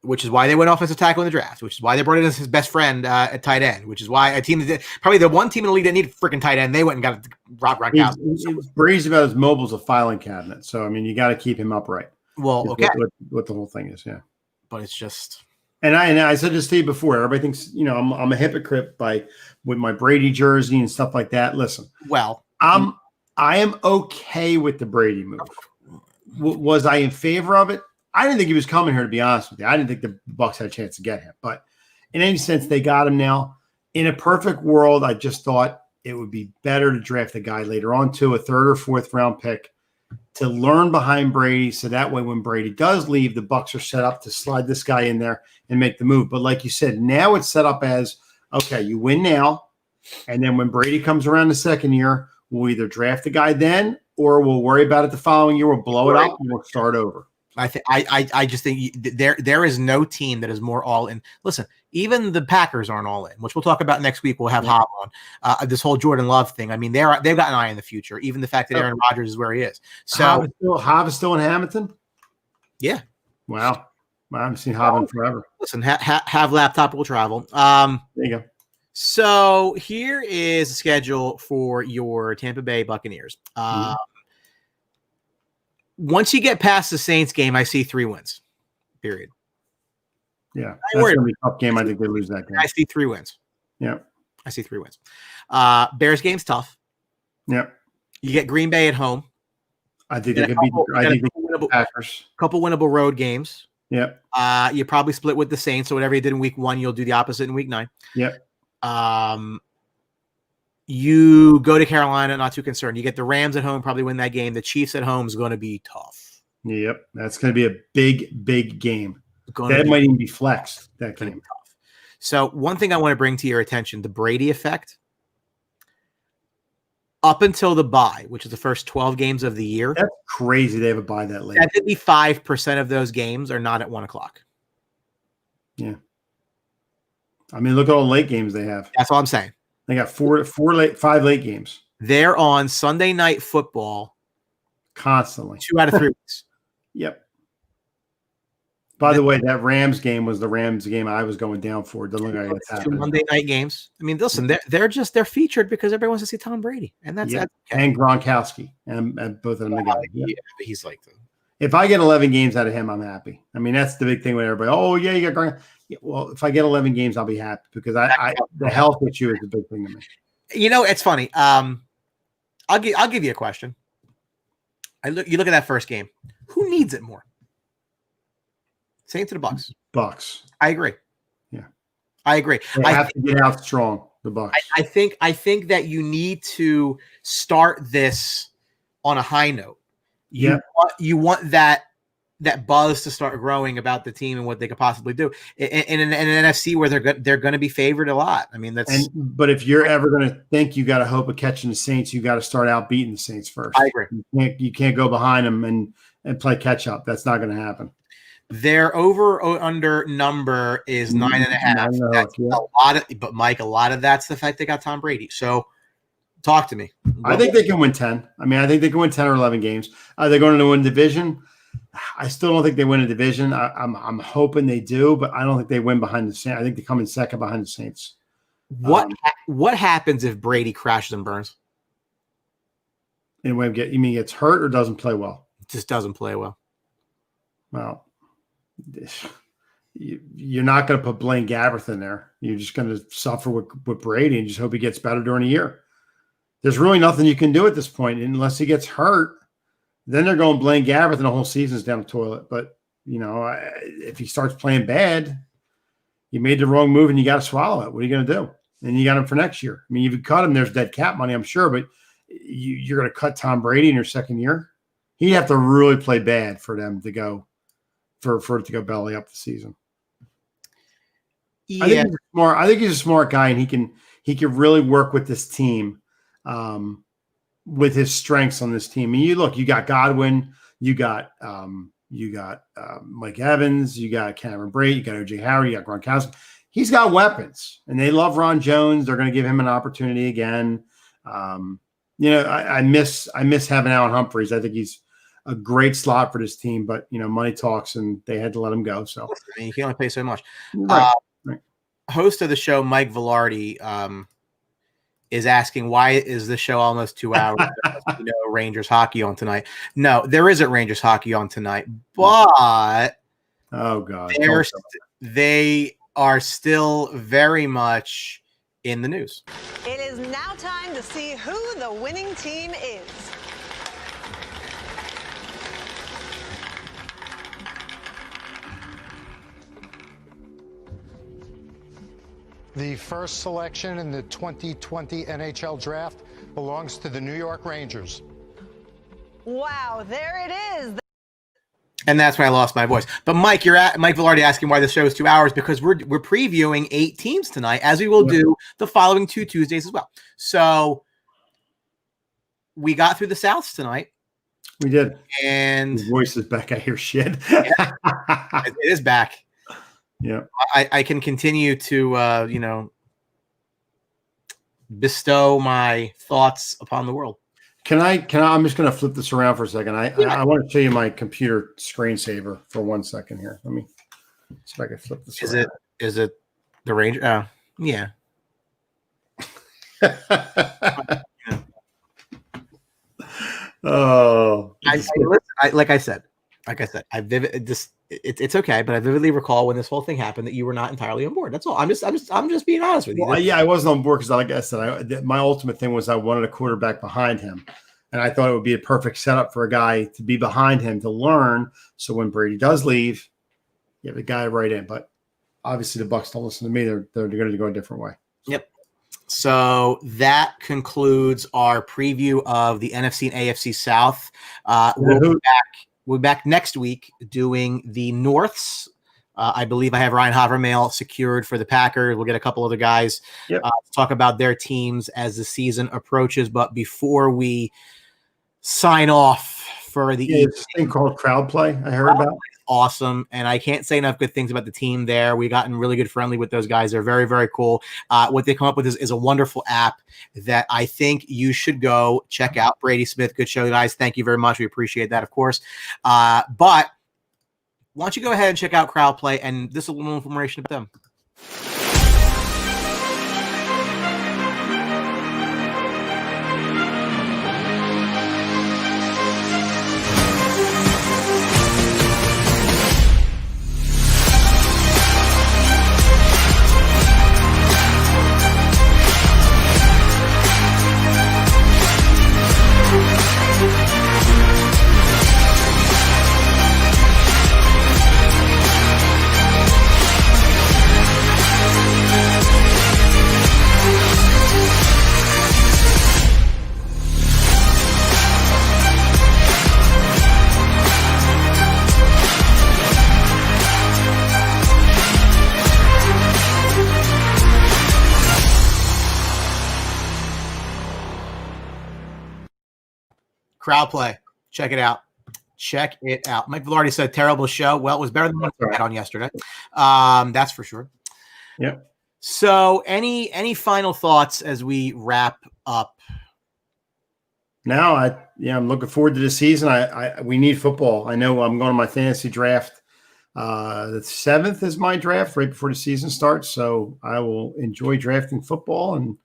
C: Which is why they went offensive tackle in the draft, which is why they brought in his best friend at tight end, which is why a team that probably the one team in the league that needed freaking tight end, they went and got Rob Gronkowski.
B: Brady's about his mobile as a filing cabinet. So, I mean, you got to keep him upright.
C: Well, okay.
B: What the whole thing is, yeah.
C: But it's just,
B: and I said this to you before. Everybody thinks I'm a hypocrite with my Brady jersey and stuff like that. Listen,
C: well,
B: I am okay with the Brady move. Was I in favor of it? I didn't think he was coming here, to be honest with you. I didn't think the Bucs had a chance to get him. But in any sense, they got him now. In a perfect world, I just thought it would be better to draft a guy later on to a third or fourth round pick to learn behind Brady, so that way when Brady does leave, the Bucs are set up to slide this guy in there and make the move. But like you said, now it's set up as, okay, you win now, And then when Brady comes around the second year, we'll either draft the guy then, or we'll worry about it the following year. We'll blow it up and we'll start over.
C: I just think there is no team that is more all in. Listen, even the Packers aren't all in, which we'll talk about next week. We'll have Hob on this whole Jordan Love thing. I mean, they've got an eye in the future. Even the fact that Aaron Rodgers is where he is. So
B: Hob is still in Hamilton.
C: Yeah.
B: Wow. I haven't seen Hob in forever.
C: Listen, have laptop will travel.
B: There you go.
C: So here is the schedule for your Tampa Bay Buccaneers. Once you get past the Saints game, I see 3 wins. Period.
B: Yeah, that's going to be a tough game. I think they lose that game.
C: I see 3 wins.
B: Yeah,
C: I see 3 wins. Bears game's tough.
B: Yeah,
C: you get Green Bay at home.
B: I think they could beat. I think the Packers.
C: Couple winnable road games.
B: Yep.
C: You probably split with the Saints, so whatever you did in week 1, you'll do the opposite in week 9.
B: Yep.
C: You go to Carolina, not too concerned. You get the Rams at home, probably win that game. The Chiefs at home is going to be tough.
B: Yep, that's going to be a big game. That might even be flexed. That game.
C: Tough. So one thing I want to bring to your attention: the Brady effect. Up until the bye, which is the first 12 games of the year,
B: that's crazy. They have a bye that late.
C: 75% of those games are not at 1:00.
B: Yeah. I mean, look at all the late games they have.
C: That's all I'm saying.
B: They got 5 late games.
C: They're on Sunday Night Football
B: constantly.
C: 2 out of 3 weeks.
B: Yep. By the way, that Rams game was the Rams game I was going down for. It doesn't look like it's happening.
C: 2 Monday night games. I mean, listen, they're featured because everybody wants to see Tom Brady, and that's
B: okay. And Gronkowski, and both of them together.
C: Yeah, he's like them.
B: If I get 11 games out of him, I'm happy. I mean, that's the big thing with everybody. Oh yeah, you got Gronk. Yeah, well, if I get 11 games, I'll be happy because the health issue is a big thing to me.
C: You know, it's funny. I'll give you a question. You look at that first game. Who needs it more? Saints to the Bucks.
B: Bucks.
C: I agree.
B: Yeah,
C: I agree.
B: They have to get out strong. The Bucks.
C: I think that you need to start this on a high note. You want that buzz to start growing about the team and what they could possibly do in an NFC where they're going to be favored a lot. I mean,
B: but if you're ever going to think you got to hope of catching the Saints, you got to start out beating the Saints first.
C: I agree.
B: You can't go behind them and play catch up. That's not going to happen.
C: Their over/under number is 9.5. That's a lot of, but Mike, a lot of that's the fact they got Tom Brady. So talk to me.
B: I think they can win 10. I mean, I think they can win 10 or 11 games. Are they going to win division? I still don't think they win a division. I'm hoping they do, but I don't think they win behind the Saints. I think they come in second behind the Saints.
C: What happens if Brady crashes and burns?
B: You mean gets hurt or doesn't play well?
C: Just doesn't play well.
B: Well, you're not going to put Blaine Gabbert in there. You're just going to suffer with Brady and just hope he gets better during the year. There's really nothing you can do at this point unless he gets hurt. Then they're going Blaine Gabbert and the whole season's down the toilet. But, if he starts playing bad, you made the wrong move and you got to swallow it. What are you going to do? And you got him for next year. I mean, if you cut him, there's dead cap money, I'm sure, but you're going to cut Tom Brady in your second year. He'd have to really play bad for them to go for it to go belly up the season. Yeah. I think he's a smart guy, and he can really work with this team. With his strengths on this team. I mean, you got Godwin, you got Mike Evans, you got Cameron Brate, you got OJ Howard, you got Gronkowski. He's got weapons, and they love Ron Jones. They're going to give him an opportunity again. I miss having Allen Humphreys. I think he's a great slot for this team, but money talks, and they had to let him go. So
C: I mean, you can only pay so much.
B: Right.
C: Host of the show, Mike Velarde, is asking, why is the show almost 2 hours? Rangers hockey on tonight. No, there isn't Rangers hockey on tonight, but
B: oh god,
C: they are still very much in the news.
F: It is now time to see who the winning team is.
G: The first selection in the 2020 NHL Draft belongs to the New York Rangers.
F: Wow, there it is.
C: And that's when I lost my voice. But Mike, Mike Velarde asking why the show is 2 hours, because we're previewing 8 teams tonight, as we will do the following 2 Tuesdays as well. So we got through the Souths tonight.
B: We did.
C: And
B: your voice is back. I hear shit.
C: It is back.
B: Yeah.
C: I can continue to bestow my thoughts upon the world.
B: Can I? I'm just going to flip this around for a second. I want to show you my computer screensaver for 1 second here. Let me see if I can flip this.
C: Is it the range? Yeah.
B: Oh,
C: like I said, it's okay, but I vividly recall when this whole thing happened that you were not entirely on board. That's all. I'm just being honest with you.
B: Well, yeah, I wasn't on board because, like I said, my ultimate thing was I wanted a quarterback behind him, and I thought it would be a perfect setup for a guy to be behind him to learn. So when Brady does leave, you have a guy right in. But obviously, the Bucs don't listen to me. They're going to go a different way.
C: Yep. So that concludes our preview of the NFC and AFC South. We'll be back next week doing the Norths. I believe I have Ryan Havermail secured for the Packers. We'll get a couple other guys to talk about their teams as the season approaches. But before we sign off for the
B: this thing called Crowd Play, I heard about.
C: Awesome. And I can't say enough good things about the team there. We've gotten really good friendly with those guys. They're very, very cool. What they come up with is a wonderful app that I think you should go check out. Brady Smith, good show, guys. Thank you very much. We appreciate that, of course. But why don't you go ahead and check out Crowd Play, and this is a little information about them. Crowd Play. Check it out. Check it out. Mike Velarde said terrible show. Well, it was better than what we had on yesterday. That's for sure.
B: Yeah.
C: So any final thoughts as we wrap up?
B: Now, I'm looking forward to the season. We need football. I know I'm going to my fantasy draft. The 7th is my draft right before the season starts. So I will enjoy drafting football and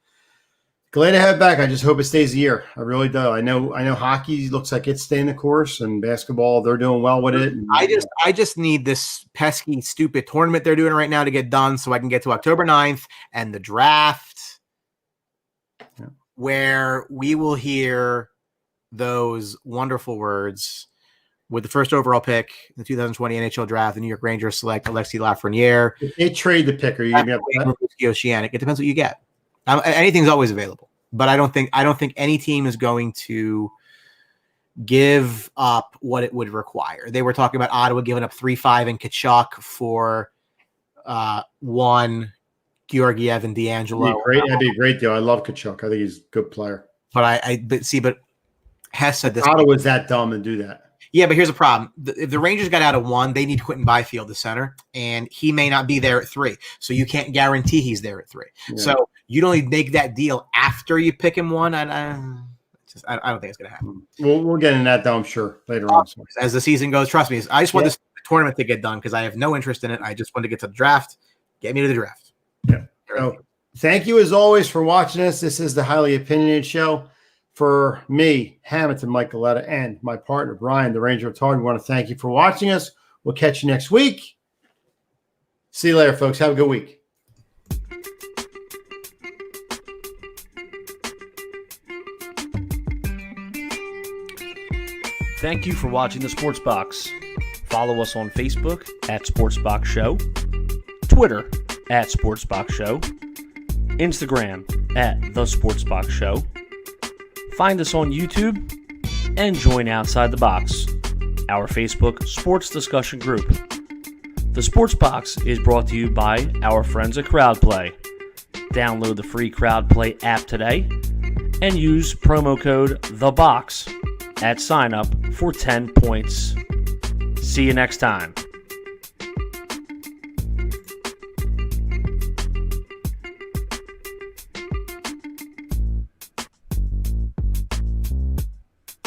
B: glad to have it back. I just hope it stays a year. I really do. I know hockey looks like it's staying the course, and basketball, they're doing well with it. And,
C: I just need this pesky, stupid tournament they're doing right now to get done so I can get to October 9th and the draft where we will hear those wonderful words with the first overall pick, the 2020 NHL draft, the New York Rangers select Alexis Lafreniere.
B: If they trade the pick, are you going to be up
C: Oceanic? It depends what you get. Anything's always available, but I don't think any team is going to give up what it would require. They were talking about Ottawa giving up 3-5 and Kachuk for 1 Georgiev and D'Angelo.
B: That'd be a great deal. I love Kachuk. I think he's a good player.
C: But but Hess said this.
B: Ottawa's that dumb and do that.
C: Yeah, but here's the problem. If the Rangers got out of 1, they need Quentin Byfield, the center, and he may not be there at 3. So you can't guarantee he's there at 3. Yeah. So you'd only make that deal after you pick him 1. I don't think it's going to happen.
B: We'll get into that, though, I'm sure, later on.
C: As the season goes, trust me, I just want this tournament to get done because I have no interest in it. I just want to get to the draft. Get me to the draft.
B: Yeah. So, thank you, as always, for watching us. This is the Highly Opinionated Show. For me, Hamilton, Mike Galletta, and my partner, Brian, the Ranger of Attard, we want to thank you for watching us. We'll catch you next week. See you later, folks. Have a good week.
A: Thank you for watching the Sports Box. Follow us on Facebook at Sports Box Show, Twitter at Sports Box Show, Instagram at The Sports Box Show. Find us on YouTube and join Outside the Box. our Facebook sports discussion group. The Sports Box is brought to you by our friends at CrowdPlay. Download the free CrowdPlay app today and use promo code THEBOX at sign up for 10 points. See you next time.